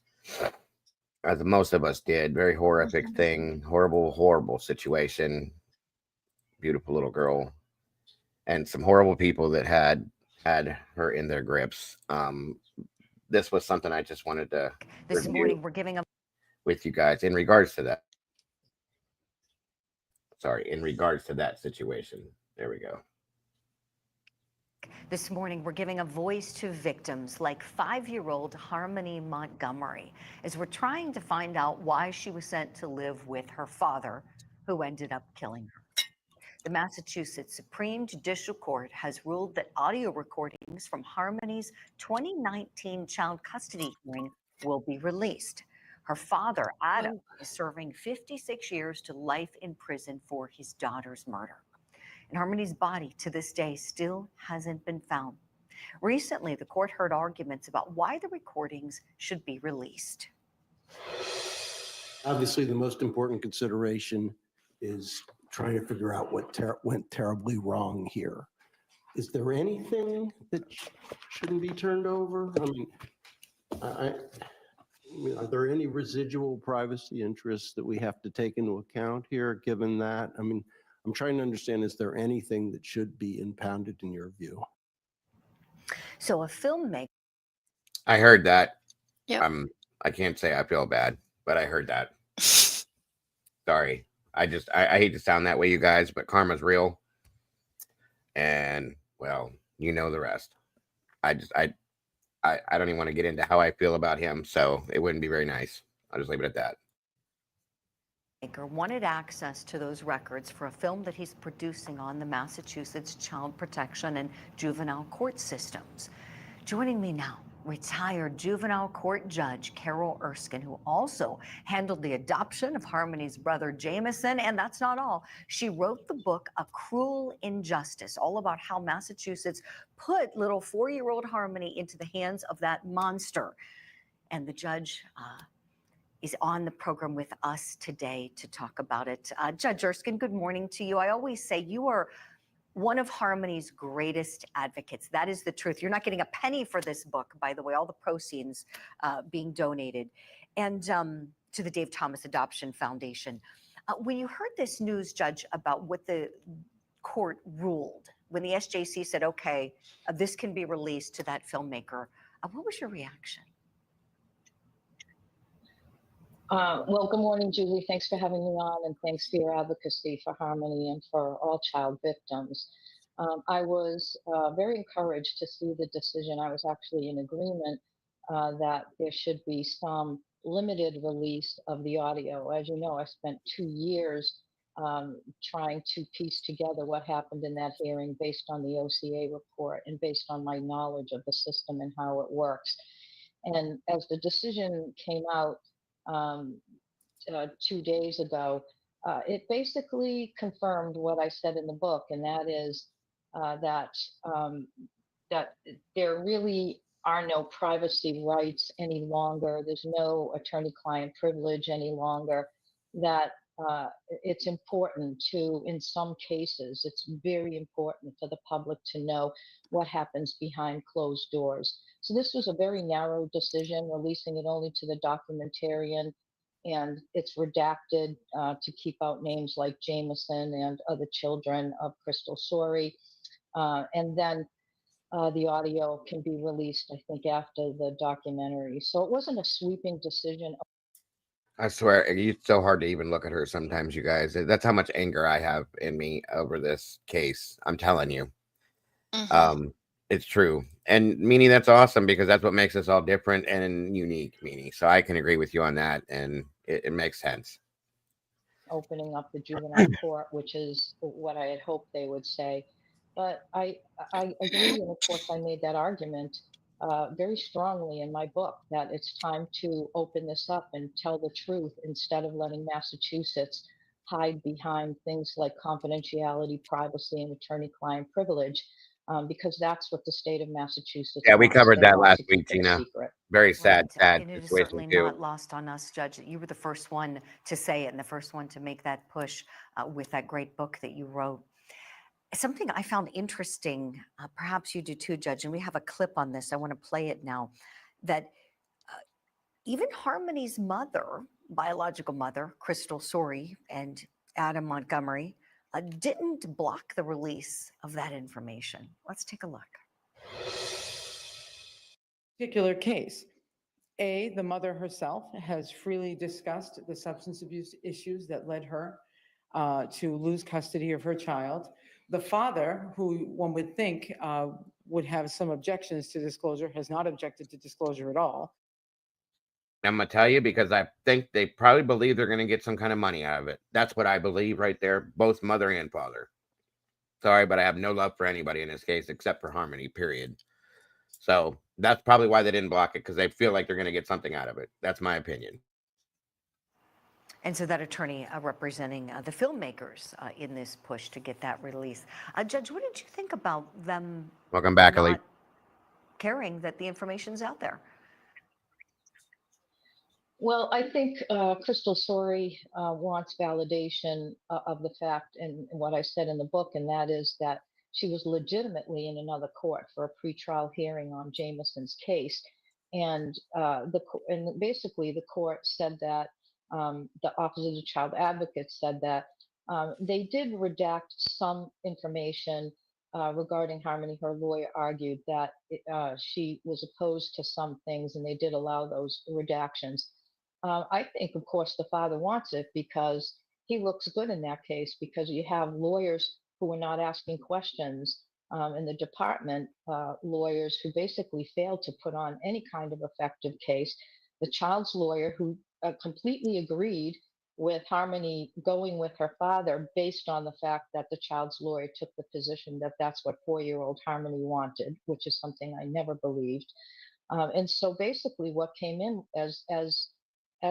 [SPEAKER 1] as most of us did, very horrific thing, horrible, horrible situation. Beautiful little girl, and some horrible people that had her in their grips. This was something I just wanted to
[SPEAKER 10] This
[SPEAKER 1] review
[SPEAKER 10] morning, we're giving a
[SPEAKER 1] with you guys in regards to that. Sorry, in regards to that situation. There we go.
[SPEAKER 10] This morning, we're giving a voice to victims like 5-year-old Harmony Montgomery as we're trying to find out why she was sent to live with her father, who ended up killing her. The Massachusetts Supreme Judicial Court has ruled that audio recordings from Harmony's 2019 child custody hearing will be released. Her father, Adam, is serving 56 years to life in prison for his daughter's murder. And Harmony's body to this day still hasn't been found. Recently, the court heard arguments about why the recordings should be released.
[SPEAKER 11] Obviously, the most important consideration is trying to figure out what went terribly wrong here. Is there anything that shouldn't be turned over? I mean, are there any residual privacy interests that we have to take into account here, given that? I mean, I'm trying to understand, is there anything that should be impounded in your view?
[SPEAKER 10] So a filmmaker.
[SPEAKER 1] I heard that.
[SPEAKER 2] Yep.
[SPEAKER 1] I can't say I feel bad, but I heard that. Sorry. I hate to sound that way, you guys, but karma's real. And well, you know the rest. I don't even want to get into how I feel about him, so it wouldn't be very nice. I'll just leave it at that.
[SPEAKER 10] Wanted access to those records for a film that he's producing on the Massachusetts child protection and juvenile court systems. Joining me now, retired juvenile court judge Carol Erskine, who also handled the adoption of Harmony's brother Jameson. And that's not all. She wrote the book A Cruel Injustice, all about how Massachusetts put little 4-year-old Harmony into the hands of that monster. And the judge is on the program with us today to talk about it. Judge Erskine, good morning to you. I always say you are one of Harmony's greatest advocates. That is the truth. You're not getting a penny for this book, by the way, all the proceeds being donated, and to the Dave Thomas Adoption Foundation. When you heard this news, Judge, about what the court ruled, when the SJC said, okay, this can be released to that filmmaker, what was your reaction?
[SPEAKER 22] Well, good morning, Julie. Thanks for having me on, and thanks for your advocacy for Harmony and for all child victims. I was very encouraged to see the decision. I was actually in agreement that there should be some limited release of the audio. As you know, I spent 2 years trying to piece together what happened in that hearing based on the OCA report and based on my knowledge of the system and how it works. And as the decision came out 2 days ago, it basically confirmed what I said in the book, and that is that there really are no privacy rights any longer. There's no attorney-client privilege any longer. That it's important to, in some cases, it's very important for the public to know what happens behind closed doors. So this was a very narrow decision, releasing it only to the documentarian, and it's redacted to keep out names like Jameson and other children of Crystal Sorey. And then the audio can be released, I think, after the documentary. So it wasn't a sweeping decision.
[SPEAKER 1] I swear, it's so hard to even look at her sometimes, you guys. That's how much anger I have in me over this case. I'm telling you. It's true. And Meanie, that's awesome because that's what makes us all different and unique, Meanie. So I can agree with you on that, and it makes sense.
[SPEAKER 22] Opening up the juvenile court, which is what I had hoped they would say. But I agree, and of course I made that argument very strongly in my book that it's time to open this up and tell the truth instead of letting Massachusetts hide behind things like confidentiality, privacy, and attorney-client privilege, because that's what the state of Massachusetts
[SPEAKER 1] Yeah, we
[SPEAKER 22] wants.
[SPEAKER 1] covered
[SPEAKER 22] They
[SPEAKER 1] that
[SPEAKER 22] want
[SPEAKER 1] last
[SPEAKER 22] to
[SPEAKER 1] week,
[SPEAKER 22] keep it a
[SPEAKER 1] Tina.
[SPEAKER 22] secret.
[SPEAKER 1] Very sad,
[SPEAKER 3] Right.
[SPEAKER 1] sad
[SPEAKER 3] And it is
[SPEAKER 1] situation
[SPEAKER 3] certainly
[SPEAKER 1] too.
[SPEAKER 3] not lost on us, Judge, that you were the first one to say it and the first one to make that push with that great book that you wrote. Something I found interesting, perhaps you do too, Judge, and we have a clip on this. I want to play it now, that even Harmony's mother, biological mother, Crystal Sorey, and Adam Montgomery, didn't block the release of that information. Let's take a look.
[SPEAKER 14] Particular case. The mother herself has freely discussed the substance abuse issues that led her to lose custody of her child. The father, who one would think would have some objections to disclosure, has not objected to disclosure at all.
[SPEAKER 1] I'm gonna tell you because I think they probably believe they're gonna get some kind of money out of it. That's what I believe right there, both mother and father. Sorry, but I have no love for anybody in this case except for Harmony, period. So that's probably why they didn't block it, because they feel like they're gonna get something out of it. That's my opinion.
[SPEAKER 3] And so that attorney representing the filmmakers in this push to get that release. Judge, what did you think about them
[SPEAKER 1] Welcome back, Ali.
[SPEAKER 3] not caring that the information's out there?
[SPEAKER 22] Well, I think Crystal Sorey wants validation of the fact and what I said in the book, and that is that she was legitimately in another court for a pretrial hearing on Jameson's case, and basically the court said that the Office of the Child Advocate said that they did redact some information regarding Harmony. Her lawyer argued that she was opposed to some things, and they did allow those redactions. I think, of course, the father wants it because he looks good in that case, because you have lawyers who are not asking questions in the department, lawyers who basically failed to put on any kind of effective case. The child's lawyer who completely agreed with Harmony going with her father based on the fact that the child's lawyer took the position that that's what 4-year-old Harmony wanted, which is something I never believed. And so basically what came in as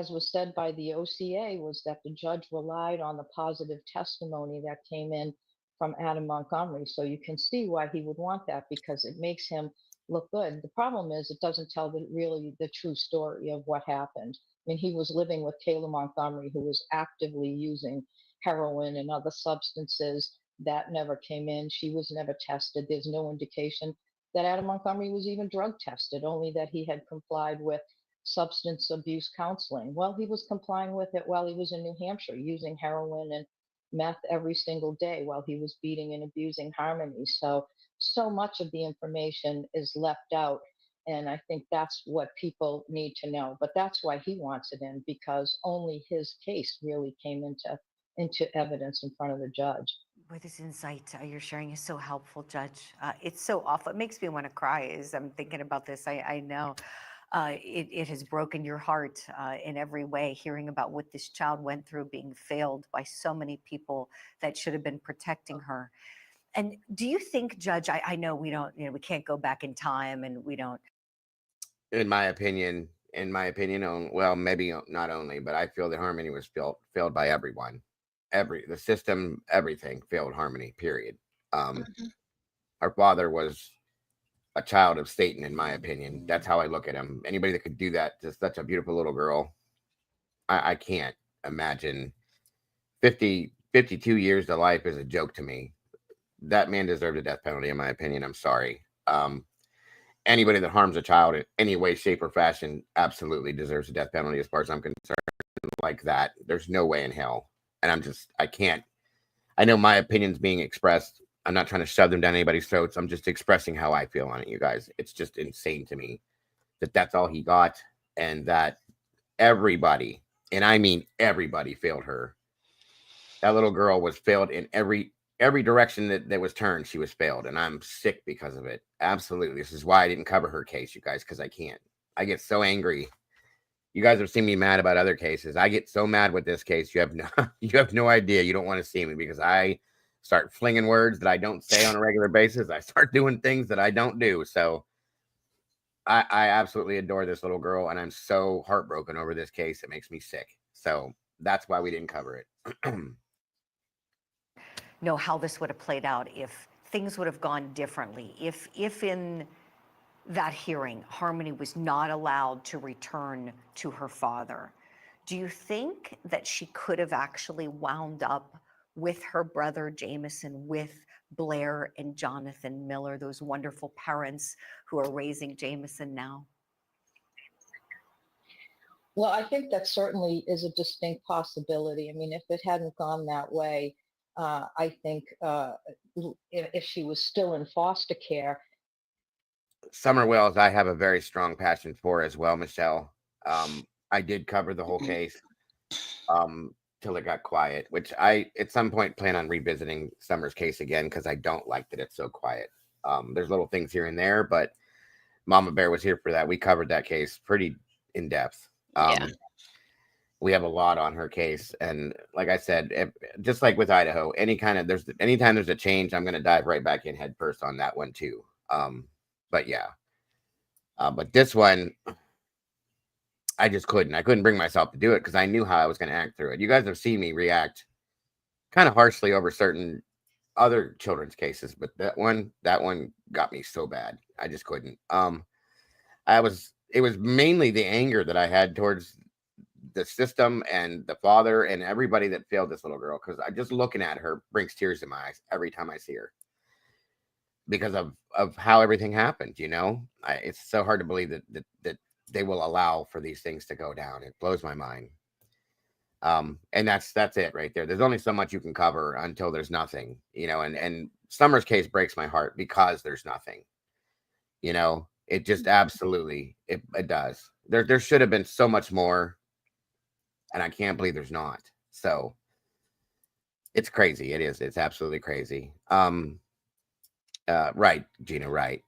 [SPEAKER 22] was said by the OCA was that the judge relied on the positive testimony that came in from Adam Montgomery. So you can see why he would want that, because it makes him look good. The problem is it doesn't tell really the true story of what happened. I mean, he was living with Kayla Montgomery, who was actively using heroin and other substances. That never came in. She was never tested. There's no indication that Adam Montgomery was even drug tested, only that he had complied with substance abuse counseling. Well, he was complying with it while he was in New Hampshire, using heroin and meth every single day while he was beating and abusing Harmony. So much of the information is left out. And I think that's what people need to know. But that's why he wants it in, because only his case really came into evidence in front of the judge.
[SPEAKER 3] Boy, this insight you're sharing is so helpful, Judge. It's so awful. It makes me want to cry as I'm thinking about this. I know. It has broken your heart in every way, hearing about what this child went through, being failed by so many people that should have been protecting her. And do you think, Judge, I know we don't, we can't go back in time, and we don't.
[SPEAKER 1] In my opinion, well, maybe not only, but I feel that Harmony was failed by everyone. The system, everything failed Harmony, period. Our father was a child of Satan, in my opinion. That's how I look at him. Anybody that could do that to such a beautiful little girl, I can't imagine. 52 years to life is a joke to me. That man deserved a death penalty, in my opinion. I'm sorry. Anybody that harms a child in any way, shape, or fashion absolutely deserves a death penalty, as far as I'm concerned. Like that, there's no way in hell. And I can't. I know my opinion's being expressed. I'm not trying to shove them down anybody's throats. I'm just expressing how I feel on it, you guys. It's just insane to me that that's all he got, and that everybody And I mean, everybody failed her. That little girl was failed in every direction that was turned. She was failed, and I'm sick because of it. Absolutely. This is why I didn't cover her case, you guys, because I can't. I get so angry. You guys have seen me mad about other cases. I get so mad with this case. You have no idea. You don't want to see me because I start flinging words that I don't say on a regular basis. I start doing things that I don't do. So I absolutely adore this little girl, and I'm so heartbroken over this case. It makes me sick. So that's why we didn't cover it.
[SPEAKER 3] Know how this would have played out if things would have gone differently. If in that hearing, Harmony was not allowed to return to her father. Do you think that she could have actually wound up with her brother Jameson, with Blair and Jonathan Miller, those wonderful parents who are raising Jameson now?
[SPEAKER 22] Well, I think that certainly is a distinct possibility. I mean, if it hadn't gone that way, I think if she was still in foster care.
[SPEAKER 1] Summer Wells, I have a very strong passion for as well, Michelle. I did cover the whole case till it got quiet, which I at some point plan on revisiting Summer's case again because I don't like that it's so quiet. There's little things here and there, but Mama Bear was here for that. We covered that case pretty in depth. We have a lot on her case, and like I said, just like with Idaho, anytime there's a change, I'm going to dive right back in head first on that one too. But yeah, but this one, I just couldn't. I couldn't bring myself to do it because I knew how I was going to act through it. You guys have seen me react kind of harshly over certain other children's cases, but that one got me so bad. I just couldn't. It was mainly the anger that I had towards the system and the father and everybody that failed this little girl, because I just looking at her brings tears to my eyes every time I see her because of how everything happened. It's so hard to believe that they will allow for these things to go down. It blows my mind. And that's it right there. There's only so much you can cover until there's nothing, and Summer's case breaks my heart because there's nothing. It just absolutely it does. There should have been so much more, and I can't believe there's not. So it's crazy. It is. It's absolutely crazy. Right, Gina, right.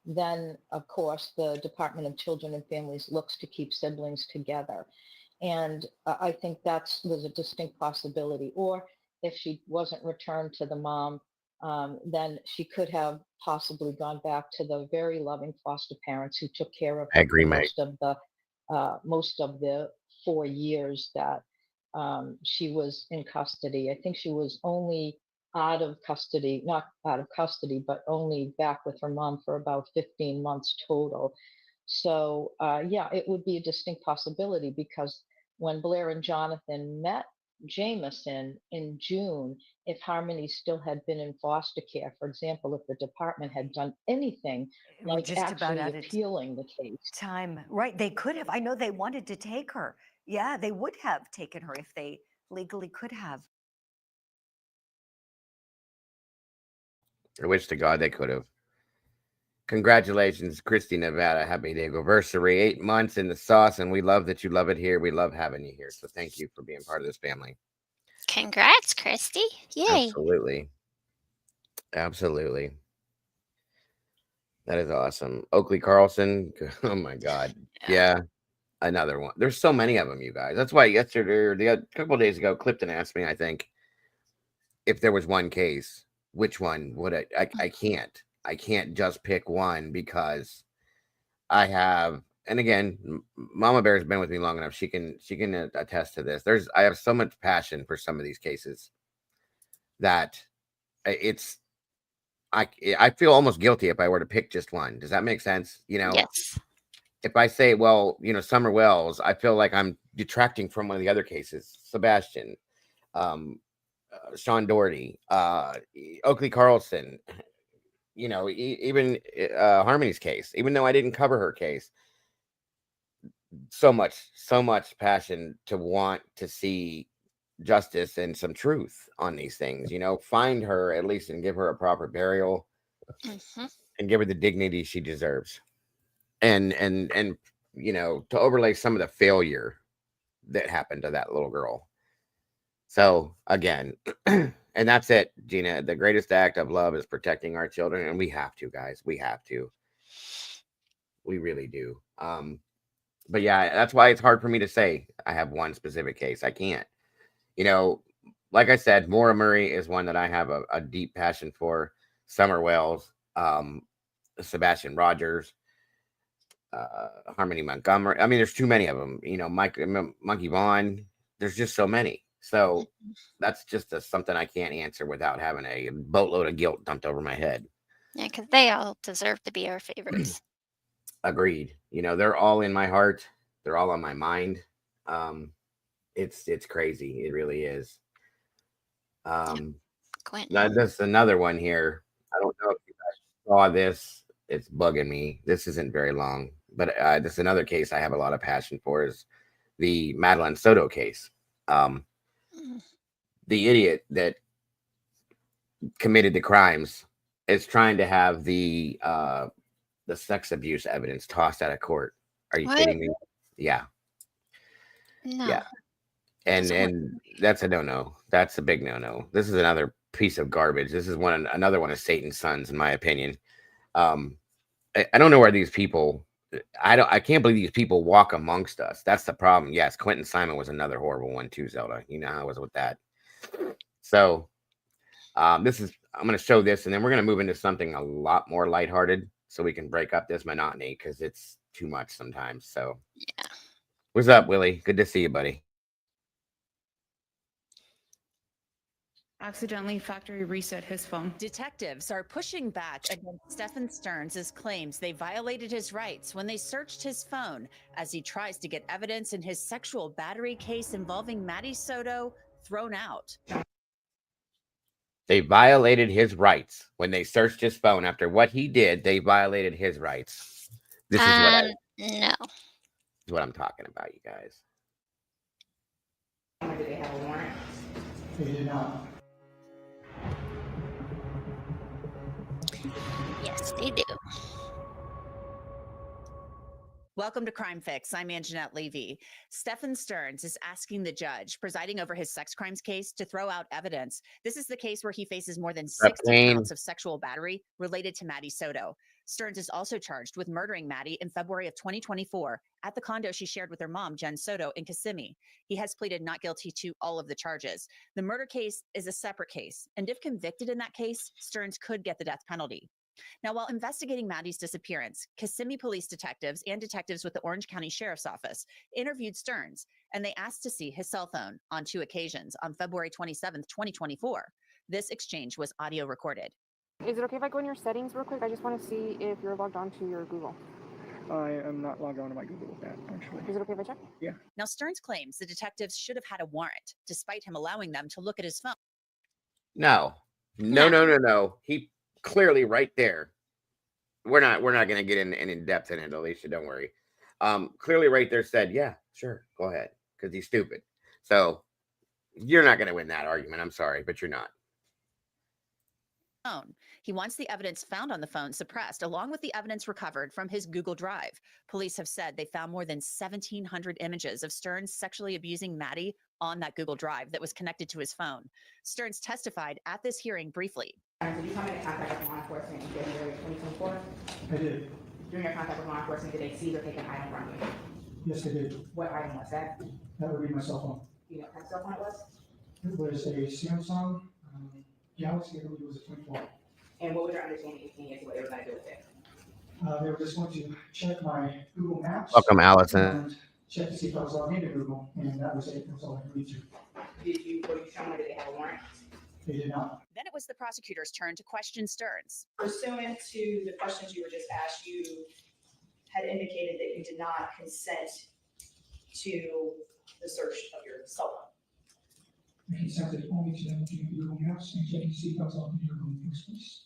[SPEAKER 22] Then, of course, the Department of Children and Families looks to keep siblings together. And I think there's a distinct possibility. Or if she wasn't returned to the mom, then she could have possibly gone back to the very loving foster parents who took care of her
[SPEAKER 1] I agree,
[SPEAKER 22] for
[SPEAKER 1] mate.
[SPEAKER 22] most of the 4 years that she was in custody. I think she was only not out of custody, but only back with her mom for about 15 months total. So yeah, it would be a distinct possibility because when Blair and Jonathan met Jameson in June, if Harmony still had been in foster care, for example, if the department had done anything like
[SPEAKER 3] Just about
[SPEAKER 22] actually
[SPEAKER 3] out of
[SPEAKER 22] appealing the case.
[SPEAKER 3] time. Right. They could have. I know they wanted to take her. Yeah, they would have taken her if they legally could have.
[SPEAKER 1] I wish to God they could have. Congratulations, Christy Nevada. Happy anniversary. 8 months in the sauce, and we love that you love it here. We love having you here. So thank you for being part of this family.
[SPEAKER 2] Congrats, Christy. Yay.
[SPEAKER 1] Absolutely. That is awesome. Oakley Carlson. Oh my God. Yeah. Another one. There's so many of them, you guys. That's why yesterday or a couple of days ago, Clifton asked me, I think, if there was one case, which one would I can't. I can't just pick one because I have, and again, Mama Bear has been with me long enough. She can attest to this. I have so much passion for some of these cases that I feel almost guilty if I were to pick just one. Does that make sense?
[SPEAKER 2] Yes.
[SPEAKER 1] If I say, well, Summer Wells, I feel like I'm detracting from one of the other cases. Sebastian, Sean Doherty, Oakley Carlson, even Harmony's case, even though I didn't cover her case, so much passion to want to see justice and some truth on these things, find her at least and give her a proper burial and give her the dignity she deserves. And to overlay some of the failure that happened to that little girl. So again, and that's it, Gina. The greatest act of love is protecting our children, and we have to, guys. We have to. We really do. But yeah, that's why it's hard for me to say I have one specific case. I can't. You know, like I said, Maura Murray is one that I have a deep passion for. Summer Wells, Sebastian Rogers, Harmony Montgomery. I mean, there's too many of them. You know, Monkey Vaughn. There's just so many. So that's just something I can't answer without having a boatload of guilt dumped over my head.
[SPEAKER 2] Yeah, because they all deserve to be our favorites.
[SPEAKER 1] Agreed. You know, they're all in my heart. They're all on my mind. It's crazy. It really is. That's another one here. I don't know if you guys saw this. It's bugging me. This isn't very long, but this is another case I have a lot of passion for, is the Madeline Soto case. The idiot that committed the crimes is trying to have the sex abuse evidence tossed out of court. Are you kidding me? Yeah.
[SPEAKER 2] No.
[SPEAKER 1] Yeah. And that's a no-no. That's a big no-no. This is another piece of garbage. This is another one of Satan's sons, in my opinion. I don't know where these people. I can't believe these people walk amongst us. That's the problem. Yes, Quentin Simon was another horrible one too, Zelda. You know how it was with that. So I'm going to show this, and then we're going to move into something a lot more lighthearted, so we can break up this monotony, because it's too much sometimes. So
[SPEAKER 2] yeah.
[SPEAKER 1] What's up, Willie? Good to see you, buddy.
[SPEAKER 13] Accidentally factory reset his phone.
[SPEAKER 15] Detectives are pushing back against Stephen Stearns' claims they violated his rights when they searched his phone as he tries to get evidence in his sexual battery case involving Maddie Soto thrown out.
[SPEAKER 1] They violated his rights when they searched his phone. After what he did, they violated his rights. This is what I'm talking about, you guys.
[SPEAKER 13] Did they have a warrant?
[SPEAKER 23] They did not.
[SPEAKER 2] Yes, they do.
[SPEAKER 15] Welcome to Crime Fix. I'm Anjanette Levy. Stephen Stearns is asking the judge presiding over his sex crimes case to throw out evidence. This is the case where he faces more than 60 counts of sexual battery related to Maddie Soto. Stearns is also charged with murdering Maddie in February of 2024 at the condo she shared with her mom, Jen Soto, in Kissimmee. He has pleaded not guilty to all of the charges. The murder case is a separate case, and if convicted in that case, Stearns could get the death penalty. Now, while investigating Maddie's disappearance, Kissimmee police detectives and detectives with the Orange County Sheriff's Office interviewed Stearns, and they asked to see his cell phone on 2 occasions on February 27th, 2024. This exchange was audio recorded.
[SPEAKER 13] Is it okay if I go in your settings real quick? I just want to see if you're logged on to your Google.
[SPEAKER 23] I am not logged on to my Google with that, actually.
[SPEAKER 13] Is it okay if I check?
[SPEAKER 23] Yeah.
[SPEAKER 15] Now, Stearns claims the detectives should have had a warrant, despite him allowing them to look at his phone.
[SPEAKER 1] No. He clearly right there. We're not going to get in depth in it, Alicia. Don't worry. Clearly right there said, yeah, sure, go ahead, because he's stupid. So you're not going to win that argument. I'm sorry, but you're not.
[SPEAKER 15] He wants the evidence found on the phone suppressed, along with the evidence recovered from his Google Drive. Police have said they found more than 1,700 images of Stearns sexually abusing Maddie on that Google Drive that was connected to his phone. Stearns testified at this hearing briefly.
[SPEAKER 13] Did you come into contact with law enforcement in January 2024?
[SPEAKER 23] I did.
[SPEAKER 13] During your contact with law enforcement, did they seize or take an item from you?
[SPEAKER 23] Yes, they did.
[SPEAKER 13] What item was that?
[SPEAKER 23] That would be my cell phone.
[SPEAKER 13] Do you know what kind of cell phone it was?
[SPEAKER 23] It was a Samsung Galaxy, I believe it was a 24.
[SPEAKER 13] And what was your understanding as to what they were going to do with it?
[SPEAKER 23] They were just going to check my Google Maps.
[SPEAKER 1] Welcome, Allison.
[SPEAKER 23] And check to see if I was logged into Google, and that was it. That's all I agreed to.
[SPEAKER 13] Were you shown that they had a warrant?
[SPEAKER 23] They did not.
[SPEAKER 15] Then it was the prosecutor's turn to question Stearns.
[SPEAKER 24] Pursuant to the questions you were just asked, you had indicated that you did not consent to the search of your cell phone.
[SPEAKER 23] I consented only to them looking at Google Maps and checking to see if I was logged into Google in the first place.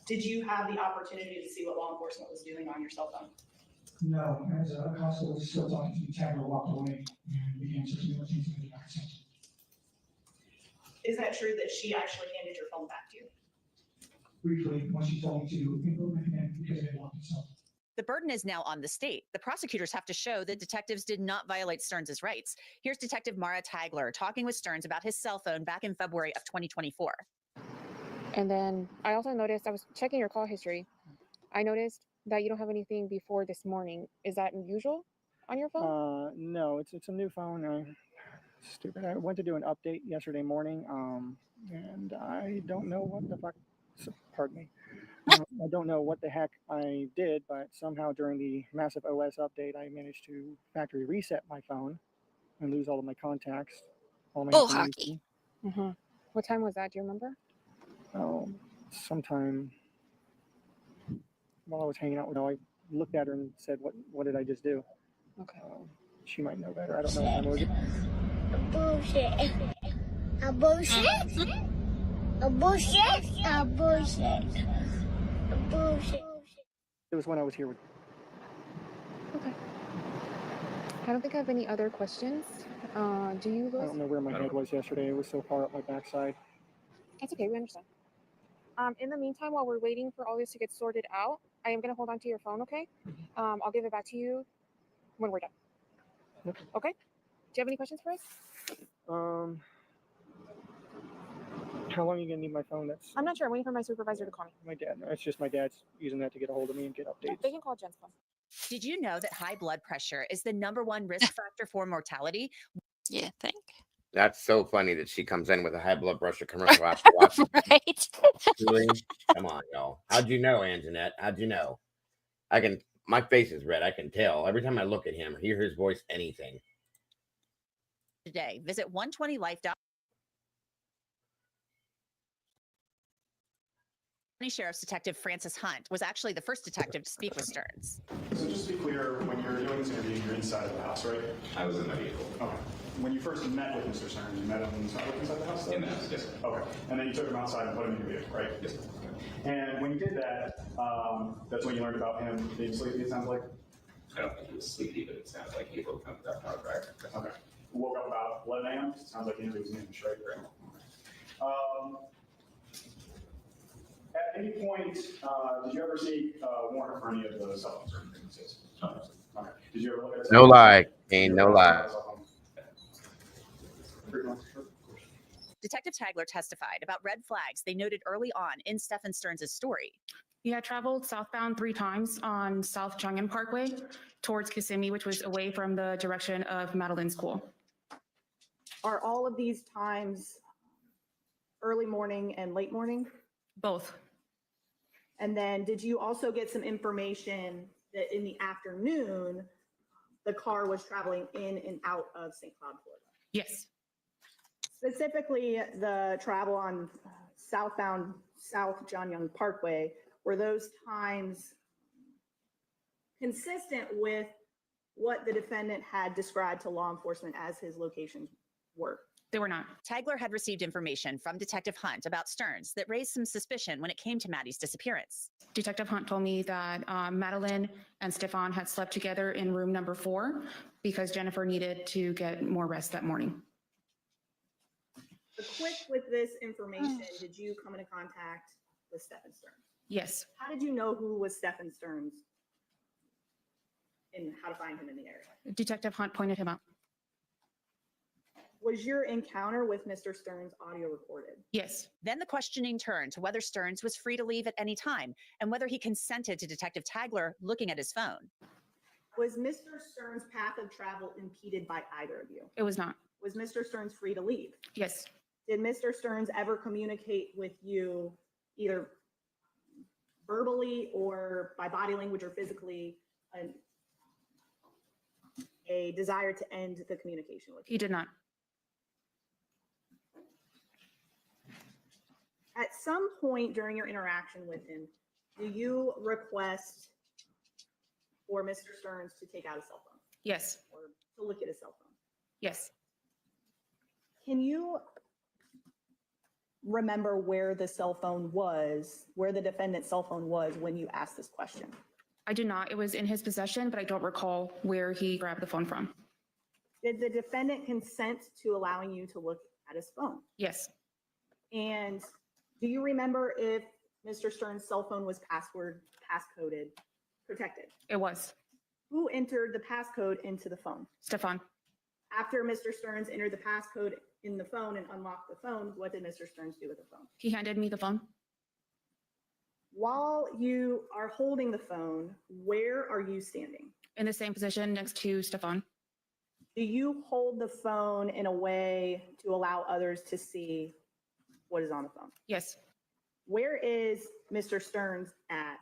[SPEAKER 24] Did you have the opportunity to see what law enforcement was doing on your cell phone?
[SPEAKER 23] No, as a constable was still talking to me, Tango walked away and began searching the things that I did not consent to.
[SPEAKER 24] Is that true that she actually handed your phone back to you?
[SPEAKER 23] Briefly, when she told me to input my command because I didn't want myself.
[SPEAKER 15] The burden is now on the state. The prosecutors have to show that detectives did not violate Stearns' rights. Here's Detective Mara Tagler talking with Stearns about his cell phone back in February of 2024.
[SPEAKER 13] And then I also noticed, I was checking your call history. I noticed that you don't have anything before this morning. Is that unusual on your phone?
[SPEAKER 8] No, it's a new phone. Stupid. I went to do an update yesterday morning, and I don't know what the fuck. Pardon me. I don't know what the heck I did, but somehow during the massive OS update, I managed to factory reset my phone and lose all of my contacts, all my
[SPEAKER 2] Bull
[SPEAKER 8] information.
[SPEAKER 2] hockey.
[SPEAKER 13] What time was that? Do you remember?
[SPEAKER 8] Oh, sometime while I was hanging out with her, I looked at her and said, "What did I just do?"
[SPEAKER 13] Okay.
[SPEAKER 8] She might know better. I don't know what time it was.
[SPEAKER 16] Bullshit. A bullshit. A bullshit. A bullshit. A bullshit.
[SPEAKER 8] It was when I was here with.
[SPEAKER 13] Okay. I don't think I have any other questions. Do you,
[SPEAKER 8] I
[SPEAKER 13] Louis?
[SPEAKER 8] don't know where my head was yesterday. It was so far up my backside.
[SPEAKER 13] That's okay. We understand. In the meantime, while we're waiting for all this to get sorted out, I am going to hold on to your phone, okay? I'll give it back to you when we're done.
[SPEAKER 8] Okay.
[SPEAKER 13] Okay? Do you have any questions for us?
[SPEAKER 8] How long are you gonna need my phone? That's
[SPEAKER 13] I'm not sure. I'm waiting for my supervisor to call me.
[SPEAKER 8] my dad. It's just my dad's using that to get a hold of me and get updates.
[SPEAKER 13] They can call Jen's phone.
[SPEAKER 15] Did you know that high blood pressure is the #1 risk factor for mortality?
[SPEAKER 2] Yeah, think.
[SPEAKER 1] That's so funny that she comes in with a high blood pressure commercial after watching.
[SPEAKER 2] Right.
[SPEAKER 1] Really? Come on, y'all. How'd you know, Anjanette? How'd you know? My face is red. I can tell. Every time I look at him or hear his voice, anything.
[SPEAKER 15] Today, visit 120life.com. Sheriff's Detective Francis Hunt was actually the first detective to speak with Stearns.
[SPEAKER 17] So just to be clear, when you're doing this interview, you're inside of the house, right?
[SPEAKER 18] I was in the vehicle.
[SPEAKER 17] Okay. When you first met with Mr. Stearns, you met him inside the house?
[SPEAKER 18] In the house, yes.
[SPEAKER 17] Okay. And then you took him outside and put him in your vehicle, right?
[SPEAKER 18] Yes.
[SPEAKER 17] And when you did that, that's when you learned about him being sleepy, it sounds like?
[SPEAKER 18] I don't think he was sleepy, but it sounds like he woke up without power driver.
[SPEAKER 17] Okay. Woke up about 11 a.m.? Sounds like he was in right? At any point, did you ever see a warrant for any of the cell phones or anything? No. Okay. Did you ever look at
[SPEAKER 1] No lie, Kane. No lie.
[SPEAKER 15] Detective Tagler testified about red flags they noted early on in Stephen Stearns' story.
[SPEAKER 13] He had traveled southbound 3 times on South Chang'an Parkway towards Kissimmee, which was away from the direction of Madeline School.
[SPEAKER 24] Are all of these times early morning and late morning?
[SPEAKER 13] Both.
[SPEAKER 24] And then did you also get some information that in the afternoon, the car was traveling in and out of St. Cloud, Florida?
[SPEAKER 13] Yes.
[SPEAKER 24] Specifically, the travel on southbound South John Young Parkway, were those times consistent with what the defendant had described to law enforcement as his locations were?
[SPEAKER 13] They were not.
[SPEAKER 15] Tagler had received information from Detective Hunt about Stearns that raised some suspicion when it came to Maddie's disappearance.
[SPEAKER 13] Detective Hunt told me that Madeline and Stefan had slept together in room number 4 because Jennifer needed to get more rest that morning.
[SPEAKER 24] Equipped with this information, did you come into contact with Stephen Stearns?
[SPEAKER 13] Yes.
[SPEAKER 24] How did you know who was Stephen Stearns and how to find him in the area?
[SPEAKER 13] Detective Hunt pointed him out.
[SPEAKER 24] Was your encounter with Mr. Stearns audio recorded?
[SPEAKER 15] Yes. Then the questioning turned to whether Stearns was free to leave at any time and whether he consented to Detective Tagler looking at his phone.
[SPEAKER 24] Was Mr. Stearns' path of travel impeded by either of you?
[SPEAKER 13] It was not.
[SPEAKER 24] Was Mr. Stearns free to leave?
[SPEAKER 13] Yes.
[SPEAKER 24] Did Mr. Stearns ever communicate with you either verbally or by body language or physically a desire to end the communication with you?
[SPEAKER 13] He did not.
[SPEAKER 24] At some point during your interaction with him, do you request for Mr. Stearns to take out a cell phone?
[SPEAKER 13] Yes.
[SPEAKER 24] Or to look at his cell phone?
[SPEAKER 13] Yes.
[SPEAKER 24] Can you remember where the cell phone was, where the defendant's cell phone was when you asked this question?
[SPEAKER 13] I do not. It was in his possession, but I don't recall where he grabbed the phone from.
[SPEAKER 24] Did the defendant consent to allowing you to look at his phone?
[SPEAKER 13] Yes.
[SPEAKER 24] And do you remember if Mr. Stearns' cell phone was passcoded protected?
[SPEAKER 13] It was.
[SPEAKER 24] Who entered the passcode into the phone?
[SPEAKER 13] Stefan.
[SPEAKER 24] After Mr. Stearns entered the passcode in the phone and unlocked the phone, what did Mr. Stearns do with the phone?
[SPEAKER 13] He handed me the phone.
[SPEAKER 24] While you are holding the phone, where are you standing?
[SPEAKER 13] In the same position next to Stefan.
[SPEAKER 24] Do you hold the phone in a way to allow others to see what is on the phone?
[SPEAKER 13] Yes.
[SPEAKER 24] Where is Mr. Stearns at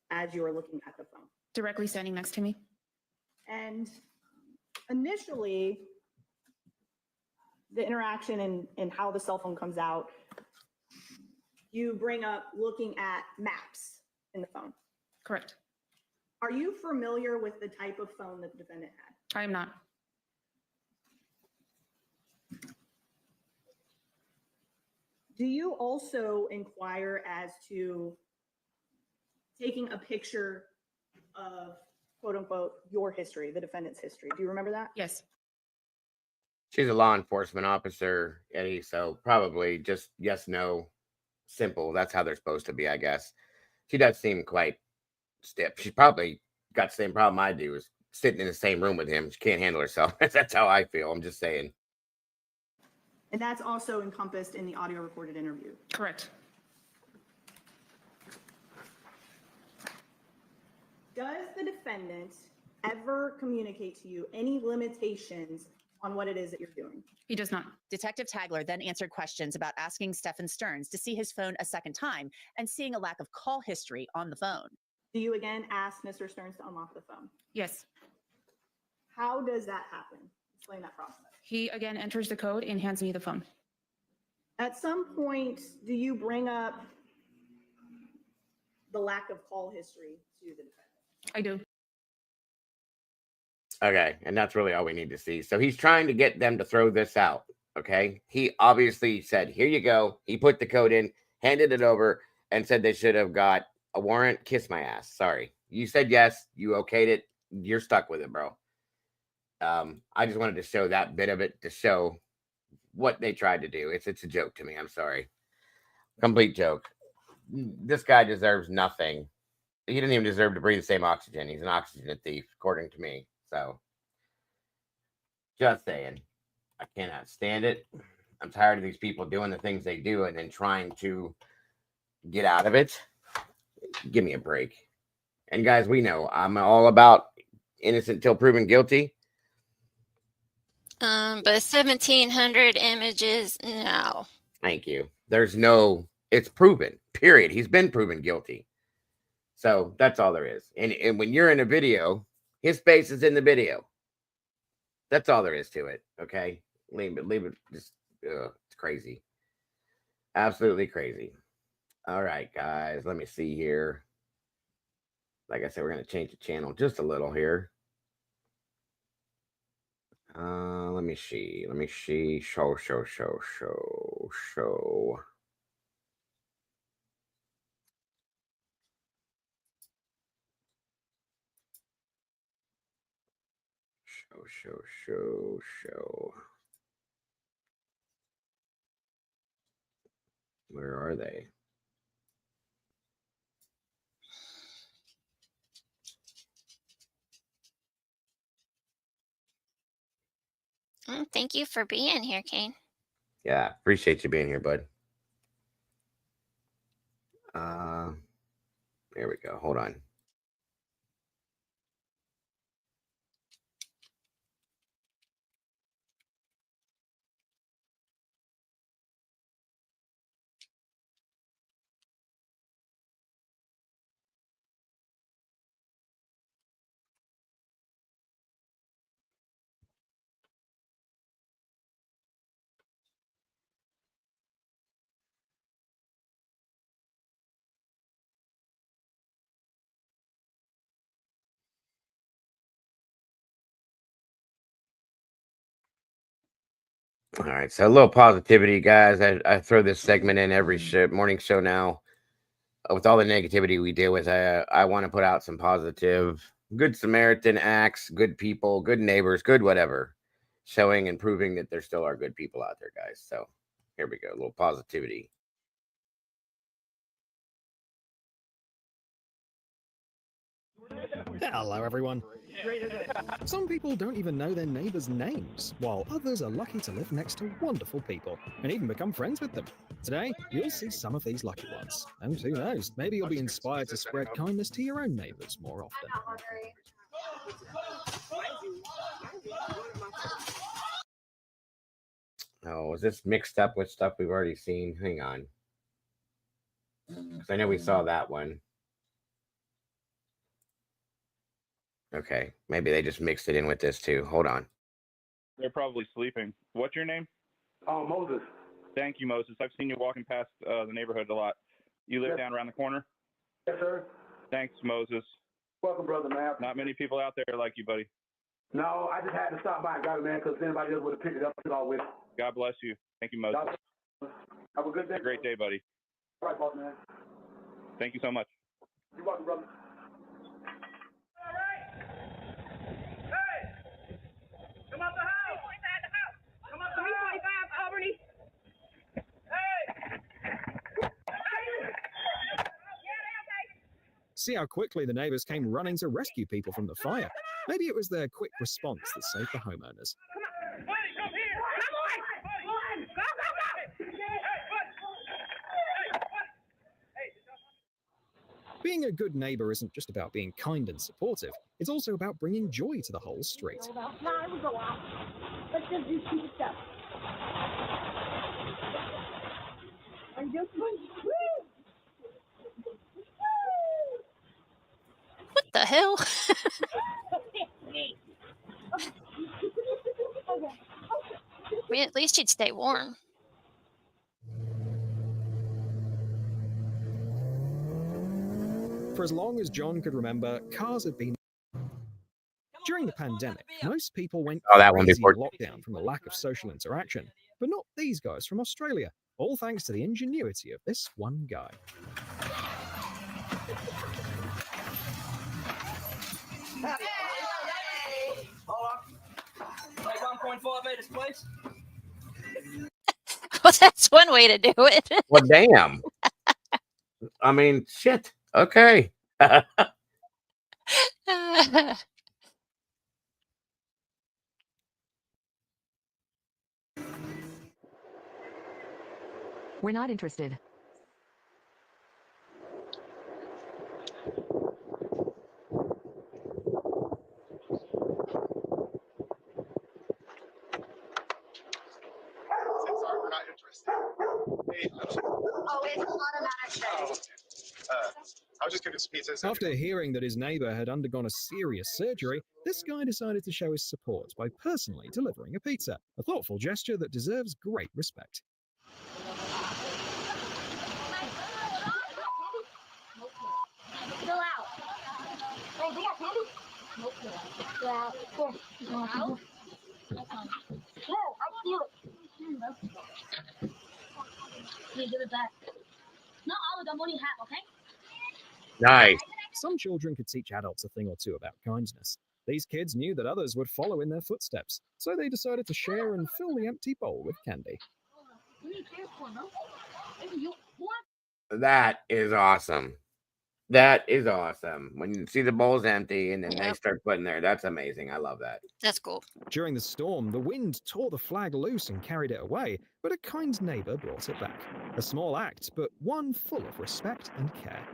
[SPEAKER 24] as you are looking at the phone?
[SPEAKER 13] Directly standing next to me.
[SPEAKER 24] And initially, the interaction and how the cell phone comes out, you bring up looking at maps in the phone.
[SPEAKER 13] Correct.
[SPEAKER 24] Are you familiar with the type of phone that the defendant had?
[SPEAKER 13] I am not.
[SPEAKER 24] Do you also inquire as to taking a picture of, quote unquote, your history, the defendant's history? Do you remember that?
[SPEAKER 13] Yes.
[SPEAKER 1] She's a law enforcement officer, Eddie, so probably just yes, no, simple. That's how they're supposed to be, I guess. She does seem quite stiff. She's probably got the same problem I do, is sitting in the same room with him. She can't handle herself. That's how I feel. I'm just saying.
[SPEAKER 24] And that's also encompassed in the audio recorded interview.
[SPEAKER 13] Correct.
[SPEAKER 24] Does the defendant ever communicate to you any limitations on what it is that you're doing?
[SPEAKER 13] He does not.
[SPEAKER 15] Detective Tagler then answered questions about asking Stefan Stearns to see his phone a second time and seeing a lack of call history on the phone.
[SPEAKER 24] Do you again ask Mr. Stearns to unlock the phone?
[SPEAKER 13] Yes.
[SPEAKER 24] How does that happen? Explain that process.
[SPEAKER 13] He again enters the code and hands me the phone.
[SPEAKER 24] At some point, do you bring up the lack of call history to the defendant?
[SPEAKER 13] I do.
[SPEAKER 1] Okay, and that's really all we need to see. So he's trying to get them to throw this out, okay? He obviously said, here you go. He put the code in, handed it over, and said they should have got a warrant. Kiss my ass. Sorry. You said yes. You okayed it. You're stuck with it, bro. I just wanted to show that bit of it to show what they tried to do. It's a joke to me. I'm sorry. Complete joke. This guy deserves nothing. He didn't even deserve to breathe the same oxygen. He's an oxygen thief, according to me. So, just saying. I cannot stand it. I'm tired of these people doing the things they do and then trying to get out of it. Give me a break. And guys, we know I'm all about innocent till proven guilty.
[SPEAKER 2] But 1,700 images, no.
[SPEAKER 1] Thank you. There's no, it's proven, period. He's been proven guilty. So that's all there is. And when you're in a video, his face is in the video. That's all there is to it. Okay. Leave it. Just, it's crazy. Absolutely crazy. All right, guys, let me see here. Like I said, we're going to change the channel just a little here. Let me see. Show. Show. Where are they?
[SPEAKER 2] Thank you for being here, Kane.
[SPEAKER 1] Yeah, appreciate you being here, bud. There we go. Hold on. All right, so a little positivity, guys. I throw this segment in every morning show now. With all the negativity we deal with, I want to put out some positive, good Samaritan acts, good people, good neighbors, good whatever, showing and proving that there still are good people out there, guys. So here we go, a little positivity.
[SPEAKER 6] Hello, everyone. Some people don't even know their neighbors' names, while others are lucky to live next to wonderful people and even become friends with them. Today, you'll see some of these lucky ones. And who knows, maybe you'll be inspired to spread kindness to your own neighbors more often.
[SPEAKER 1] Oh, is this mixed up with stuff we've already seen? Hang on. 'Cause I know we saw that one. Okay, maybe they just mixed it in with this too. Hold on.
[SPEAKER 7] They're probably sleeping. What's your name?
[SPEAKER 12] Oh, Moses.
[SPEAKER 7] Thank you, Moses. I've seen you walking past the neighborhood a lot. You live
[SPEAKER 12] Yes.
[SPEAKER 7] down around the corner?
[SPEAKER 12] Yes, sir.
[SPEAKER 7] Thanks, Moses.
[SPEAKER 12] Welcome, brother, man.
[SPEAKER 7] Not many people out there like you, buddy.
[SPEAKER 12] No, I just had to stop by and grab it, man, because anybody else would have picked it up and all with it.
[SPEAKER 7] God bless you. Thank you, Moses.
[SPEAKER 12] Have a good day.
[SPEAKER 7] Have a great day, buddy.
[SPEAKER 12] All right, boss, man.
[SPEAKER 7] Thank you so much.
[SPEAKER 12] You're welcome, brother.
[SPEAKER 16] Come out the house! Come out the house! Aubrey!
[SPEAKER 6] See how quickly the neighbors came running to rescue people from the fire. Maybe it was their quick response that saved the homeowners. Being a good neighbor isn't just about being kind and supportive, it's also about bringing joy to the whole street.
[SPEAKER 16] Now we go out. Let's just do stupid stuff. And just
[SPEAKER 2] What the hell? I mean, at least you'd stay warm.
[SPEAKER 6] For as long as John could remember, cars had been... During the pandemic, most people went
[SPEAKER 1] Oh, that one
[SPEAKER 6] crazy
[SPEAKER 1] before.
[SPEAKER 6] in lockdown from the lack of social interaction, but not these guys from Australia, all thanks to the ingenuity of this one guy.
[SPEAKER 19] Hold on. Like 1.5 meters, please.
[SPEAKER 2] Well, that's one way to do it.
[SPEAKER 1] Well, damn. I mean, shit. Okay.
[SPEAKER 25] We're not interested.
[SPEAKER 26] We're not interested. Hey,
[SPEAKER 16] Oh, it's automatic.
[SPEAKER 26] I was just getting some pizza.
[SPEAKER 6] After hearing that his neighbor had undergone a serious surgery, this guy decided to show his support by personally delivering a pizza, a thoughtful gesture that deserves great respect.
[SPEAKER 16] Fill out. Hey, we got candy? Nope. Fill out. Here. You want out? No, I steal it. Here, give it back. Not all of them, only half, okay?
[SPEAKER 1] Nice.
[SPEAKER 6] Some children could teach adults a thing or two about kindness. These kids knew that others would follow in their footsteps, so they decided to share and fill the empty bowl with candy.
[SPEAKER 1] That is awesome. That is awesome. When you see the bowl's empty and then they
[SPEAKER 2] Yep.
[SPEAKER 1] start putting there, that's amazing. I love that.
[SPEAKER 2] That's cool.
[SPEAKER 6] During the storm, the wind tore the flag loose and carried it away, but a kind neighbor brought it back. A small act, but one full of respect and care.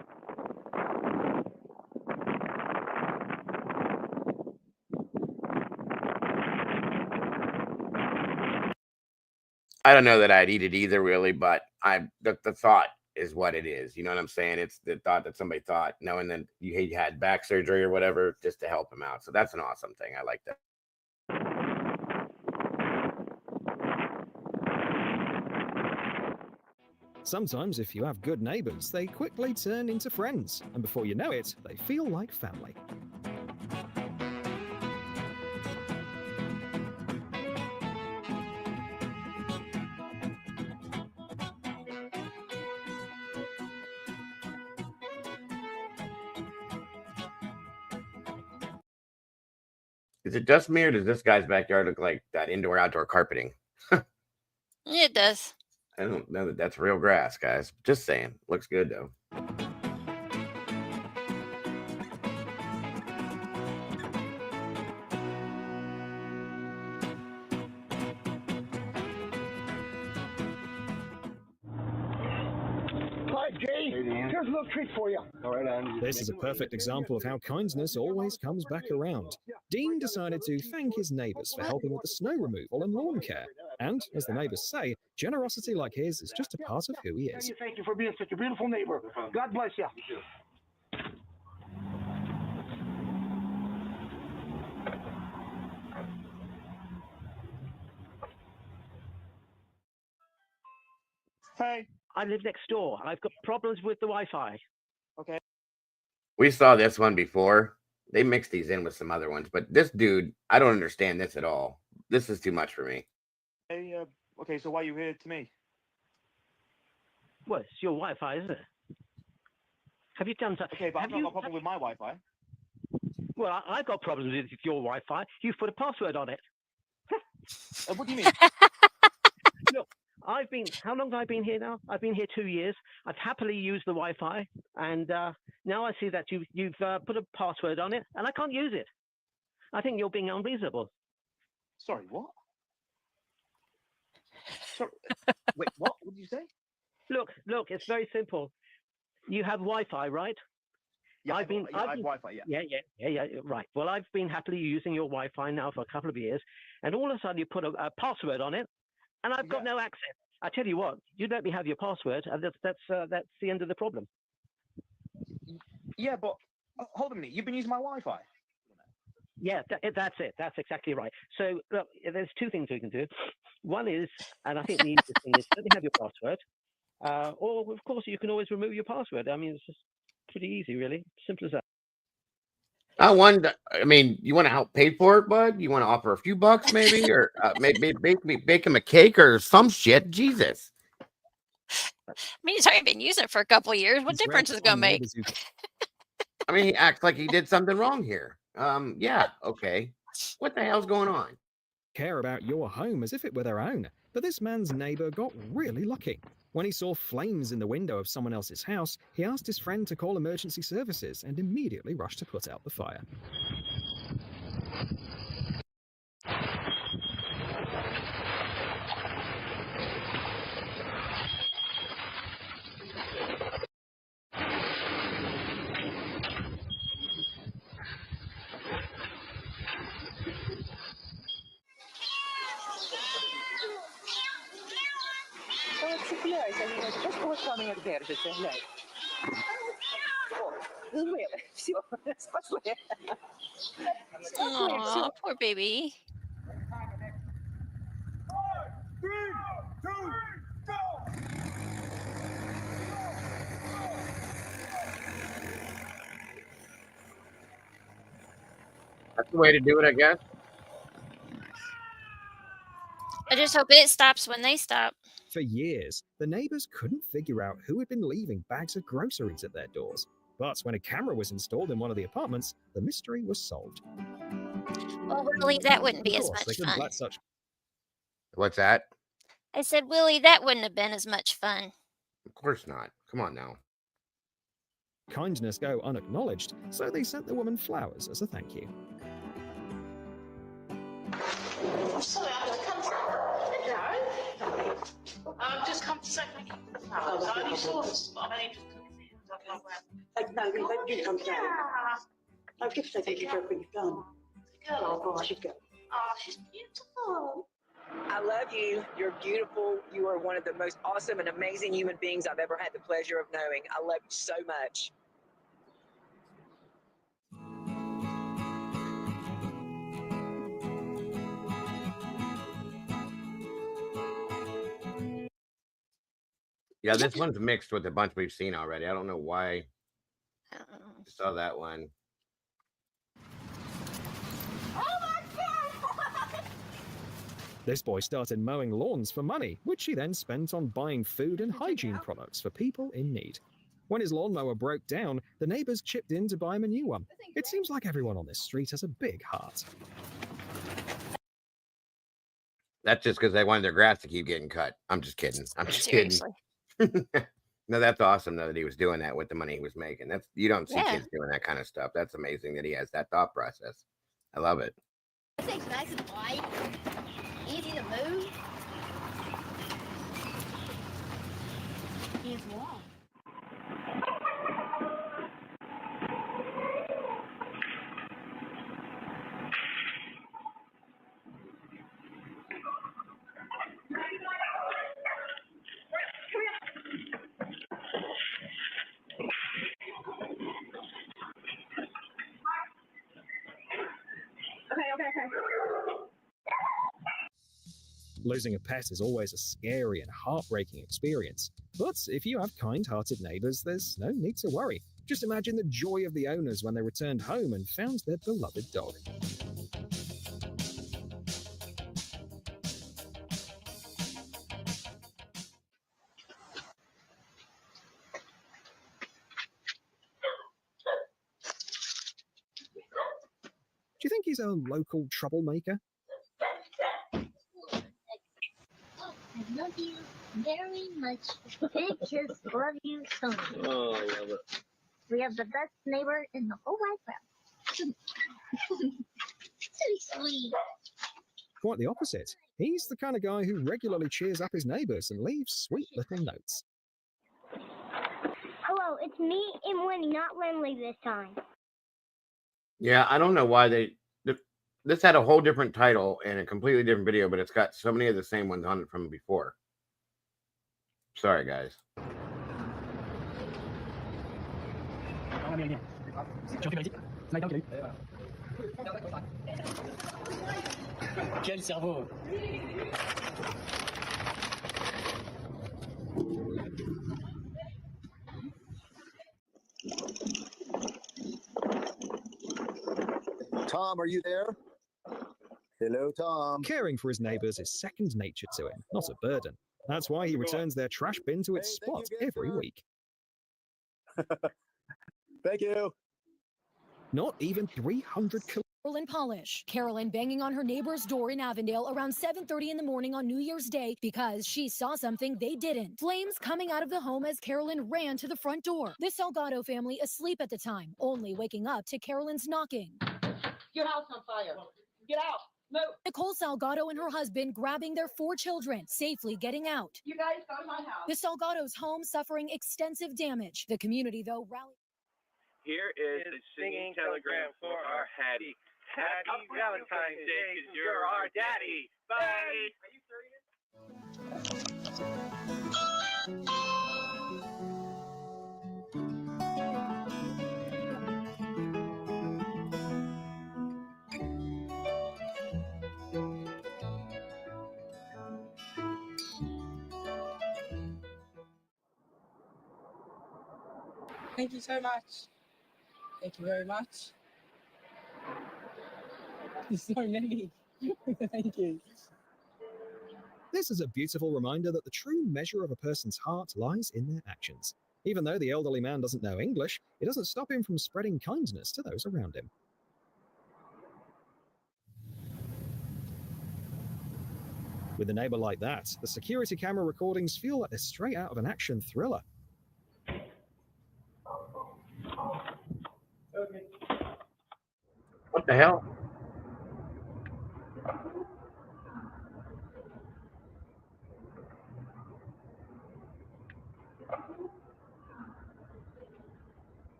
[SPEAKER 1] I don't know that I'd eat it either, really, but the thought is what it is. You know what I'm saying? It's the thought that somebody thought, knowing that he had back surgery or whatever, just to help him out. So that's an awesome thing. I like that.
[SPEAKER 6] Sometimes, if you have good neighbors, they quickly turn into friends, and before you know it, they feel like family.
[SPEAKER 1] Is it just me or does this guy's backyard look like that indoor-outdoor carpeting?
[SPEAKER 2] It does.
[SPEAKER 1] I don't know that that's real grass, guys. Just saying. Looks good, though.
[SPEAKER 23] here's a little treat for you.
[SPEAKER 26] All right, Andy.
[SPEAKER 6] This is a perfect example of how kindness always comes back around. Dean decided to thank his neighbours for helping with the snow removal and lawn care. And, as the neighbours say, generosity like his is just a part of who he is.
[SPEAKER 23] Thank you for being such a beautiful neighbor. God bless you.
[SPEAKER 4] Hey, I live next door. I've got problems with the Wi-Fi. Okay.
[SPEAKER 1] We saw this one before. They mixed these in with some other ones, but this dude, I don't understand this at all. This is too much for me.
[SPEAKER 4] Hey, okay, so why are you here to me? Well, it's your Wi-Fi, isn't it? Have you done something? Okay, but I've not got a problem with my Wi-Fi. Well, I've got problems with your Wi-Fi. You've put a password on it. What do you mean? Look, how long have I been here now? I've been here 2 years. I've happily used the Wi-Fi, and now I see that you've put a password on it, and I can't use it. I think you're being unreasonable. Sorry, what? Sorry. Wait, what? What did you say? Look, it's very simple. You have Wi-Fi, right? Yeah, I have Wi-Fi, yeah. Yeah, right. Well, I've been happily using your Wi-Fi now for a couple of years, and all of a sudden you put a password on it, and I've got no access. I tell you what, you let me have your password, and that's the end of the problem. Yeah, but hold on a minute. You've been using my Wi-Fi. Yeah, that's it. That's exactly right. So look, there's two things we can do. One is, and I think the easiest thing is, let me have your password, or of course you can always remove your password. I mean, it's just pretty easy, really. Simple as that.
[SPEAKER 1] I wonder. I mean, you want to help pay for it, bud? You want to offer a few bucks, maybe, or maybe bake him a cake or some shit? Jesus.
[SPEAKER 2] I mean, he's already been using it for a couple of years. What difference is it gonna make?
[SPEAKER 1] I mean, he acts like he did something wrong here. Yeah, okay. What the hell's going on?
[SPEAKER 6] Care about your home as if it were their own. But this man's neighbour got really lucky. When he saw flames in the window of someone else's house, he asked his friend to call emergency services and immediately rushed to put out the fire.
[SPEAKER 2] Aw, poor baby.
[SPEAKER 1] That's the way to do it, I guess.
[SPEAKER 2] I just hope it stops when they stop.
[SPEAKER 6] For years, the neighbours couldn't figure out who had been leaving bags of groceries at their doors. But when a camera was installed in one of the apartments, the mystery was solved.
[SPEAKER 2] Well, Willie, that wouldn't be
[SPEAKER 6] Of
[SPEAKER 2] as
[SPEAKER 6] course,
[SPEAKER 2] much
[SPEAKER 6] they couldn't
[SPEAKER 2] fun.
[SPEAKER 6] let such
[SPEAKER 1] What's that?
[SPEAKER 2] I said, Willie, that wouldn't have been as much fun.
[SPEAKER 1] Of course not. Come on now.
[SPEAKER 6] kindness go unacknowledged, so they sent the woman flowers as a thank you.
[SPEAKER 16] I'm sorry, I just come to... Hello? I've just come to say thank you for the flowers. I only saw this, but I've only just come to see it.
[SPEAKER 5] No, you didn't come today. I've just said thank you for everything you've done.
[SPEAKER 16] Girl,
[SPEAKER 5] Oh, she's good.
[SPEAKER 16] oh, she's beautiful.
[SPEAKER 9] I love you. You're beautiful. You are one of the most awesome and amazing human beings I've ever had the pleasure of knowing. I love you so much.
[SPEAKER 1] Yeah, this one's mixed with a bunch we've seen already. I don't know why I saw that one.
[SPEAKER 6] This boy started mowing lawns for money, which he then spent on buying food and hygiene products for people in need. When his lawnmower broke down, the neighbors chipped in to buy him a new one. It seems like everyone on this street has a big heart.
[SPEAKER 1] That's just because they wanted their grass to keep getting cut. I'm just kidding. I'm just
[SPEAKER 2] Seriously.
[SPEAKER 1] kidding. No, that's awesome though that he was doing that with the money he was making. That's you don't see
[SPEAKER 2] Yeah.
[SPEAKER 1] kids doing that kind of stuff. That's amazing that he has that thought process. I love it.
[SPEAKER 16] This thing's nice and light, easy to move. It's warm.
[SPEAKER 6] Losing a pet is always a scary and heartbreaking experience. But if you have kind-hearted neighbors, there's no need to worry. Just imagine the joy of the owners when they returned home and found their beloved dog. Do you think he's a local troublemaker?
[SPEAKER 16] I love you very much. Big kiss, love you so much.
[SPEAKER 4] Oh, I love it.
[SPEAKER 16] We have the best neighbor in the whole wide world. So sweet.
[SPEAKER 6] Quite the opposite. He's the kind of guy who regularly cheers up his neighbors and leaves sweet little notes.
[SPEAKER 16] Hello, it's me and Winnie, not Lindley this time.
[SPEAKER 1] Yeah, I don't know why this had a whole different title and a completely different video, but it's got so many of the same ones on it from before. Sorry, guys.
[SPEAKER 19] Quel cerveau!
[SPEAKER 10] Tom, are you there? Hello, Tom.
[SPEAKER 6] Caring for his neighbors is second nature to him, not a burden. That's why he returns their trash bin to its spot every week.
[SPEAKER 10] Thank you.
[SPEAKER 6] Not even 300
[SPEAKER 11] Carolyn Polish. Carolyn banging on her neighbor's door in Avondale around 7:30 in the morning on New Year's Day because she saw something they didn't. Flames coming out of the home as Carolyn ran to the front door. The Salgado family asleep at the time, only waking up to Carolyn's knocking.
[SPEAKER 19] Your house on fire. Get out. Move.
[SPEAKER 11] Nicole Salgado and her husband grabbing their 4 children, safely getting out.
[SPEAKER 19] You guys go to my house.
[SPEAKER 11] The Salgado's home suffering extensive damage. The community, though, rallied.
[SPEAKER 14] Here is a singing telegram for our Hattie. Happy Valentine's Day, because you're our daddy. Bye.
[SPEAKER 19] Thank you so much. Thank you very much. There's so many. Thank you.
[SPEAKER 6] This is a beautiful reminder that the true measure of a person's heart lies in their actions. Even though the elderly man doesn't know English, it doesn't stop him from spreading kindness to those around him. With a neighbor like that, the security camera recordings feel like they're straight out of an action thriller.
[SPEAKER 1] What the hell?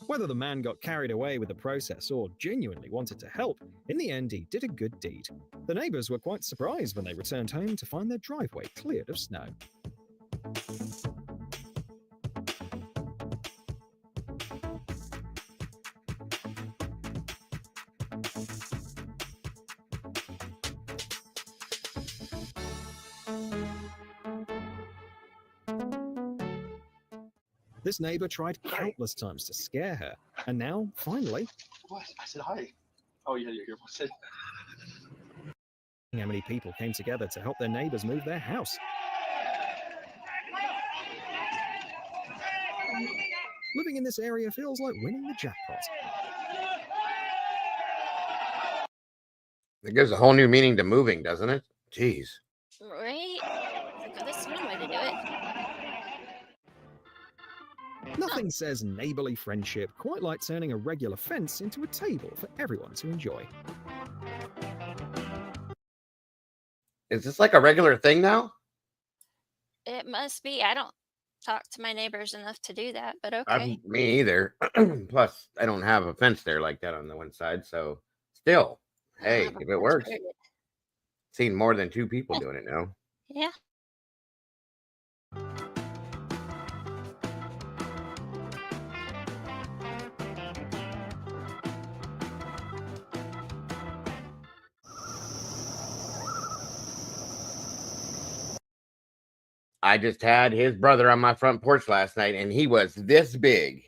[SPEAKER 6] Whether the man got carried away with the process or genuinely wanted to help, in the end he did a good deed. The neighbors were quite surprised when they returned home to find their driveway cleared of snow. This neighbor tried countless times to scare her, and now, finally...
[SPEAKER 26] What? I said hi. Oh, yeah, you're here. What's it?
[SPEAKER 6] How many people came together to help their neighbors move their house? Living in this area feels like winning the jackpot.
[SPEAKER 1] It gives a whole new meaning to moving, doesn't it? Jeez.
[SPEAKER 2] Right? Like, this is one way to do it.
[SPEAKER 6] Nothing says neighborly friendship quite like turning a regular fence into a table for everyone to enjoy.
[SPEAKER 1] Is this like a regular thing now?
[SPEAKER 2] It must be. I don't talk to my neighbors enough to do that, but okay.
[SPEAKER 1] Me either. Plus, I don't have a fence there like that on the one side. So, still, hey, if it works, seen more than 2 people doing it now.
[SPEAKER 2] Yeah.
[SPEAKER 1] I just had his brother on my front porch last night, and he was this big,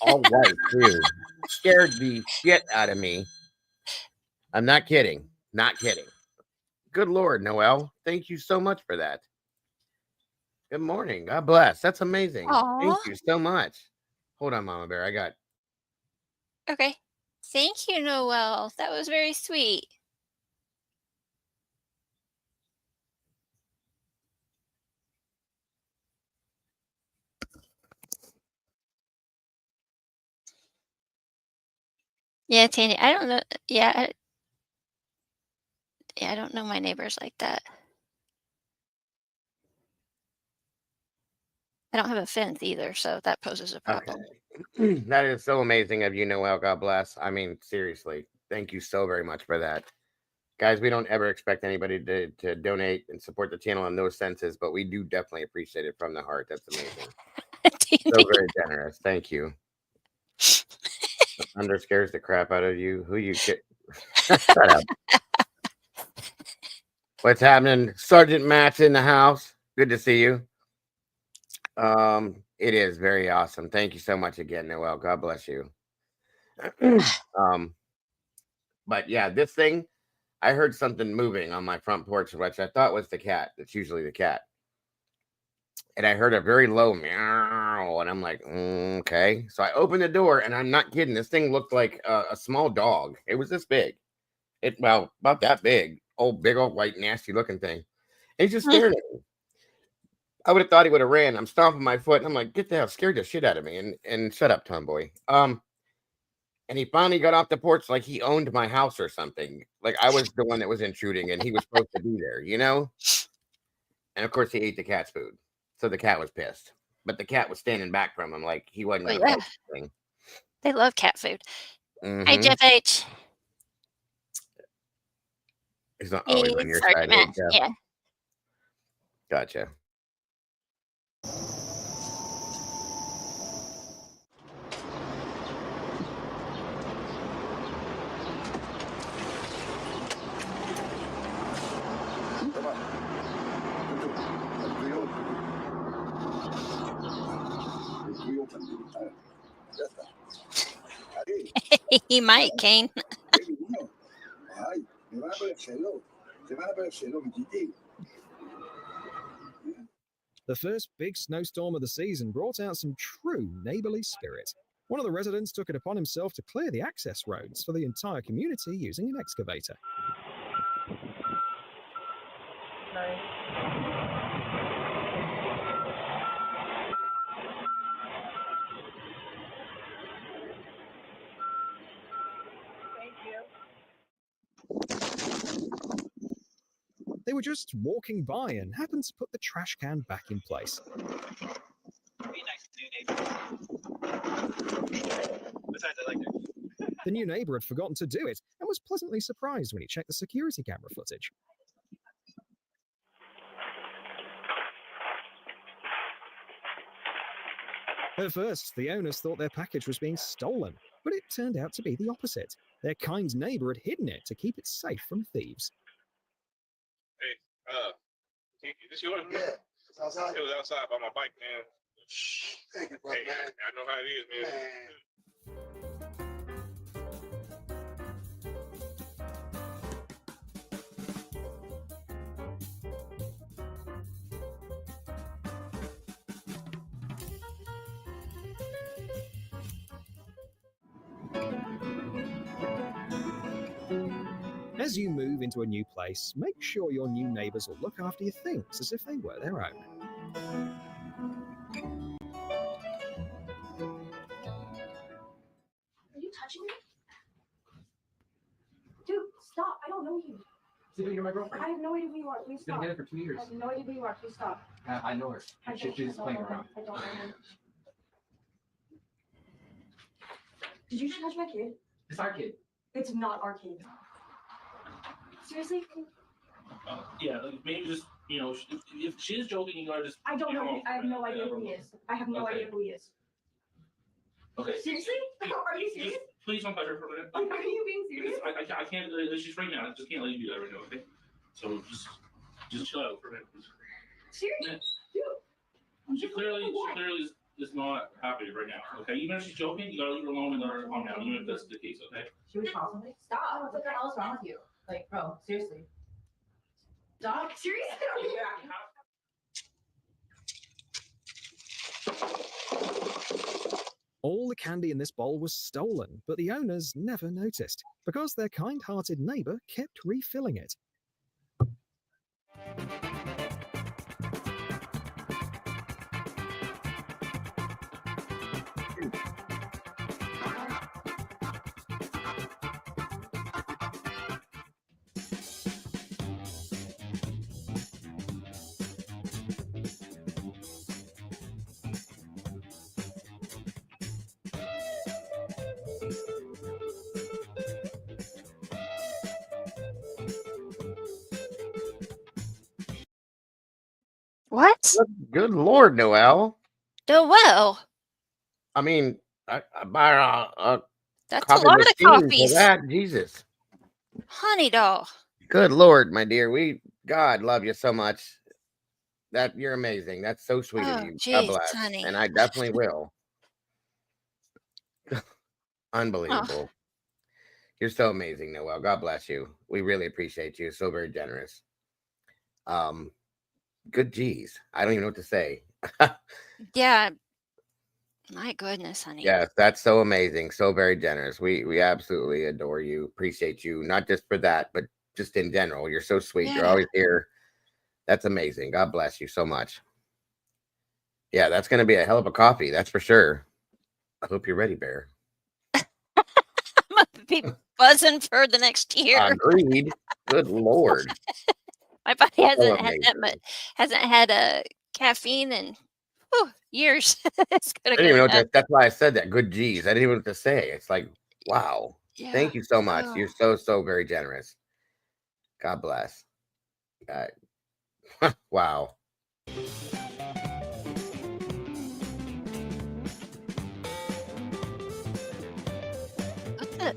[SPEAKER 1] all white too. Scared the shit out of me. I'm not kidding. Not kidding. Good Lord, Noel. Thank you so much for that. Good morning. God bless. That's amazing.
[SPEAKER 2] Aw.
[SPEAKER 1] Thank you so much. Hold on, Mama Bear. I got.
[SPEAKER 2] Okay. Thank you, Noel. That was very sweet. Yeah, Tanny, I don't know. Yeah, I don't know my neighbors like that. I don't have a fence either, so that poses a problem.
[SPEAKER 1] Okay. That is so amazing of you, Noel. God bless. I mean, seriously, thank you so very much for that. Guys, we don't ever expect anybody to donate and support the channel in those senses, but we do definitely appreciate it from the heart. That's amazing. So very generous. Thank you. Thunder scares the crap out of you. Who you get? Shut up. What's happening? Sergeant Matt's in the house. Good to see you. It is very awesome. Thank you so much again, Noel. God bless you. But yeah, this thing, I heard something moving on my front porch, which I thought was the cat. It's usually the cat. And I heard a very low meow, and I'm like, okay. So I opened the door, and I'm not kidding. This thing looked like a small dog. It was this big. Well, about that big. Big old white, nasty looking thing. And he just stared at me. I would have thought he would have ran. I'm stomping my foot, and I'm like, get the hell, scared the shit out of me. And shut up, tomboy. And he finally got off the porch like he owned my house or something. Like I was the one that was intruding, and he was supposed to be there, you know? And of course, he ate the cat's food. So the cat was pissed. But the cat was standing back from him like he wasn't going to touch the thing.
[SPEAKER 2] They love cat food.
[SPEAKER 1] Mhm.
[SPEAKER 2] Hi, Jeff H.
[SPEAKER 1] He's not always on your
[SPEAKER 2] Sergeant
[SPEAKER 1] side. Hey,
[SPEAKER 2] Matt.
[SPEAKER 1] Jeff.
[SPEAKER 2] Yeah.
[SPEAKER 1] Gotcha.
[SPEAKER 2] He might, Kane.
[SPEAKER 6] The first big snowstorm of the season brought out some true neighborly spirit. One of the residents took it upon himself to clear the access roads for the entire community using an excavator. They were just walking by and happened to put the trash can back in place. The new neighbor had forgotten to do it and was pleasantly surprised when he checked the security camera footage. At first, the owners thought their package was being stolen, but it turned out to be the opposite. Their kind neighbor had hidden it to keep it safe from thieves.
[SPEAKER 7] Hey, this yours? Yeah. It was outside by my bike, man. Thank you, bro, man. I know how it is, man.
[SPEAKER 6] As you move into a new place, make sure your new neighbors will look after your things as if they were their own.
[SPEAKER 16] Are you touching me? Dude, stop. I don't know you.
[SPEAKER 3] You're my girlfriend.
[SPEAKER 16] I have no idea who you are. Please
[SPEAKER 3] She's been
[SPEAKER 16] stop.
[SPEAKER 3] together for 2 years.
[SPEAKER 16] I have no idea who you are. Please stop.
[SPEAKER 3] I know her.
[SPEAKER 16] I
[SPEAKER 3] She's
[SPEAKER 16] don't
[SPEAKER 3] just playing
[SPEAKER 16] know her.
[SPEAKER 3] around.
[SPEAKER 16] I don't know her. Did you just touch my kid?
[SPEAKER 3] It's our kid.
[SPEAKER 16] It's not our kid. Seriously?
[SPEAKER 8] Yeah, like maybe just, you know, if she is joking, you gotta just.
[SPEAKER 16] I don't
[SPEAKER 8] you
[SPEAKER 16] know. I have no idea who he is. I have no
[SPEAKER 8] Okay.
[SPEAKER 16] idea who he is.
[SPEAKER 8] Okay.
[SPEAKER 16] Seriously? Are you serious?
[SPEAKER 8] Just please don't touch her for a minute.
[SPEAKER 16] Are you being serious?
[SPEAKER 8] Because I can't. She's right now. I just can't let you do that right now. Okay. So just chill out for a minute, please.
[SPEAKER 16] Seriously?
[SPEAKER 8] She clearly is not happy right now. Okay. Even if she's joking, you gotta leave her alone and let her calm down. Even if that's the case. Okay.
[SPEAKER 18] She was possibly stop. What the hell is wrong with you? Like, bro, seriously. Stop.
[SPEAKER 16] Seriously?
[SPEAKER 6] All the candy in this bowl was stolen, but the owners never noticed because their kind-hearted neighbor kept refilling it.
[SPEAKER 2] What?
[SPEAKER 1] Good Lord, Noel.
[SPEAKER 2] Noel.
[SPEAKER 1] I mean, I buy a
[SPEAKER 2] That's a
[SPEAKER 1] coffee
[SPEAKER 2] lot of
[SPEAKER 1] machine for
[SPEAKER 2] coffees.
[SPEAKER 1] that. Jesus.
[SPEAKER 2] Honey doll.
[SPEAKER 1] Good Lord, my dear. God love you so much. That you're amazing. That's so sweet
[SPEAKER 2] Oh,
[SPEAKER 1] of you. God
[SPEAKER 2] jeez,
[SPEAKER 1] bless.
[SPEAKER 2] honey.
[SPEAKER 1] And I definitely will.
[SPEAKER 2] Oh,
[SPEAKER 1] Unbelievable. You're so amazing, Noel. God bless you. We really appreciate you. So very generous. Good geez. I don't even know what to say.
[SPEAKER 2] yeah. My goodness, honey.
[SPEAKER 1] Yes, that's so amazing. So very generous. We absolutely adore you. Appreciate you. Not just for that, but just in general. You're so sweet. You're
[SPEAKER 2] Yeah.
[SPEAKER 1] always here. That's amazing. God bless you so much. Yeah, that's going to be a hell of a coffee. That's for sure. I hope you're ready, Bear.
[SPEAKER 2] I'm gonna be buzzing for the next year.
[SPEAKER 1] Agreed. Good Lord.
[SPEAKER 2] My body
[SPEAKER 1] So
[SPEAKER 2] hasn't had that
[SPEAKER 1] amazing.
[SPEAKER 2] much, hasn't had a caffeine in years. It's
[SPEAKER 1] I
[SPEAKER 2] gonna
[SPEAKER 1] didn't even know
[SPEAKER 2] go
[SPEAKER 1] what
[SPEAKER 2] down.
[SPEAKER 1] that's why I said that. Good geez. I didn't even know what to say. It's like, wow.
[SPEAKER 2] Yeah.
[SPEAKER 1] Thank you so much.
[SPEAKER 2] Oh.
[SPEAKER 1] You're so very generous. God bless. Wow.
[SPEAKER 2] What the?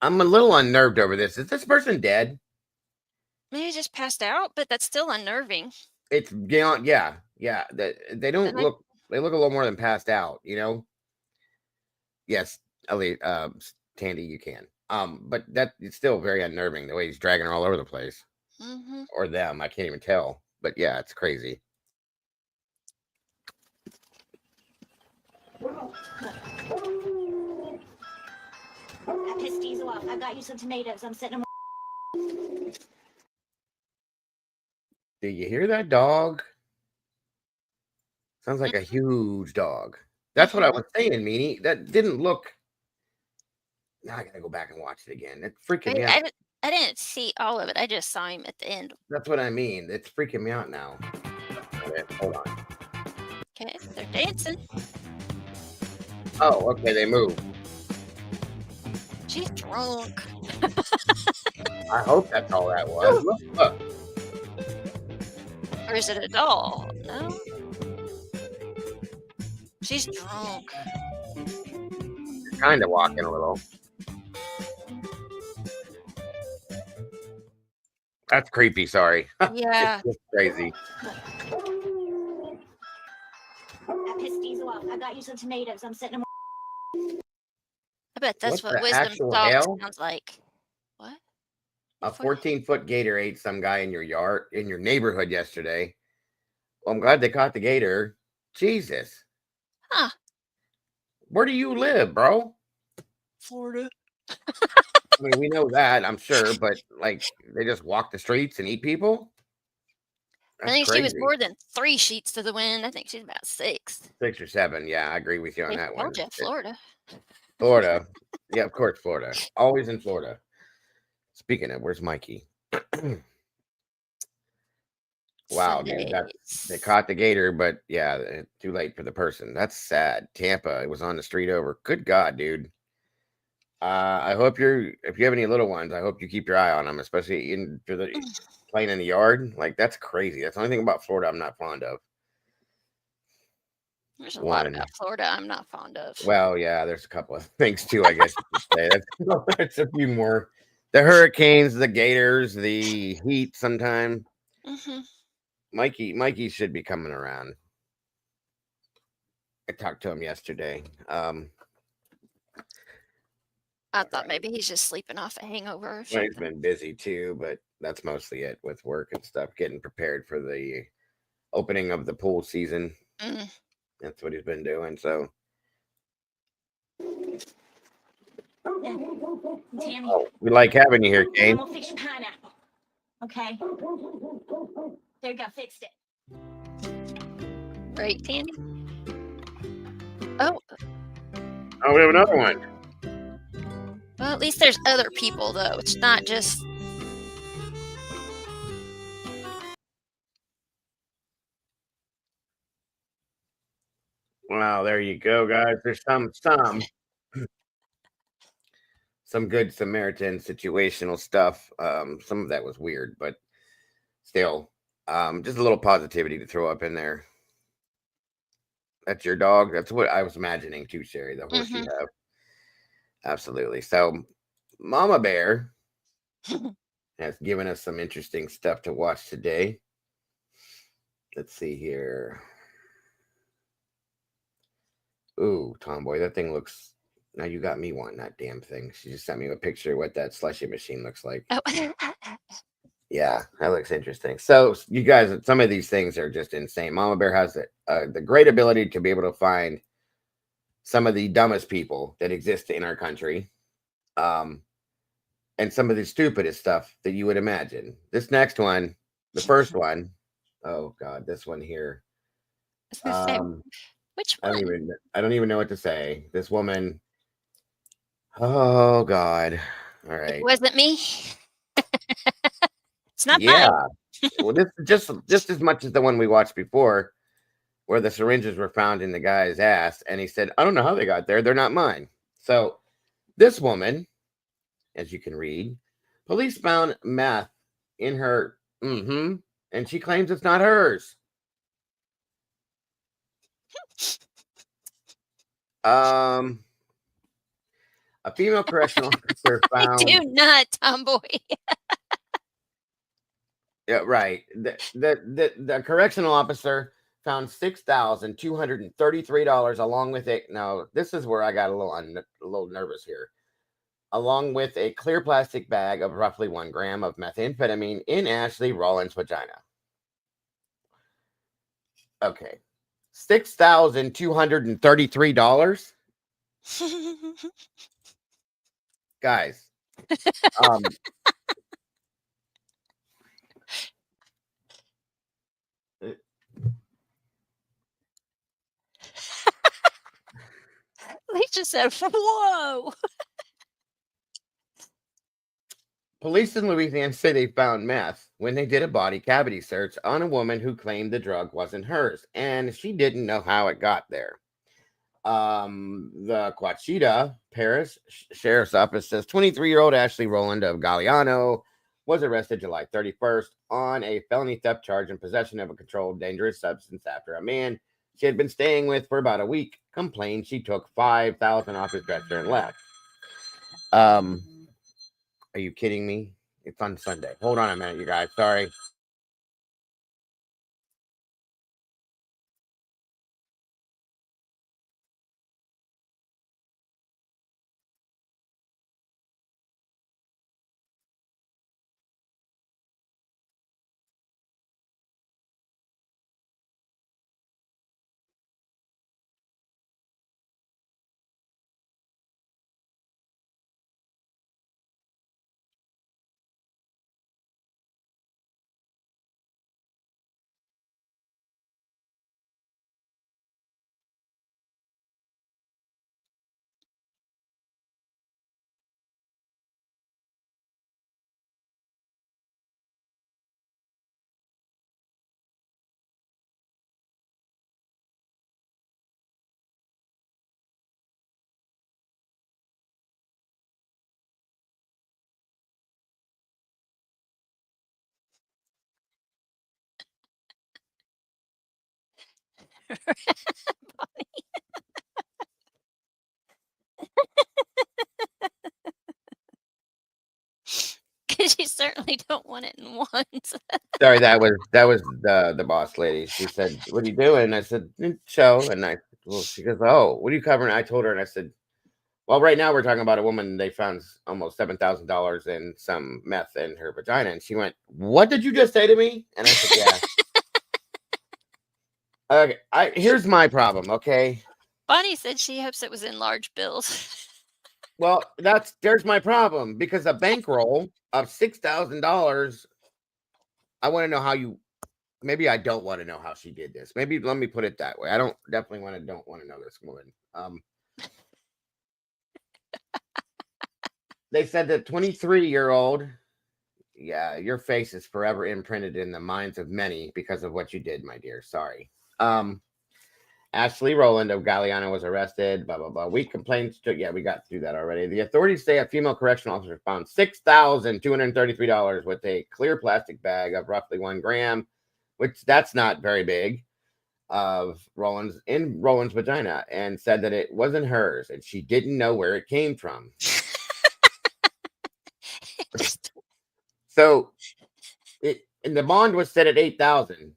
[SPEAKER 1] I'm a little unnerved over this. Is this person dead?
[SPEAKER 2] Maybe he just passed out, but that's still unnerving.
[SPEAKER 1] It's beyond, yeah. They don't
[SPEAKER 2] And I-
[SPEAKER 1] look. They look a little more than passed out. You know. Yes, Ellie, Tandy, you can. But that it's still very unnerving the way he's dragging her all over the place,
[SPEAKER 2] Mhm.
[SPEAKER 1] or them. I can't even tell. But yeah, it's crazy.
[SPEAKER 16] That pissed Diesel off. I got you some tomatoes. I'm sitting them.
[SPEAKER 1] Do you hear that dog? Sounds like a huge dog. That's what I was saying, Meanie. That didn't look. Now I gotta go back and watch it again. It's freaking me out.
[SPEAKER 2] I didn't see all of it. I just saw him at the end.
[SPEAKER 1] That's what I mean. It's freaking me out now. Okay, hold on.
[SPEAKER 2] Okay, they're dancing.
[SPEAKER 1] Oh, okay, they moved.
[SPEAKER 2] She's drunk.
[SPEAKER 1] I hope that's all that was. Look.
[SPEAKER 2] Or is it a doll? No. She's drunk.
[SPEAKER 1] Kind of walking a little. That's creepy. Sorry.
[SPEAKER 2] Yeah.
[SPEAKER 1] It's just crazy.
[SPEAKER 16] That pissed Diesel off. I got you some tomatoes. I'm sitting them.
[SPEAKER 2] I bet that's
[SPEAKER 1] What
[SPEAKER 2] what
[SPEAKER 1] the
[SPEAKER 2] wisdom
[SPEAKER 1] actual
[SPEAKER 2] dog
[SPEAKER 1] hell?
[SPEAKER 2] sounds like. What?
[SPEAKER 1] A 14-foot gator ate some guy in your neighborhood yesterday. Well, I'm glad they caught the gator. Jesus.
[SPEAKER 2] Huh.
[SPEAKER 1] Where do you live, bro?
[SPEAKER 2] Florida.
[SPEAKER 1] I mean, we know that, I'm sure, but like they just walk the streets and eat people?
[SPEAKER 2] I
[SPEAKER 1] That's
[SPEAKER 2] think she was
[SPEAKER 1] crazy.
[SPEAKER 2] more than 3 sheets to the wind. I think she's about 6.
[SPEAKER 1] 6 or 7. Yeah, I agree with you on
[SPEAKER 2] I
[SPEAKER 1] that one.
[SPEAKER 2] told you, Florida.
[SPEAKER 1] Florida. Yeah, of course, Florida. Always in Florida. Speaking of, where's Mikey? Wow, dude, they caught the gator, but yeah, too late for the person. That's sad. Tampa, it was on the street over. Good God, dude. I hope if you have any little ones, I hope you keep your eye on them, especially playing in the yard. Like, that's crazy. That's the only thing about Florida I'm not fond of.
[SPEAKER 2] There's a lot about Florida I'm not fond of.
[SPEAKER 1] Well, yeah, there's a couple of things too, I guess you could say. That's a few more. The hurricanes, the gators, the heat sometime.
[SPEAKER 2] Mm-hmm.
[SPEAKER 1] Mikey should be coming around. I talked to him yesterday.
[SPEAKER 2] I thought maybe he's just sleeping off a hangover or
[SPEAKER 1] Well,
[SPEAKER 2] something.
[SPEAKER 1] he's been busy too, but that's mostly it with work and stuff, getting prepared for the opening of the pool season.
[SPEAKER 2] Mm.
[SPEAKER 1] That's what he's been doing. So,
[SPEAKER 16] Tammy,
[SPEAKER 1] we like having you here, Kane.
[SPEAKER 16] we'll fix your pineapple. Okay. There you go, fixed it.
[SPEAKER 2] Right, Tammy? Oh,
[SPEAKER 1] Oh, we have another one.
[SPEAKER 2] well, at least there's other people, though. It's not just.
[SPEAKER 1] Wow, there you go, guys. There's some good Samaritan situational stuff. Some of that was weird, but still, just a little positivity to throw up in there. That's your dog. That's what I was imagining too, Sherry. The horse you have. Absolutely. So, Mama Bear has given us some interesting stuff to watch today. Let's see here. Ooh, Tomboy, that thing looks. Now you got me wanting that damn thing. She just sent me a picture of what that slushy machine looks like.
[SPEAKER 2] Oh.
[SPEAKER 1] Yeah, that looks interesting. So, you guys, some of these things are just insane. Mama Bear has the great ability to be able to find some of the dumbest people that exist in our country, and some of the stupidest stuff that you would imagine. This next one, the first one, oh God, this one here.
[SPEAKER 2] Which one?
[SPEAKER 1] I don't even know what to say. This woman. Oh God. All right.
[SPEAKER 2] It wasn't me. It's not
[SPEAKER 1] Yeah.
[SPEAKER 2] mine.
[SPEAKER 1] Well, this is just as much as the one we watched before, where the syringes were found in the guy's ass, and he said, "I don't know how they got there. They're not mine." So, this woman, as you can read, police found meth in her, and she claims it's not hers. A female correctional officer found.
[SPEAKER 2] Do not, Tomboy.
[SPEAKER 1] Yeah, right. The correctional officer found $6,233 along with it. Now, this is where I got a little nervous here. Along with a clear plastic bag of roughly 1 gram of methamphetamine in Ashley Rollins' vagina. Okay. $6,233. Guys.
[SPEAKER 2] Alicia said, whoa.
[SPEAKER 1] Police in Louisiana say they found meth when they did a body cavity search on a woman who claimed the drug wasn't hers, and she didn't know how it got there. The Quachita Parish Sheriff's Office says 23-year-old Ashley Rowland of Galliano was arrested July 31st on a felony theft charge in possession of a controlled dangerous substance after a man she had been staying with for about a week complained she took $5,000 off his dresser and left. Are you kidding me? It's on Sunday. Hold on a minute, you guys. Sorry.
[SPEAKER 2] Because you certainly don't want it in ones.
[SPEAKER 1] Sorry, that was the boss lady. She said, "What are you doing?" I said, "Show." And she goes, "Oh, what are you covering?" I told her, and I said, "Well, right now we're talking about a woman. They found almost $7,000 in some meth in her vagina." And she went, "What did you just say to me?" And I said, "Yeah." Okay, here's my problem. Okay,
[SPEAKER 2] Bonnie said she hopes it was in large bills.
[SPEAKER 1] well, there's my problem because a bankroll of $6,000. I want to know how you. Maybe I don't want to know how she did this. Maybe let me put it that way. I don't want to know this woman. They said that 23-year-old. Yeah, your face is forever imprinted in the minds of many because of what you did, my dear. Sorry. Ashley Rowland of Galliano was arrested. Blah blah blah. We complained. Yeah, we got through that already. The authorities say a female correctional officer found $6,233 with a clear plastic bag of roughly 1 gram, which that's not very big, of Roland's vagina, and said that it wasn't hers and she didn't know where it came from. So and the bond was set at $8,000.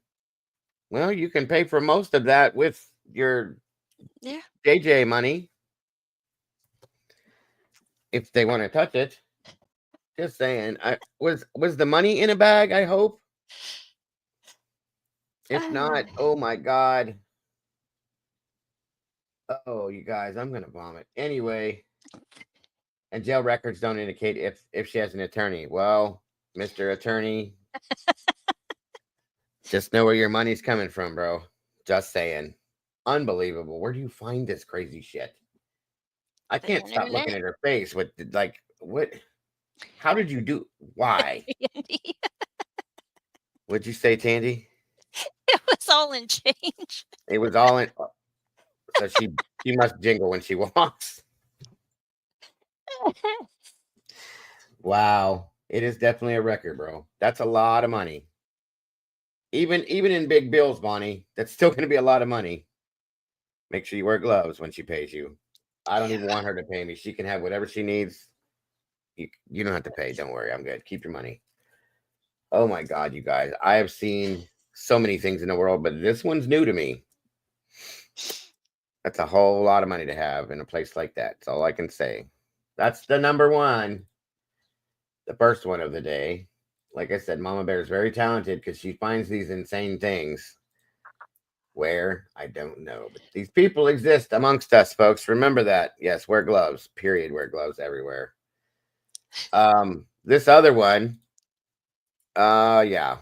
[SPEAKER 1] Well, you can pay for most of that with your JJ money if they want to touch it. Just saying. Was the money in a bag? I hope. If not, oh my God. Oh, you guys, I'm gonna vomit anyway. And jail records don't indicate if she has an attorney. Well, Mr. Attorney, just know where your money's coming from, bro. Just saying. Unbelievable. Where do you find this crazy shit? I can't stop looking at her face with like what? How did you do? Why? What'd you say, Tandy?
[SPEAKER 2] It was all in change.
[SPEAKER 1] It was all in. So she must jingle when she walks. Wow, it is definitely a record, bro. That's a lot of money. Even in big bills, Bonnie, that's still going to be a lot of money. Make sure you wear gloves when she pays you. I don't even want her to pay me. She can have whatever she needs. You don't have to pay. Don't worry. I'm good. Keep your money. Oh my God, you guys. I have seen so many things in the world, but this one's new to me. That's a whole lot of money to have in a place like that. That's all I can say. That's the number one. The first one of the day. Like I said, Mama Bear is very talented because she finds these insane things. Where? I don't know. But these people exist amongst us, folks. Remember that. Yes, wear gloves. Period. Wear gloves everywhere. This other one. Yeah.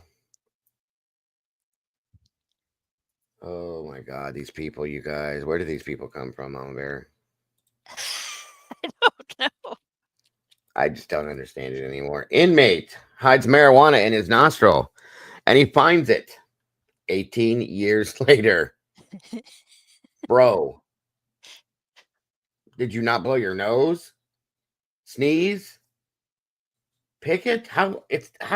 [SPEAKER 1] Oh my God, these people, you guys. Where do these people come from, Mama Bear?
[SPEAKER 2] I don't know.
[SPEAKER 1] I just don't understand it anymore. Inmate hides marijuana in his nostril, and he finds it 18 years later. Bro, did you not blow your nose? Sneeze? Pick it? How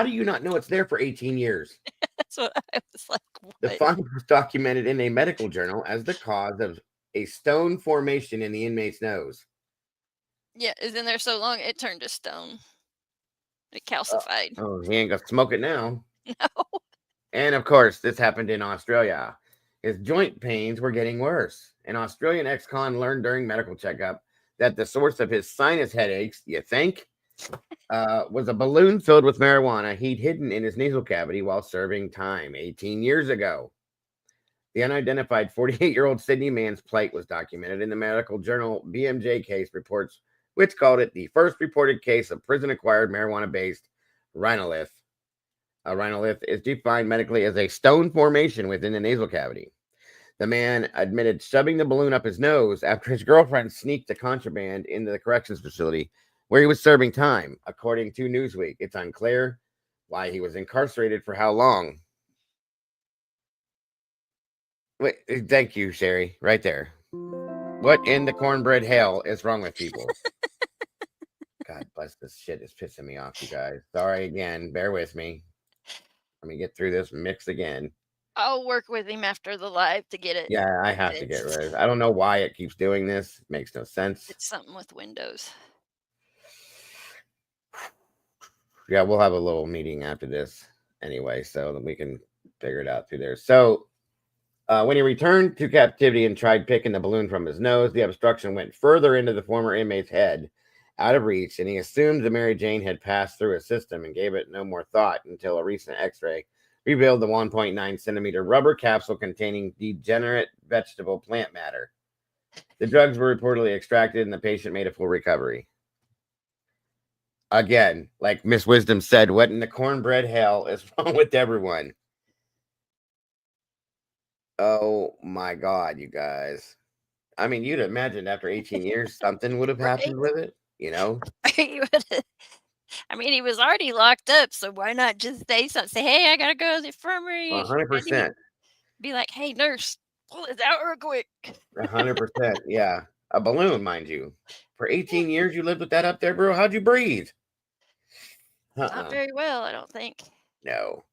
[SPEAKER 1] do you not know it's there for 18 years?
[SPEAKER 2] That's what I was like. What?
[SPEAKER 1] The find was documented in a medical journal as the cause of a stone formation in the inmate's nose.
[SPEAKER 2] Yeah, it was in there so long it turned to stone. It calcified.
[SPEAKER 1] Oh, he ain't gonna smoke it now.
[SPEAKER 2] No.
[SPEAKER 1] And of course, this happened in Australia. His joint pains were getting worse. An Australian ex-con learned during medical checkup that the source of his sinus headaches, you think, was a balloon filled with marijuana he'd hidden in his nasal cavity while serving time 18 years ago. The unidentified 48-year-old Sydney man's plight was documented in the medical journal BMJ Case Reports, which called it the first reported case of prison-acquired marijuana-based rhinolith. A rhinolith is defined medically as a stone formation within the nasal cavity. The man admitted shoving the balloon up his nose after his girlfriend sneaked the contraband into the corrections facility where he was serving time, according to Newsweek. It's unclear why he was incarcerated for how long. Wait, thank you, Sherry. Right there. What in the cornbread hell is wrong with people? God bless, this shit is pissing me off, you guys. Sorry again. Bear with me. Let me get through this mix again.
[SPEAKER 2] I'll work with him after the live to get it.
[SPEAKER 1] Yeah, I have to get
[SPEAKER 2] fixed.
[SPEAKER 1] rid of it. I don't know why it keeps doing this. Makes no sense.
[SPEAKER 2] It's something with Windows.
[SPEAKER 1] Yeah, we'll have a little meeting after this anyway, so that we can figure it out through there. So when he returned to captivity and tried picking the balloon from his nose, the obstruction went further into the former inmate's head, out of reach, and he assumed the Mary Jane had passed through his system and gave it no more thought until a recent x-ray revealed the 1.9 centimeter rubber capsule containing degenerate vegetable plant matter. The drugs were reportedly extracted and the patient made a full recovery. Again, like Miss Wisdom said, what in the cornbread hell is wrong with everyone? Oh my God, you guys. I mean, you'd imagine after 18 years, something would have happened with it, you know?
[SPEAKER 2] I mean, he was already locked up, so why not just say something? Say, hey, I gotta go to the infirmary.
[SPEAKER 1] 100%.
[SPEAKER 2] Be like, hey, nurse, pull this out real quick.
[SPEAKER 1] 100%. Yeah. A balloon, mind you. For 18 years, you lived with that up there, bro. How'd you breathe?
[SPEAKER 2] Not very well, I don't think.
[SPEAKER 1] No.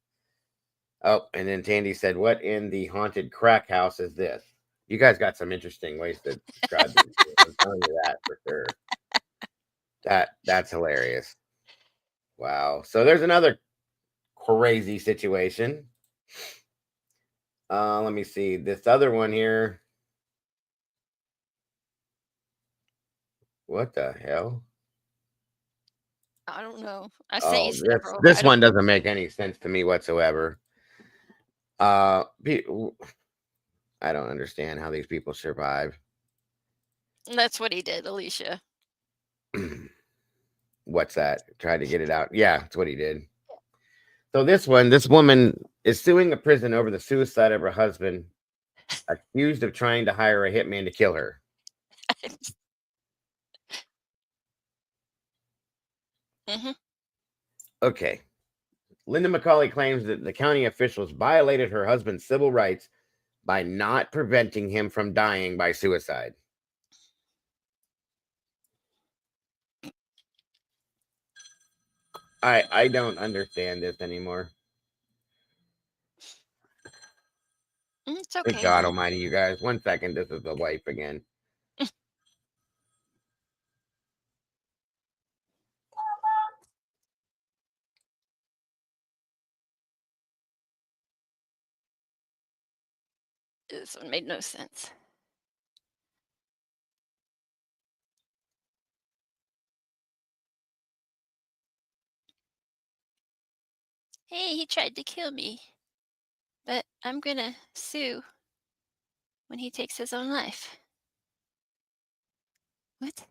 [SPEAKER 1] Oh, and then Tandy said, what in the haunted crack house is this? You guys got some interesting ways to describe these. I'm telling you that for sure. That's hilarious. Wow. So there's another crazy situation. Let me see. This other one here. What the hell?
[SPEAKER 2] I don't know. I sent you several.
[SPEAKER 1] This one doesn't make any sense to me whatsoever. I don't understand how these people survive.
[SPEAKER 2] That's what he did, Alicia.
[SPEAKER 1] What's that? Tried to get it out. Yeah, that's what he did. So this woman is suing a prison over the suicide of her husband, accused of trying to hire a hitman to kill her. Okay. Linda McCauley claims that the county officials violated her husband's civil rights by not preventing him from dying by suicide. I don't understand this anymore.
[SPEAKER 2] It's okay.
[SPEAKER 1] Good God almighty, you guys. 1 second. This is the wife again.
[SPEAKER 2] This one made no sense. Hey, he tried to kill me, but I'm gonna sue when he takes his own life. What?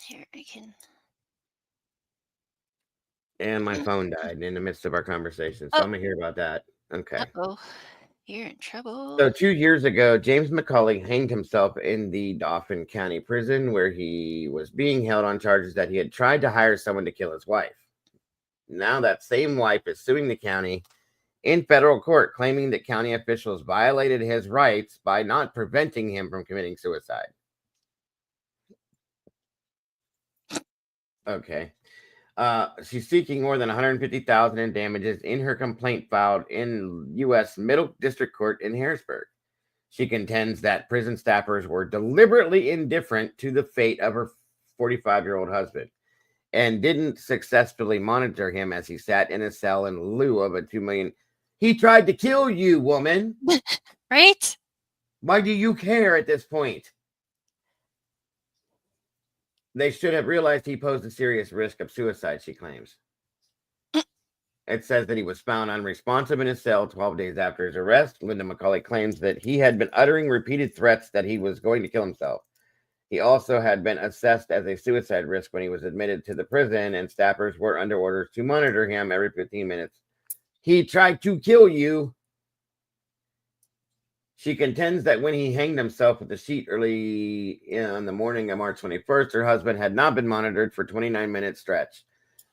[SPEAKER 2] Here, I can.
[SPEAKER 1] And my phone died in the midst of our conversation. So I'm going to hear about that. Okay.
[SPEAKER 2] Uh-oh. You're in trouble.
[SPEAKER 1] So 2 years ago, James McCauley hanged himself in the Dauphin County prison where he was being held on charges that he had tried to hire someone to kill his wife. Now that same wife is suing the county in federal court, claiming that county officials violated his rights by not preventing him from committing suicide. Okay. She's seeking more than $150,000 in damages in her complaint filed in U.S. Middle District Court in Harrisburg. She contends that prison staffers were deliberately indifferent to the fate of her 45-year-old husband and didn't successfully monitor him as he sat in a cell in lieu of a $2 million. He tried to kill you, woman.
[SPEAKER 2] Right?
[SPEAKER 1] Why do you care at this point? They should have realized he posed a serious risk of suicide, she claims. It says that he was found unresponsive in his cell 12 days after his arrest. Linda McCauley claims that he had been uttering repeated threats that he was going to kill himself. He also had been assessed as a suicide risk when he was admitted to the prison, and staffers were under orders to monitor him every 15 minutes. He tried to kill you. She contends that when he hanged himself with the sheet early in the morning of March 21st, her husband had not been monitored for 29-minute stretch.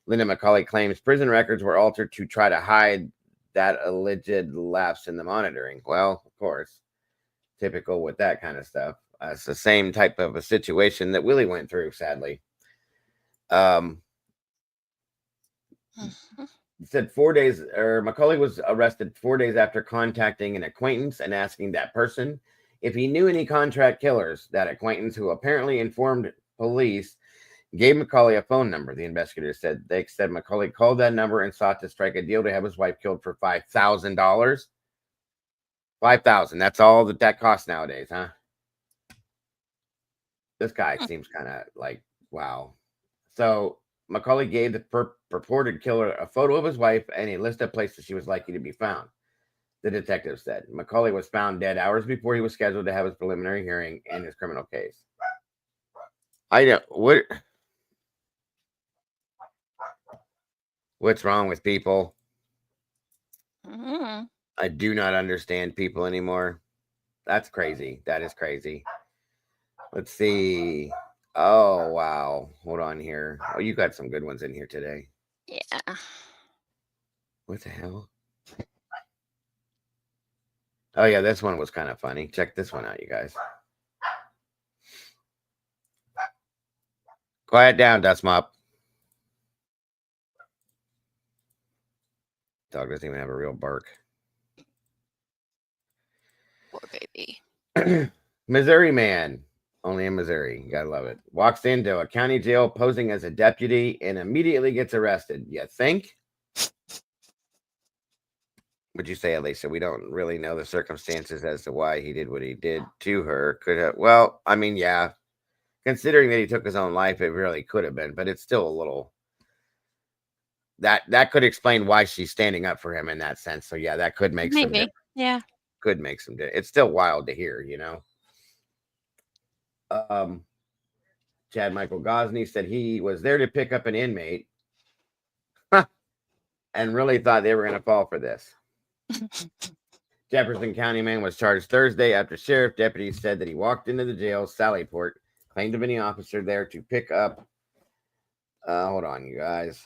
[SPEAKER 1] Linda McCauley claims prison records were altered to try to hide that alleged lapse in the monitoring. Well, of course, typical with that kind of stuff. It's the same type of a situation that Willie went through, sadly. Said 4 days, or McCauley was arrested 4 days after contacting an acquaintance and asking that person if he knew any contract killers. That acquaintance, who apparently informed police, gave McCauley a phone number. The investigators said McCauley called that number and sought to strike a deal to have his wife killed for $5,000. $5,000. That's all that costs nowadays, huh? This guy seems kind of like, wow. So McCauley gave the purported killer a photo of his wife and a list of places she was likely to be found. The detective said McCauley was found dead hours before he was scheduled to have his preliminary hearing in his criminal case. What's wrong with people? I do not understand people anymore. That's crazy. That is crazy. Let's see. Oh, wow. Hold on here. Oh, you got some good ones in here today.
[SPEAKER 2] Yeah.
[SPEAKER 1] What the hell? Oh, yeah, this one was kind of funny. Check this one out, you guys. Quiet down, Dust Mop. Dog doesn't even have a real bark.
[SPEAKER 2] Poor baby.
[SPEAKER 1] Missouri man. Only in Missouri. You gotta love it. Walks into a county jail posing as a deputy and immediately gets arrested. You think? Would you say, Alicia? We don't really know the circumstances as to why he did what he did to her. Could have, well, I mean, yeah. Considering that he took his own life, it really could have been, but it's still a little. That could explain why she's standing up for him in that sense. So yeah, that could make
[SPEAKER 2] maybe. Yeah.
[SPEAKER 1] Could make some. It's still wild to hear, you know. Chad Michael Gosney said he was there to pick up an inmate and really thought they were going to fall for this. Jefferson County man was charged Thursday after sheriff deputies said that he walked into the jail, Sallyport, claimed to be an officer there to pick up. Hold on, you guys.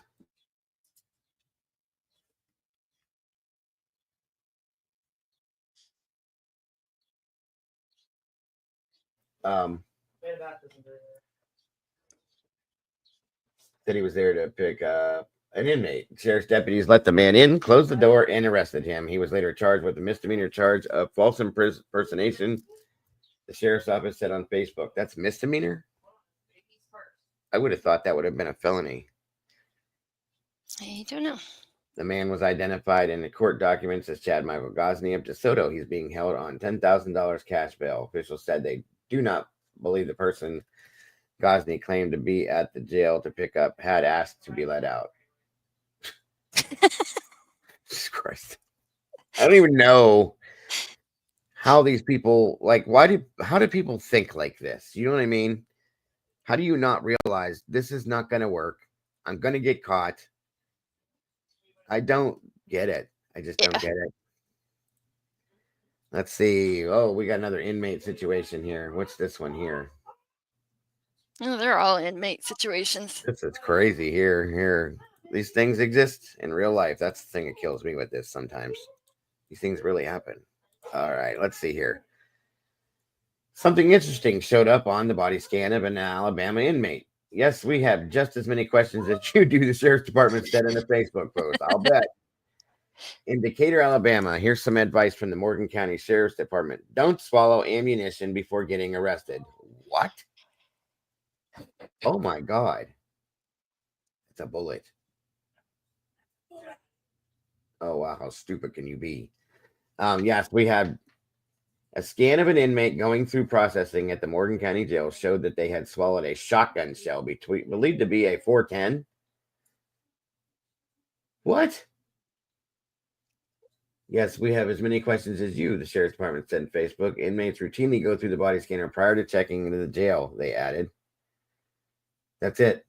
[SPEAKER 1] Said he was there to pick up an inmate. Sheriff's deputies let the man in, closed the door, and arrested him. He was later charged with a misdemeanor charge of false impersonation. The sheriff's office said on Facebook, that's misdemeanor? I would have thought that would have been a felony.
[SPEAKER 2] I don't know.
[SPEAKER 1] The man was identified in the court documents as Chad Michael Gosney of DeSoto. He's being held on $10,000 cash bail. Officials said they do not believe the person Gosney claimed to be at the jail to pick up had asked to be let out. Jesus Christ. I don't even know how these people, like, how do people think like this? You know what I mean? How do you not realize this is not going to work? I'm going to get caught. I don't get it. I just don't get it. Let's see. Oh, we got another inmate situation here. What's this one here?
[SPEAKER 2] Oh, they're all inmate situations.
[SPEAKER 1] This is crazy here. These things exist in real life. That's the thing that kills me with this sometimes. These things really happen. All right, let's see here. Something interesting showed up on the body scan of an Alabama inmate. Yes, we have just as many questions as you do, the sheriff's department said in a Facebook post. I'll bet. In Decatur, Alabama, here's some advice from the Morgan County Sheriff's Department. Don't swallow ammunition before getting arrested. What? Oh, my God. It's a bullet. Oh, wow. How stupid can you be? Yes, we have a scan of an inmate going through processing at the Morgan County Jail showed that they had swallowed a shotgun shell believed to be a .410. What? Yes, we have as many questions as you, the sheriff's department said in Facebook. Inmates routinely go through the body scanner prior to checking into the jail, they added. That's it.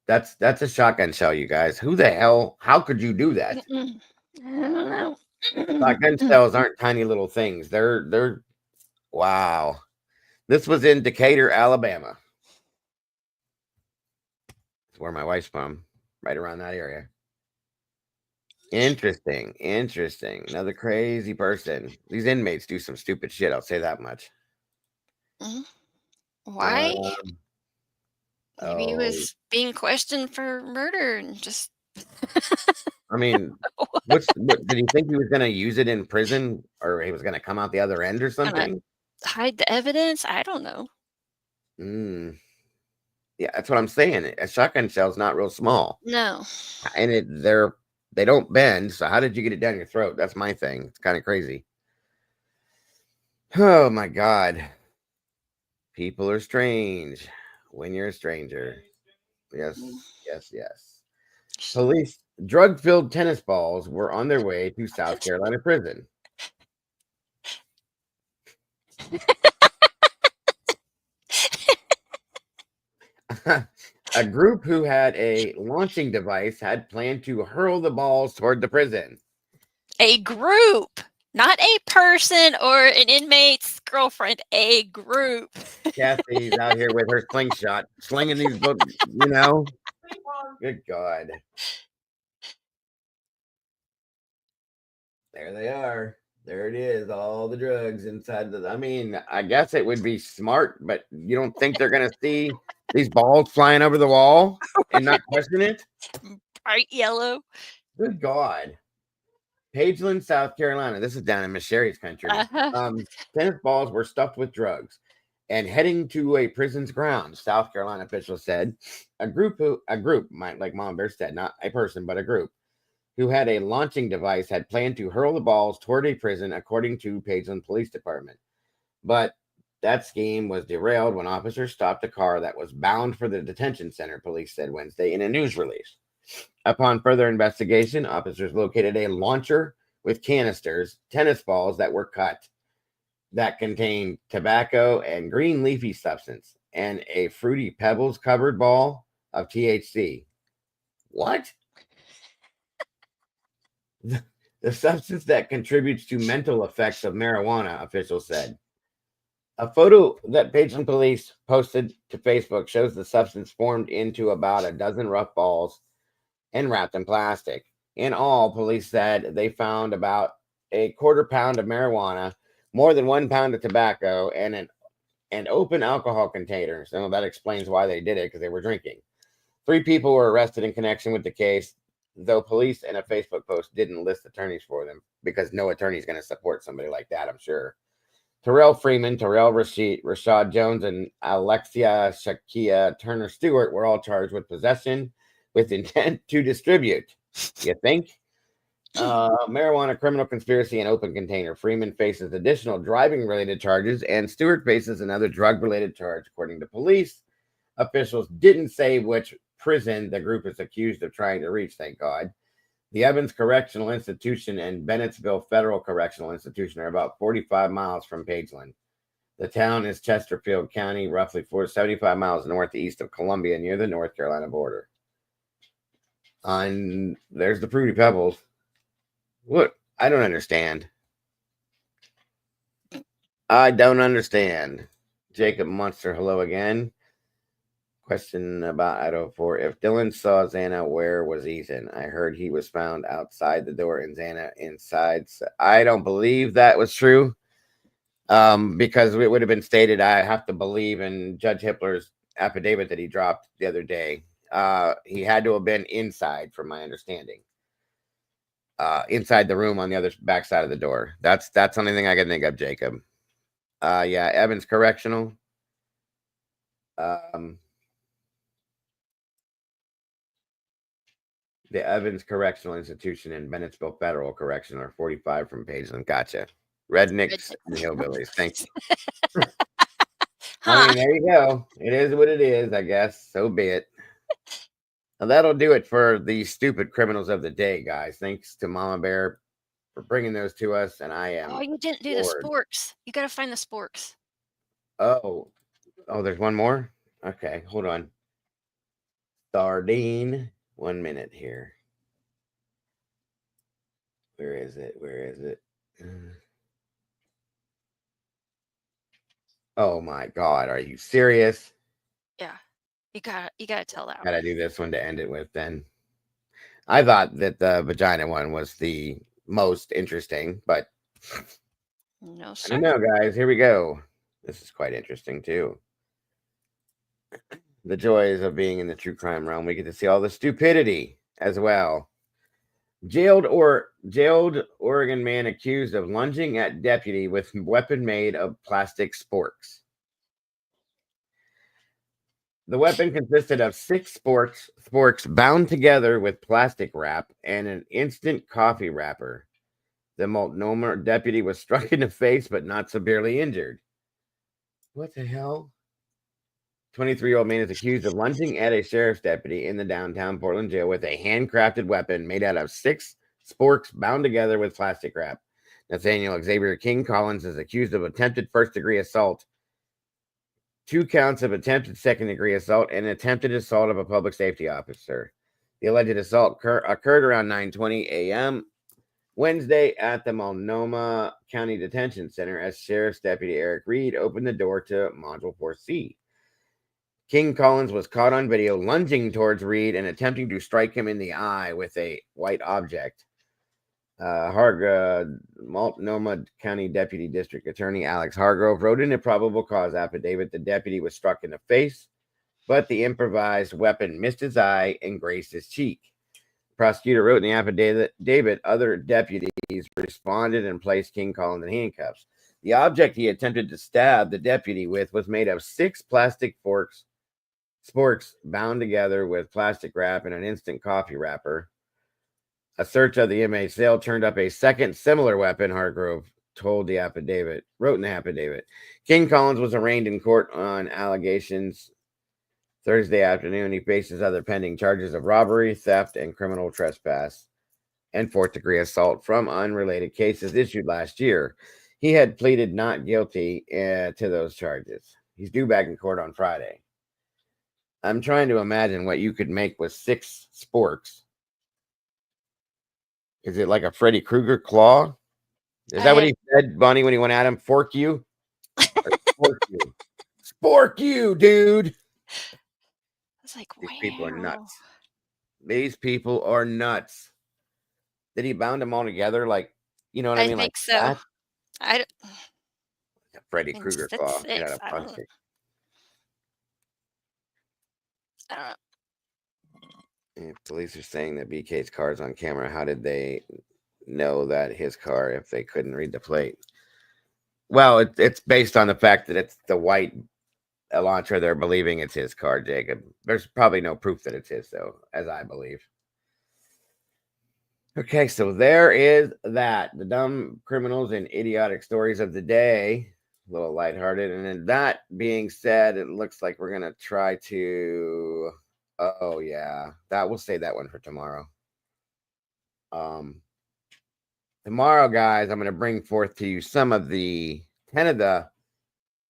[SPEAKER 1] That's a shotgun shell, you guys. Who the hell? How could you do that?
[SPEAKER 2] I don't know.
[SPEAKER 1] Shotgun shells aren't tiny little things. They're wow. This was in Decatur, Alabama. It's where my wife's from, right around that area. Interesting. Another crazy person. These inmates do some stupid shit. I'll say that much.
[SPEAKER 2] Why? Maybe he
[SPEAKER 1] Oh,
[SPEAKER 2] was being questioned for murder and just.
[SPEAKER 1] I mean, what did he think he was going to use it in prison, or he was going to come out the other end or
[SPEAKER 2] Gonna
[SPEAKER 1] something?
[SPEAKER 2] hide the evidence? I don't know.
[SPEAKER 1] Yeah, that's what I'm saying. A shotgun shell's not real small.
[SPEAKER 2] No.
[SPEAKER 1] And they don't bend. So how did you get it down your throat? That's my thing. It's kind of crazy. Oh my God. People are strange when you're a stranger. Yes. Police drug-filled tennis balls were on their way to South Carolina prison. A group who had a launching device had planned to hurl the balls toward the prison.
[SPEAKER 2] A group, not a person or an inmate's girlfriend. A group.
[SPEAKER 1] Kathy's out here with her slingshot, slinging these books, you know. Good God. There they are. There it is. All the drugs inside the. I mean, I guess it would be smart, but you don't think they're going to see these balls flying over the wall and not question it?
[SPEAKER 2] Bright yellow.
[SPEAKER 1] Good God. Pageland, South Carolina. This is down in Miss Sherry's country. Tennis balls were stuffed with drugs and heading to a prison's grounds, South Carolina officials said. A group, like Mom Bear said, not a person, but a group, who had a launching device had planned to hurl the balls toward a prison, according to Pageland Police Department. But that scheme was derailed when officers stopped a car that was bound for the detention center, police said Wednesday in a news release. Upon further investigation, officers located a launcher with canisters, tennis balls that were cut, that contained tobacco and green leafy substance, and a Fruity Pebbles covered ball of THC. What? The substance that contributes to mental effects of marijuana, officials said. A photo that Pageland police posted to Facebook shows the substance formed into about a dozen rough balls and wrapped in plastic. In all, police said they found about a quarter pound of marijuana, more than 1 pound of tobacco, and an open alcohol container. So that explains why they did it, because they were drinking. 3 people were arrested in connection with the case, though police in a Facebook post didn't list attorneys for them, because no attorney is going to support somebody like that, I'm sure. Terrell Freeman, Terrell Rashad Jones, and Alexia Shakia Turner Stewart were all charged with possession with intent to distribute. You think? Marijuana, criminal conspiracy, and open container. Freeman faces additional driving-related charges, and Stewart faces another drug-related charge, according to police. Officials didn't say which prison the group is accused of trying to reach, thank God. The Evans Correctional Institution and Bennettsville Federal Correctional Institution are about 45 miles from Pageland. The town is Chesterfield County, roughly 75 miles northeast of Columbia, near the North Carolina border. And there's the Fruity Pebbles. What? I don't understand. Jacob Munster, hello again. Question about Idaho 4. If Dylan saw Xana, where was Ethan? I heard he was found outside the door and Xana inside. So I don't believe that was true. Because it would have been stated, I have to believe in Judge Hippler's affidavit that he dropped the other day. He had to have been inside, from my understanding. Inside the room on the other back side of the door. That's the only thing I can think of, Jacob. Yeah, Evans Correctional. The Evans Correctional Institution and Bennettsville Federal Correctional are 45 from Pageland. Gotcha. Rednecks and hillbillies. Thank you. I mean, there you go. It is what it is, I guess. So be it. Now, that'll do it for the stupid criminals of the day, guys. Thanks to Mama Bear for bringing those to us, and I am.
[SPEAKER 2] Oh, you didn't do the
[SPEAKER 1] floored.
[SPEAKER 2] sporks. You got to find the sporks.
[SPEAKER 1] Oh, there's one more. Okay, hold on. Sardine. 1 minute here. Where is it? Oh my God, are you serious?
[SPEAKER 2] Yeah, you gotta tell that one.
[SPEAKER 1] Gotta do this one to end it with. Then I thought that the vagina one was the most interesting, but
[SPEAKER 2] No,
[SPEAKER 1] I
[SPEAKER 2] sir.
[SPEAKER 1] don't know, guys. Here we go. This is quite interesting too. The joys of being in the true crime realm. We get to see all the stupidity as well. Jailed Oregon man accused of lunging at deputy with weapon made of plastic sporks. The weapon consisted of 6 sporks bound together with plastic wrap and an instant coffee wrapper. The Multnomah deputy was struck in the face but not severely injured. What the hell? 23-year-old man is accused of lunging at a sheriff's deputy in the downtown Portland jail with a handcrafted weapon made out of 6 sporks bound together with plastic wrap. Nathaniel Xavier King Collins is accused of attempted first-degree assault, 2 counts of attempted second-degree assault, and attempted assault of a public safety officer. The alleged assault occurred around 9:20 a.m. Wednesday at the Multnomah County Detention Center as Sheriff's Deputy Eric Reed opened the door to Module 4C. King Collins was caught on video lunging towards Reed and attempting to strike him in the eye with a white object. Multnomah County Deputy District Attorney Alex Hargrove wrote in a probable cause affidavit the deputy was struck in the face, but the improvised weapon missed his eye and grazed his cheek. The prosecutor wrote in the affidavit other deputies responded and placed King Collins in handcuffs. The object he attempted to stab the deputy with was made of 6 plastic sporks bound together with plastic wrap and an instant coffee wrapper. A search of the inmate's cell turned up a second similar weapon, Hargrove wrote in the affidavit. King Collins was arraigned in court on allegations Thursday afternoon. He faces other pending charges of robbery, theft, and criminal trespass, and 4th-degree assault from unrelated cases issued last year. He had pleaded not guilty to those charges. He's due back in court on Friday. I'm trying to imagine what you could make with 6 sporks. Is it like a Freddy Krueger claw? Is that what he said, Bonnie, when he went at him? Fork you? Spork you. Spork you, dude.
[SPEAKER 2] It's like,
[SPEAKER 1] These people are nuts. These people are nuts. Did he bound them all together? Like, you know what I mean?
[SPEAKER 2] I think
[SPEAKER 1] like
[SPEAKER 2] so.
[SPEAKER 1] That?
[SPEAKER 2] I don't.
[SPEAKER 1] A Freddy Krueger claw made out of
[SPEAKER 2] I don't know.
[SPEAKER 1] plastic.
[SPEAKER 2] I don't know.
[SPEAKER 1] If police are saying that BK's car is on camera, how did they know that his car if they couldn't read the plate? Well, it's based on the fact that it's the white Elantra. They're believing it's his car, Jacob. There's probably no proof that it's his, though, as I believe. Okay, so there is that. The dumb criminals and idiotic stories of the day. A little lighthearted. And then that being said, it looks like we're going to try to... Oh, yeah. We'll save that one for tomorrow. Tomorrow, guys, I'm going to bring forth to you some of the 10 of the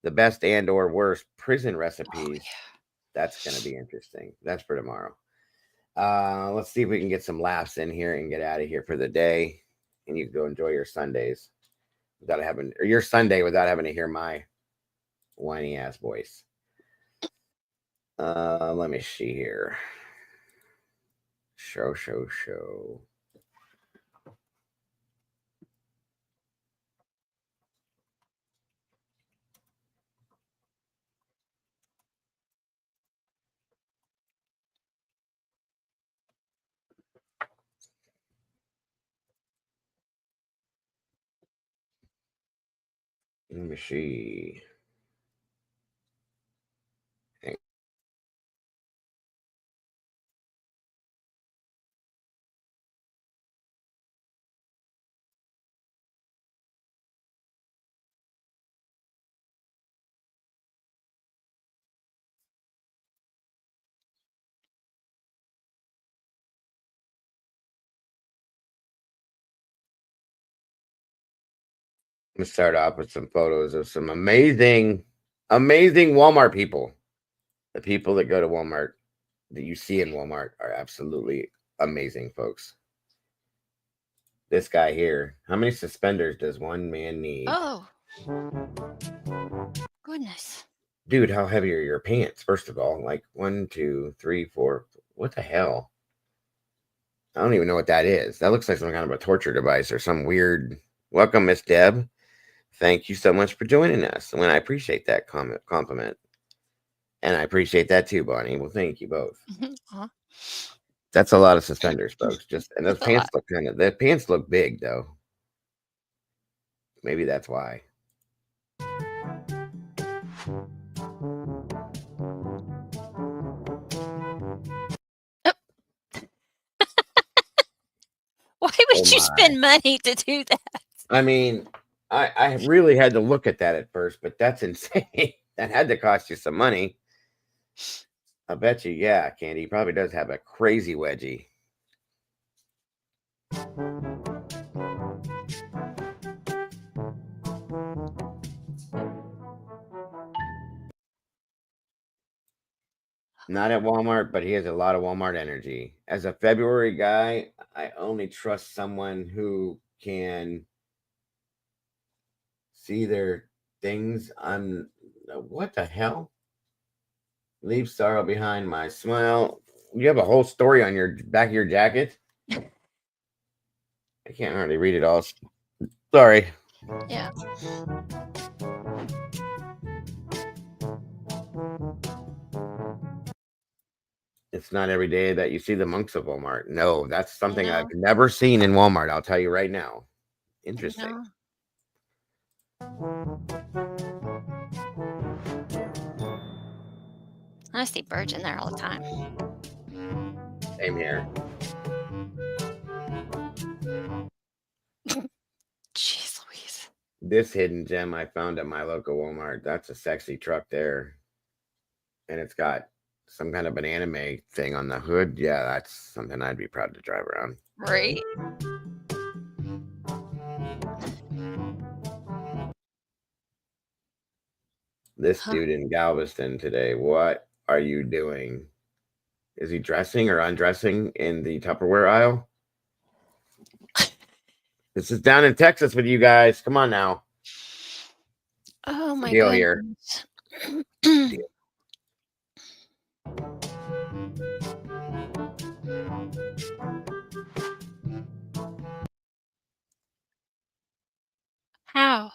[SPEAKER 1] best and or worst prison recipes. Oh, yeah. That's going to be interesting. That's for tomorrow. Let's see if we can get some laughs in here and get out of here for the day. And you can go enjoy your Sundays without having, or your Sunday without having to hear my whiny ass voice. Let me see here. Show. Let me see. Let's start off with some photos of some amazing Walmart people. The people that go to Walmart, that you see in Walmart, are absolutely amazing, folks. This guy here, how many suspenders does one man need?
[SPEAKER 2] Oh, goodness.
[SPEAKER 1] Dude, how heavy are your pants? First of all, like 1, 2, 3, 4. What the hell? I don't even know what that is. That looks like some kind of a torture device or some weird. Welcome, Miss Deb. Thank you so much for joining us. And I appreciate that compliment. And I appreciate that too, Bonnie. Well, thank you both. That's a lot of suspenders, folks. And those pants look the pants look big though. Maybe that's why.
[SPEAKER 2] Why would you spend money to do that?
[SPEAKER 1] I mean, I really had to look at that at first, but that's insane. That had to cost you some money. I bet you, yeah, Candy. He probably does have a crazy wedgie. Not at Walmart, but he has a lot of Walmart energy. As a February guy, I only trust someone who can see their things on. What the hell? Leave sorrow behind, my smile. You have a whole story on your back of your jacket. I can't hardly read it all. Sorry.
[SPEAKER 2] Yeah.
[SPEAKER 1] It's not every day that you see the monks of Walmart. No, that's something I've never seen in Walmart. I'll tell you right now. Interesting.
[SPEAKER 2] I see birds in there all the time.
[SPEAKER 1] Same here.
[SPEAKER 2] Jeez Louise.
[SPEAKER 1] This hidden gem I found at my local Walmart. That's a sexy truck there. And it's got some kind of an anime thing on the hood. Yeah, that's something I'd be proud to drive around.
[SPEAKER 2] Right.
[SPEAKER 1] This dude in Galveston today, what are you doing? Is he dressing or undressing in the Tupperware aisle? This is down in Texas with you guys. Come on now.
[SPEAKER 2] Oh my
[SPEAKER 1] Deal
[SPEAKER 2] god.
[SPEAKER 1] here.
[SPEAKER 2] How?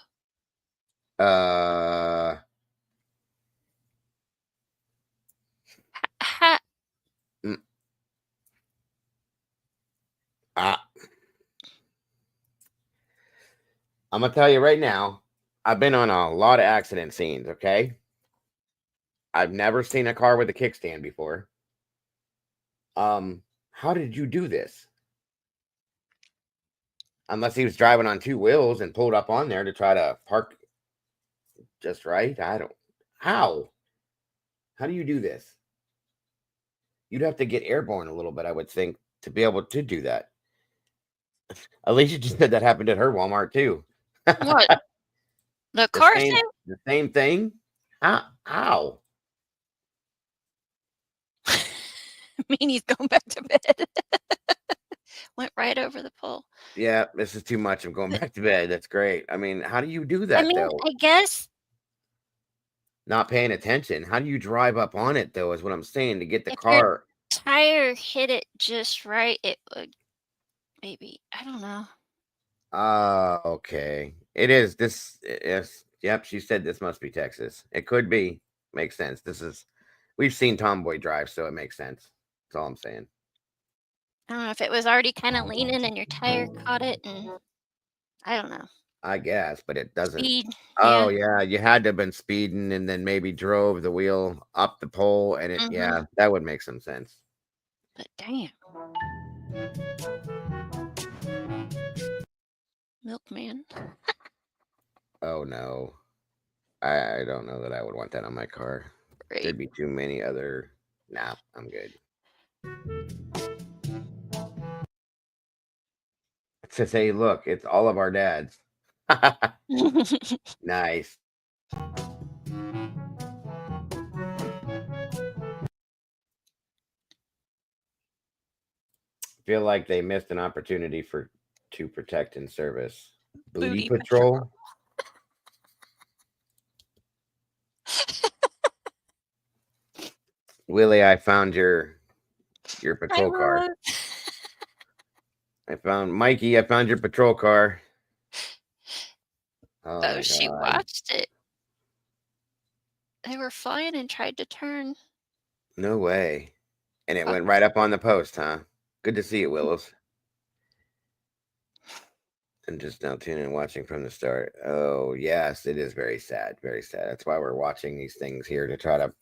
[SPEAKER 1] I'm gonna tell you right now, I've been on a lot of accident scenes, okay? I've never seen a car with a kickstand before. How did you do this? Unless he was driving on two wheels and pulled up on there to try to park just right. How do you do this? You'd have to get airborne a little bit, I would think, to be able to do that. Alicia just said that happened at her Walmart too.
[SPEAKER 2] What? The car thing?
[SPEAKER 1] The same thing? How?
[SPEAKER 2] I mean, he's going back to bed. Went right over the pole.
[SPEAKER 1] Yeah, this is too much. I'm going back to bed. That's great. I mean, how do you do that,
[SPEAKER 2] I mean,
[SPEAKER 1] though?
[SPEAKER 2] I guess.
[SPEAKER 1] Not paying attention. How do you drive up on it, though, is what I'm saying, to get the
[SPEAKER 2] If
[SPEAKER 1] car.
[SPEAKER 2] your tire hit it just right, it would maybe. I don't know.
[SPEAKER 1] Okay. It is. This is. Yep, she said this must be Texas. It could be. Makes sense. We've seen Tomboy drive, so it makes sense. That's all I'm saying.
[SPEAKER 2] I don't know if it was already kind of leaning and your tire caught it, and I don't know.
[SPEAKER 1] I guess, but it doesn't.
[SPEAKER 2] Speed.
[SPEAKER 1] Oh yeah, you had to have been speeding and then maybe drove the wheel up the pole, and yeah, that would make some sense.
[SPEAKER 2] But damn. Milkman.
[SPEAKER 1] Oh no. I don't know that I would want that on my car.
[SPEAKER 2] Right.
[SPEAKER 1] There'd be too many other. Nah, I'm good. It says, hey, look, it's all of our dads. Nice. Feel like they missed an opportunity to protect and service. Booty patrol. Willie, I found your patrol car. I found Mikey. I found your patrol car.
[SPEAKER 2] Oh, she watched it. They were flying and tried to turn.
[SPEAKER 1] No way. And it went right up on the post, huh? Good to see you, Willows. I'm just now tuning and watching from the start. Oh, yes, it is very sad. Very sad. That's why we're watching these things here, to try to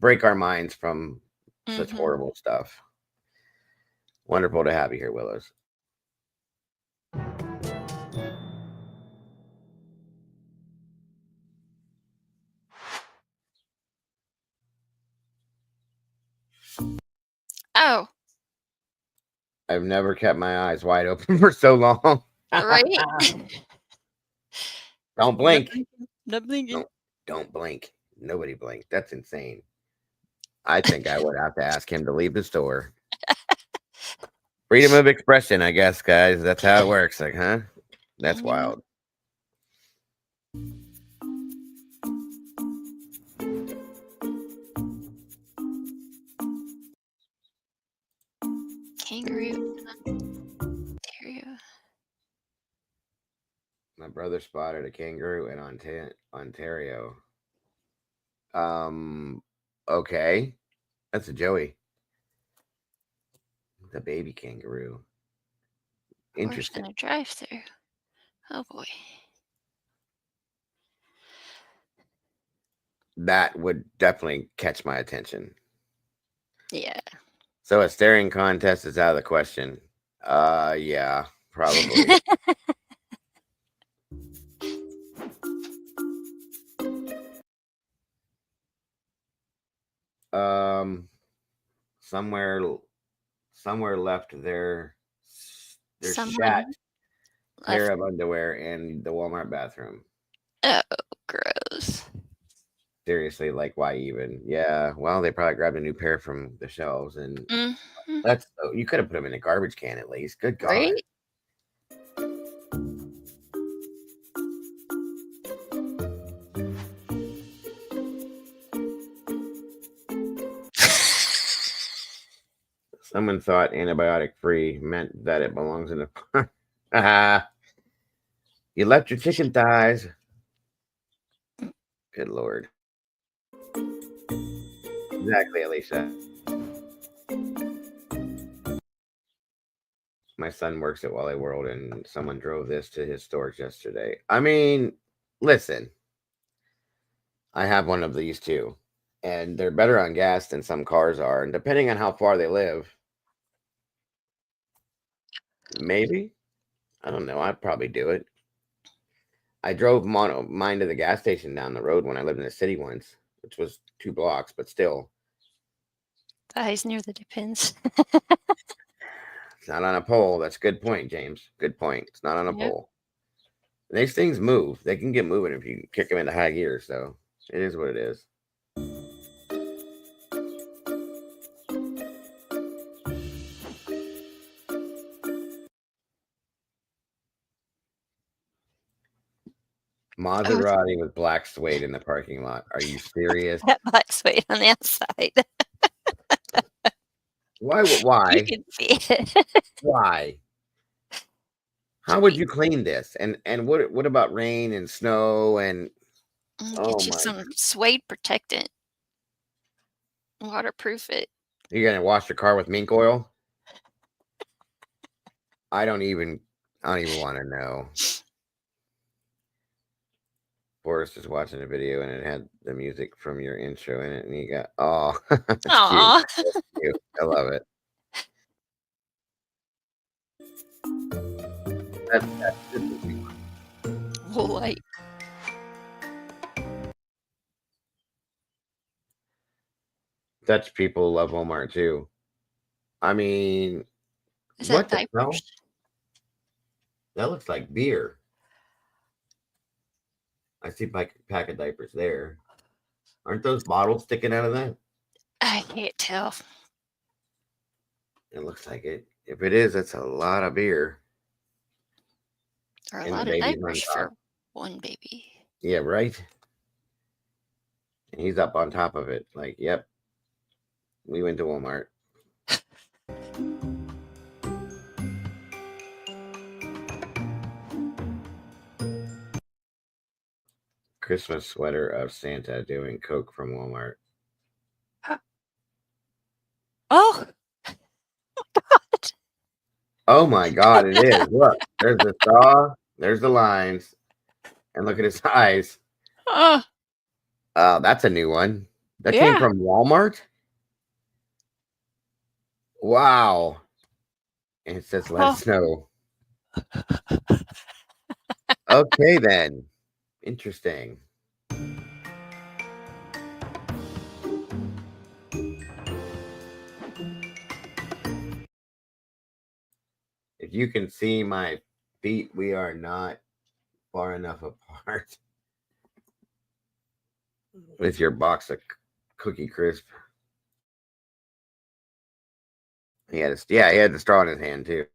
[SPEAKER 1] break our minds from such horrible stuff. Wonderful to have you here, Willows.
[SPEAKER 2] Oh,
[SPEAKER 1] I've never kept my eyes wide open for so long.
[SPEAKER 2] right?
[SPEAKER 1] Don't blink.
[SPEAKER 2] Not blinking.
[SPEAKER 1] Don't blink. Nobody blinked. That's insane. I think I would have to ask him to leave the store. Freedom of expression, I guess, guys. That's how it works. Like, huh? That's wild.
[SPEAKER 2] Kangaroo. Ontario.
[SPEAKER 1] My brother spotted a kangaroo in Ontario. Okay. That's a Joey. The baby kangaroo. Interesting.
[SPEAKER 2] In a drive-through. Oh boy.
[SPEAKER 1] That would definitely catch my attention.
[SPEAKER 2] Yeah.
[SPEAKER 1] So a staring contest is out of the question. Yeah, probably. Somewhere left their shat pair of underwear in the Walmart bathroom.
[SPEAKER 2] Oh, gross.
[SPEAKER 1] Seriously, like, why even? Yeah, well, they probably grabbed a new pair from the shelves, and you could have put them in a garbage can at least. Good God.
[SPEAKER 2] Right?
[SPEAKER 1] Someone thought antibiotic free meant that it belongs in the. You left your chicken thighs. Good Lord. Exactly, Alicia. My son works at Wally World, and someone drove this to his stores yesterday. I mean, listen. I have one of these too, and they're better on gas than some cars are. And depending on how far they live, maybe. I don't know. I'd probably do it. I drove mine to the gas station down the road when I lived in the city once, which was 2 blocks, but still.
[SPEAKER 2] Eyes near the depends.
[SPEAKER 1] It's not on a pole. That's a good point, James. Good point. It's not on a pole. These things move. They can get moving if you kick them into high gear. So it is what it is. Maserati with black suede in the parking lot. Are you serious?
[SPEAKER 2] That black suede on the outside.
[SPEAKER 1] Why? Why?
[SPEAKER 2] You can see it.
[SPEAKER 1] Why? How would you clean this? And what about rain and snow and
[SPEAKER 2] Get you some suede protectant. Waterproof it.
[SPEAKER 1] You're gonna wash your car with mink oil? I don't even want to know. Forrest is watching a video and it had the music from your intro in it, and you got
[SPEAKER 2] Aw.
[SPEAKER 1] Cute. Cute. I love it. That's
[SPEAKER 2] Light.
[SPEAKER 1] Dutch people love Walmart too. I mean,
[SPEAKER 2] Is
[SPEAKER 1] what
[SPEAKER 2] that
[SPEAKER 1] the hell?
[SPEAKER 2] diapers?
[SPEAKER 1] That looks like beer. I see pack of diapers there. Aren't those bottles sticking out of that?
[SPEAKER 2] I can't tell.
[SPEAKER 1] It looks like it. If it is, that's a lot of beer.
[SPEAKER 2] Or a
[SPEAKER 1] And the
[SPEAKER 2] lot of
[SPEAKER 1] baby's on
[SPEAKER 2] diapers
[SPEAKER 1] top.
[SPEAKER 2] for one baby.
[SPEAKER 1] Yeah, right. And he's up on top of it. Like, yep. We went to Walmart. Christmas sweater of Santa doing coke from Walmart.
[SPEAKER 2] Oh,
[SPEAKER 1] Oh my God, it is. Look, there's the straw, there's the lines, and look at his eyes.
[SPEAKER 2] oh,
[SPEAKER 1] That's a new one. That came
[SPEAKER 2] Yeah.
[SPEAKER 1] from Walmart? Wow. And it says, let us know. Okay, then. Interesting. If you can see my feet, we are not far enough apart. With your box of Cookie Crisp. He had he had the straw in his hand too.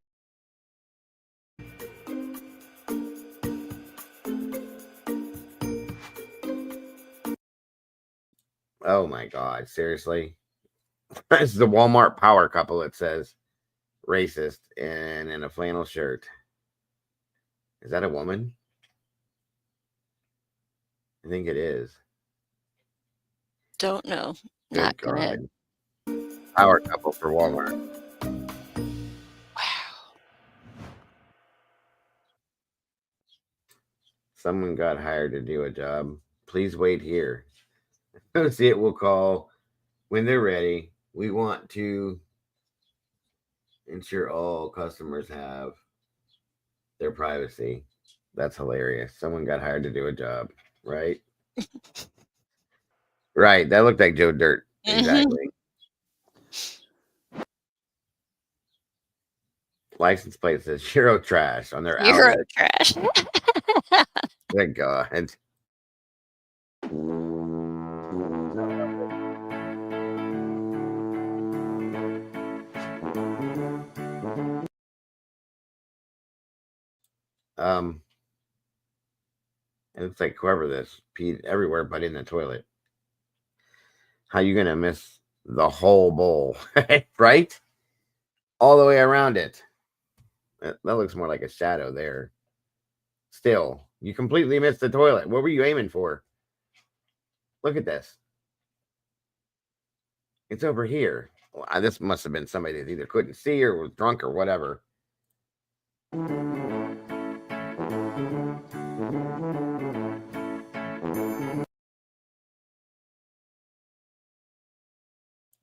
[SPEAKER 1] Oh my God, seriously? This is the Walmart power couple, it says. Racist and in a flannel shirt. Is that a woman? I think it is.
[SPEAKER 2] don't know.
[SPEAKER 1] Good
[SPEAKER 2] Not gonna.
[SPEAKER 1] God. Power couple for Walmart. Someone got hired to do a job. Please wait here. Associate will call when they're ready. We want to ensure all customers have their privacy. That's hilarious. Someone got hired to do a job, right? Right. That looked like Joe Dirt. Exactly. License plate says Euro Trash on their
[SPEAKER 2] Euro
[SPEAKER 1] outlet.
[SPEAKER 2] trash.
[SPEAKER 1] Good God. It looks like whoever this peed everywhere but in the toilet. How you gonna miss the whole bowl, right? All the way around it. That looks more like a shadow there. Still, you completely missed the toilet. What were you aiming for? Look at this. It's over here. Well, this must have been somebody that either couldn't see or was drunk or whatever.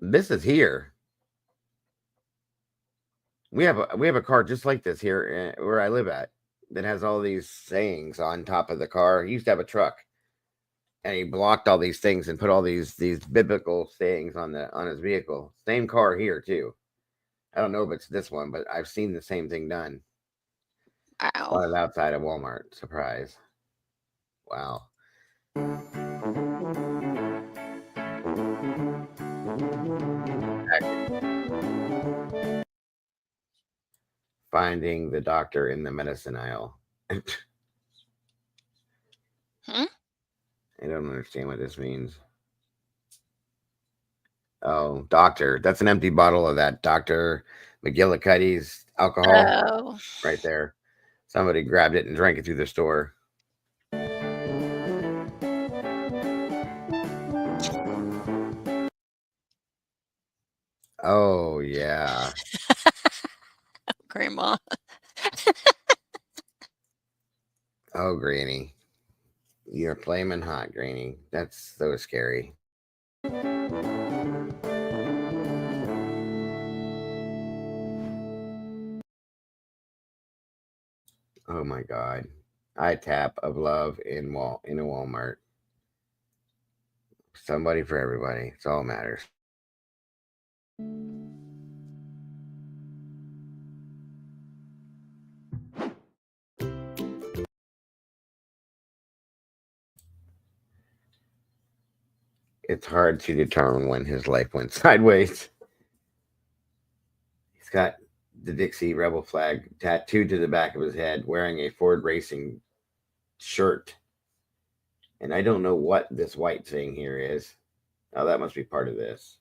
[SPEAKER 1] This is here. We have a car just like this here where I live at that has all these sayings on top of the car. He used to have a truck, and he blocked all these things and put all these biblical sayings on his vehicle. Same car here too. I don't know if it's this one, but I've seen the same thing done.
[SPEAKER 2] Wow.
[SPEAKER 1] On outside of Walmart. Surprise. Wow. Finding the doctor in the medicine aisle. I don't understand what this means. Oh, doctor. That's an empty bottle of that Dr. McGillicuddy's alcohol.
[SPEAKER 2] Oh.
[SPEAKER 1] Right there. Somebody grabbed it and drank it through the store. Oh, yeah.
[SPEAKER 2] Grandma.
[SPEAKER 1] Oh, Granny. You're flaming hot, Granny. That's so scary. Oh my God. iTap of love in a Walmart. Somebody for everybody. It's all matters. It's hard to determine when his life went sideways. He's got the Dixie Rebel flag tattooed to the back of his head, wearing a Ford Racing shirt. And I don't know what this white thing here is. Oh, that must be part of this.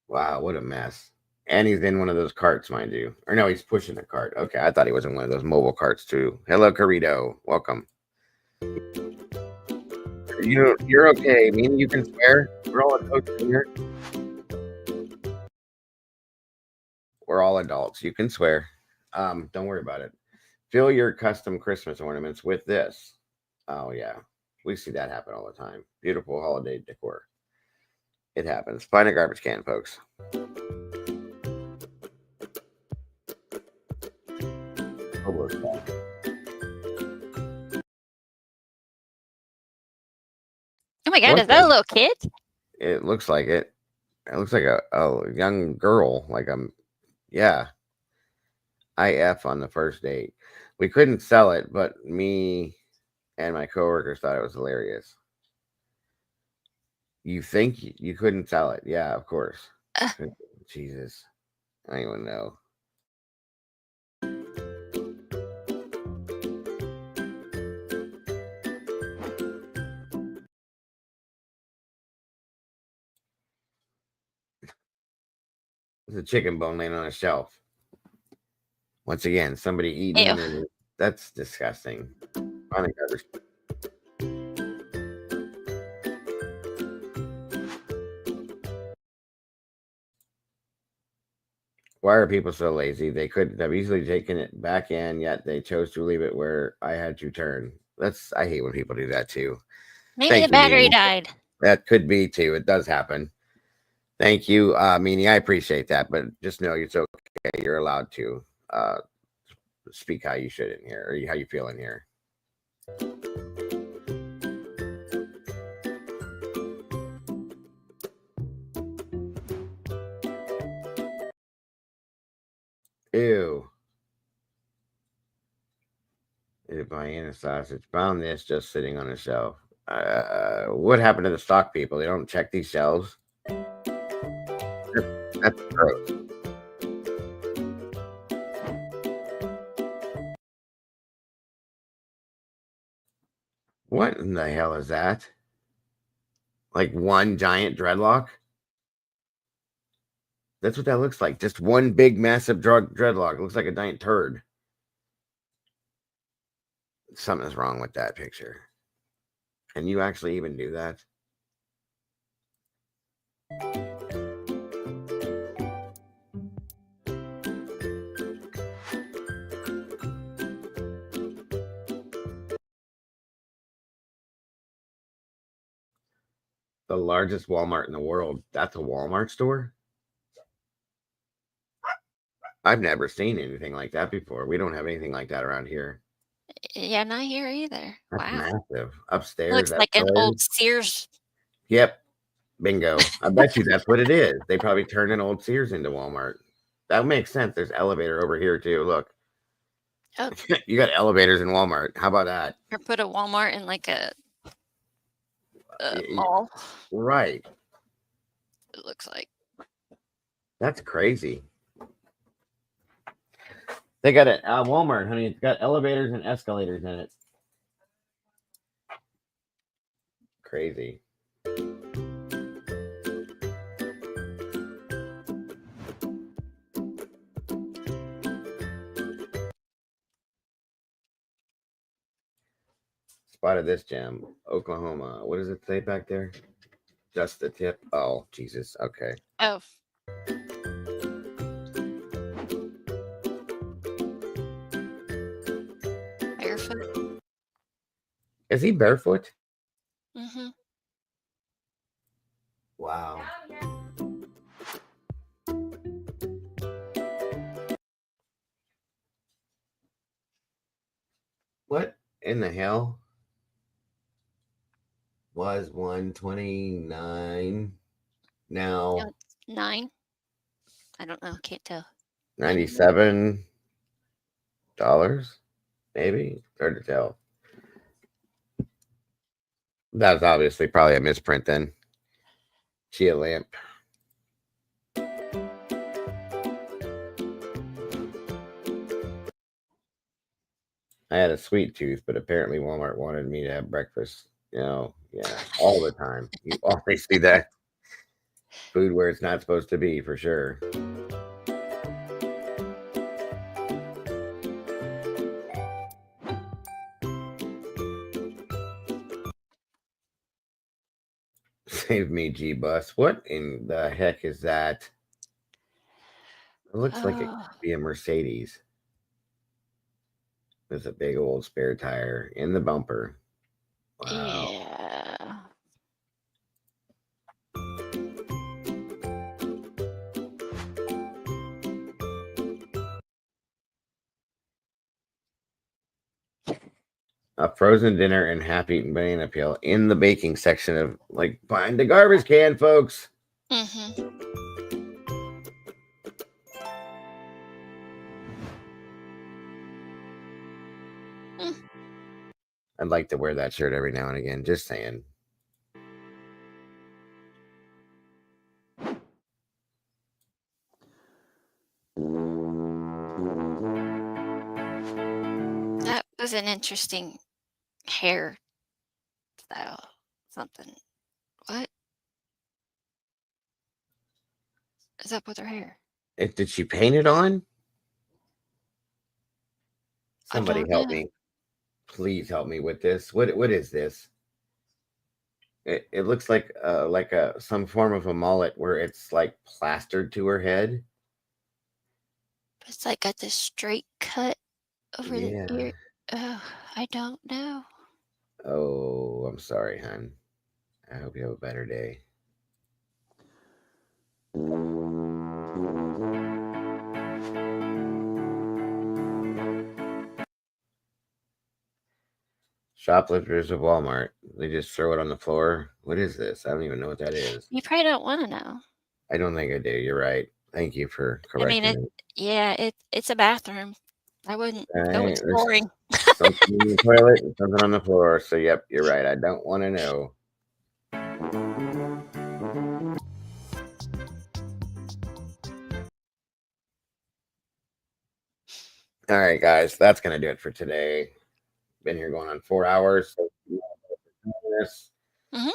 [SPEAKER 1] Wow, what a mess. And he's in one of those carts, mind you. Or no, he's pushing a cart. Okay, I thought he was in one of those mobile carts too. Hello, Carito. Welcome. You're okay. Meaning you can swear? We're all adults in here. We're all adults. You can swear. Don't worry about it. Fill your custom Christmas ornaments with this. Oh, yeah. We see that happen all the time. Beautiful holiday decor. It happens. Find a garbage can, folks. Almost back.
[SPEAKER 2] Oh my God, is that a little kid?
[SPEAKER 1] It looks like it. It looks like a young girl. Like yeah. IF on the first date. We couldn't sell it, but me and my coworkers thought it was hilarious. You think you couldn't sell it? Yeah, of course. Jesus. I don't even know. There's a chicken bone laying on a shelf. Once again, somebody eating it. That's disgusting. On a garbage. Why are people so lazy? They could have easily taken it back in, yet they chose to leave it where I had to turn. I hate when people do that too.
[SPEAKER 2] Maybe the battery died.
[SPEAKER 1] That could be too. It does happen. Thank you, Meanie. I appreciate that, but just know it's okay. You're allowed to speak how you should in here, or how you feel in here. Ew. Vienna sausage. Found this just sitting on a shelf. What happened to the stock people? They don't check these shelves. That's gross. What in the hell is that? Like one giant dreadlock? That's what that looks like. Just one big, massive dreadlock. It looks like a giant turd. Something's wrong with that picture. Can you actually even do that? The largest Walmart in the world. That's a Walmart store? I've never seen anything like that before. We don't have anything like that around here.
[SPEAKER 2] Yeah, not here either.
[SPEAKER 1] That's
[SPEAKER 2] Wow.
[SPEAKER 1] massive. Upstairs.
[SPEAKER 2] Looks like an old Sears.
[SPEAKER 1] Yep. Bingo. I bet you that's what it is. They probably turned an old Sears into Walmart. That makes sense. There's elevator over here too. Look.
[SPEAKER 2] Oh.
[SPEAKER 1] You got elevators in Walmart. How about that?
[SPEAKER 2] Or put a Walmart in like a mall.
[SPEAKER 1] Right.
[SPEAKER 2] It looks like.
[SPEAKER 1] That's crazy. They got a Walmart, honey. It's got elevators and escalators in it. Crazy. Spotted this gem. Oklahoma. What does it say back there? Just the tip. Oh, Jesus. Okay.
[SPEAKER 2] Oh. Barefoot.
[SPEAKER 1] Is he barefoot?
[SPEAKER 2] Mm-hmm.
[SPEAKER 1] Wow. What in the hell was 129 now?
[SPEAKER 2] No, it's 9. I don't know. Can't tell.
[SPEAKER 1] $97 maybe. Hard to tell. That's obviously probably a misprint then. Chia lamp. I had a sweet tooth, but apparently Walmart wanted me to have breakfast. You know, yeah, all the time. You always see that food where it's not supposed to be, for sure. Save me, G-Bus. What in the heck is that? It looks like it could be a Mercedes. There's a big old spare tire in the bumper. Wow.
[SPEAKER 2] Yeah.
[SPEAKER 1] A frozen dinner and half-eaten banana peel in the baking section of, like, behind the garbage can, folks.
[SPEAKER 2] Mm-hmm.
[SPEAKER 1] I'd like to wear that shirt every now and again. Just saying.
[SPEAKER 2] That was an interesting hair style. Something. What is up with her hair?
[SPEAKER 1] Did she paint it on?
[SPEAKER 2] I
[SPEAKER 1] Somebody
[SPEAKER 2] don't
[SPEAKER 1] help
[SPEAKER 2] know.
[SPEAKER 1] me. Please help me with this. What is this? It looks like some form of a mullet where it's like plastered to her head.
[SPEAKER 2] It's like got this straight cut over
[SPEAKER 1] Yeah.
[SPEAKER 2] the ear. Oh, I don't know.
[SPEAKER 1] Oh, I'm sorry, hon. I hope you have a better day. Shoplifters of Walmart. They just throw it on the floor. What is this? I don't even know what that is.
[SPEAKER 2] You probably don't want to know.
[SPEAKER 1] I don't think I do. You're right. Thank you for
[SPEAKER 2] I mean,
[SPEAKER 1] correcting me.
[SPEAKER 2] it's a bathroom. I wouldn't
[SPEAKER 1] All
[SPEAKER 2] go
[SPEAKER 1] right,
[SPEAKER 2] exploring.
[SPEAKER 1] something in the toilet and something on the floor. So, yep, you're right. I don't want to know. All right, guys, that's going to do it for today. Been here going on 4 hours. So
[SPEAKER 2] Mhm.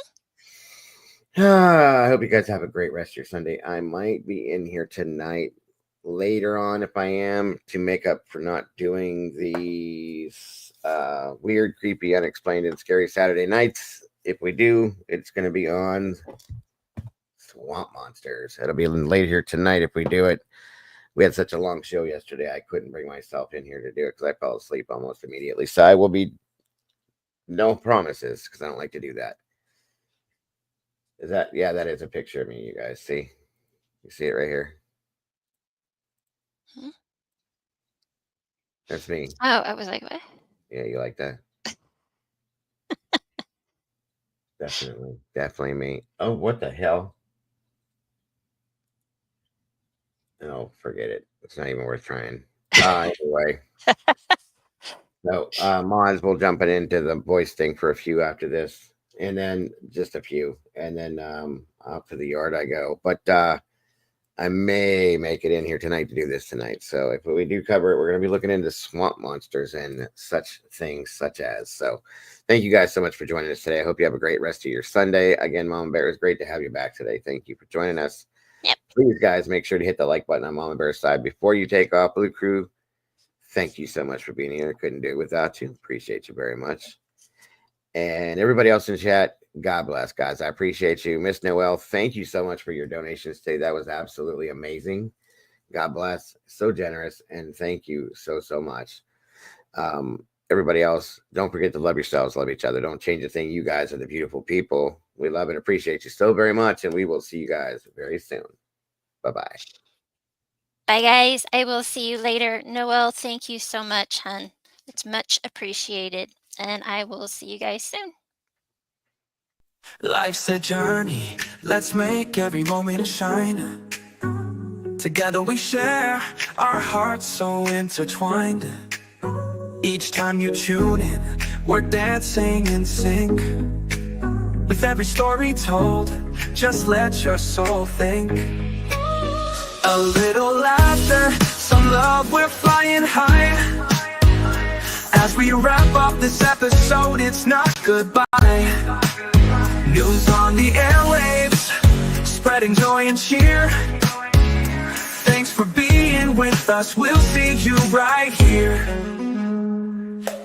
[SPEAKER 1] I hope you guys have a great rest of your Sunday. I might be in here tonight later on, if I am, to make up for not doing these weird, creepy, unexplained, and scary Saturday nights. If we do, it's going to be on Swamp Monsters. It'll be late here tonight if we do it. We had such a long show yesterday, I couldn't bring myself in here to do it because I fell asleep almost immediately. So I will be, no promises, because I don't like to do that. Is that, yeah, that is a picture of me, you guys. See? You see it right here?
[SPEAKER 2] Hmm?
[SPEAKER 1] That's me.
[SPEAKER 2] Oh, I was like, what?
[SPEAKER 1] Yeah, you like that? Definitely me. Oh, what the hell? Oh, forget it. It's not even worth trying. Anyway. No, Mons will jump into the voice thing for a few after this. And then just a few. And then out to the yard I go. But I may make it in here tonight to do this tonight. So if we do cover it, we're going to be looking into swamp monsters and such things such as. So thank you guys so much for joining us today. I hope you have a great rest of your Sunday. Again, Mama Bear, it's great to have you back today. Thank you for joining us.
[SPEAKER 2] Yep.
[SPEAKER 1] Please, guys, make sure to hit the like button on Mama Bear's side before you take off. Blue Crew, thank you so much for being here. Couldn't do it without you. Appreciate you very much. And everybody else in chat, God bless, guys. I appreciate you. Miss Noel, thank you so much for your donations today. That was absolutely amazing. God bless. So generous. And thank you so much. Everybody else, don't forget to love yourselves, love each other. Don't change a thing. You guys are the beautiful people. We love and appreciate you so very much. And we will see you guys very soon. Bye-bye.
[SPEAKER 2] Bye, guys. I will see you later. Noel, thank you so much, hun. It's much appreciated. And I will see you guys soon.
[SPEAKER 3] Life's a journey, let's make every moment shine. Together we share, our hearts so intertwined. Each time you tune in, we're dancing in sync. With every story told, just let your soul think. A little laughter, some love, we're flying high. As we wrap up this episode, it's not goodbye. News on the airwaves, spreading joy and cheer. Thanks for being with us, we'll see you right here.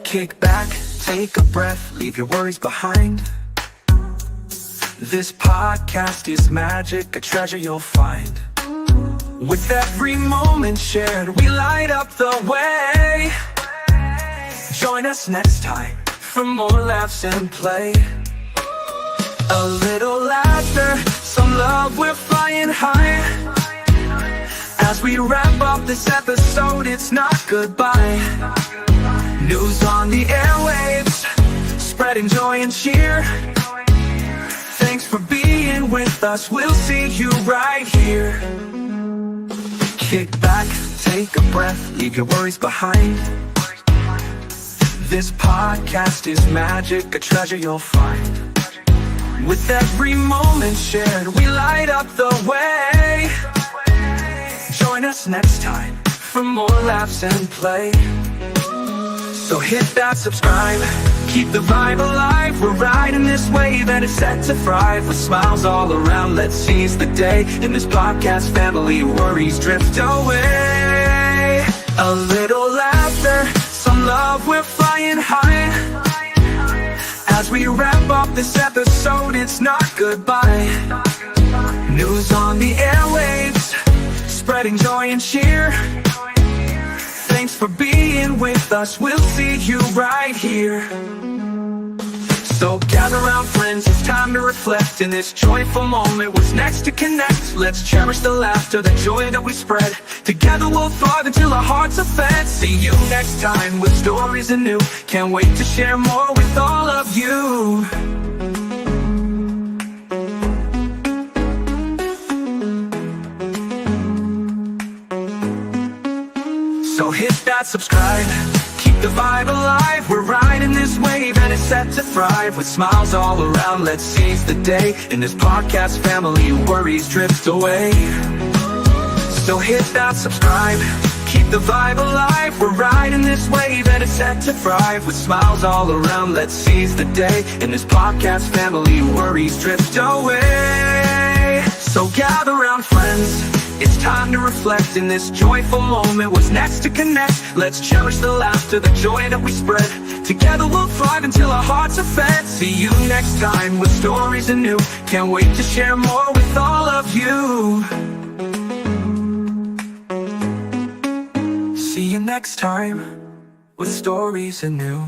[SPEAKER 3] Kick back, take a breath, leave your worries behind. This podcast is magic, a treasure you'll find. With every moment shared, we light up the way. Join us next time for more laughs and play. A little laughter, some love, we're flying high. As we wrap up this episode, it's not goodbye. News on the airwaves, spreading joy and cheer. Thanks for being with us, we'll see you right here. Kick back, take a breath, leave your worries behind. This podcast is magic, a treasure you'll find. With every moment shared, we light up the way. Join us next time for more laughs and play. So hit that subscribe, keep the vibe alive. We're riding this wave and it's set to thrive. With smiles all around, let's seize the day. In this podcast family, worries drift away. A little laughter, some love, we're flying high. As we wrap up this episode, it's not goodbye. News on the airwaves, spreading joy and cheer. Thanks for being with us, we'll see you right here. So gather round friends, it's time to reflect. In this joyful moment, what's next to connect? Let's cherish the laughter, the joy that we spread. Together we'll thrive until our hearts are fed. See you next time with stories anew. Can't wait to share more with all of you. So hit that subscribe, keep the vibe alive. We're riding this wave and it's set to thrive. With smiles all around, let's seize the day. In this podcast family, worries drift away. So hit that subscribe, keep the vibe alive. We're riding this wave and it's set to thrive. With smiles all around, let's seize the day. In this podcast family, worries drift away. So gather round friends, it's time to reflect. In this joyful moment, what's next to connect? Let's cherish the laughter, the joy that we spread. Together we'll thrive until our hearts are fed. See you next time with stories anew. Can't wait to share more with all of you. See you next time with stories anew.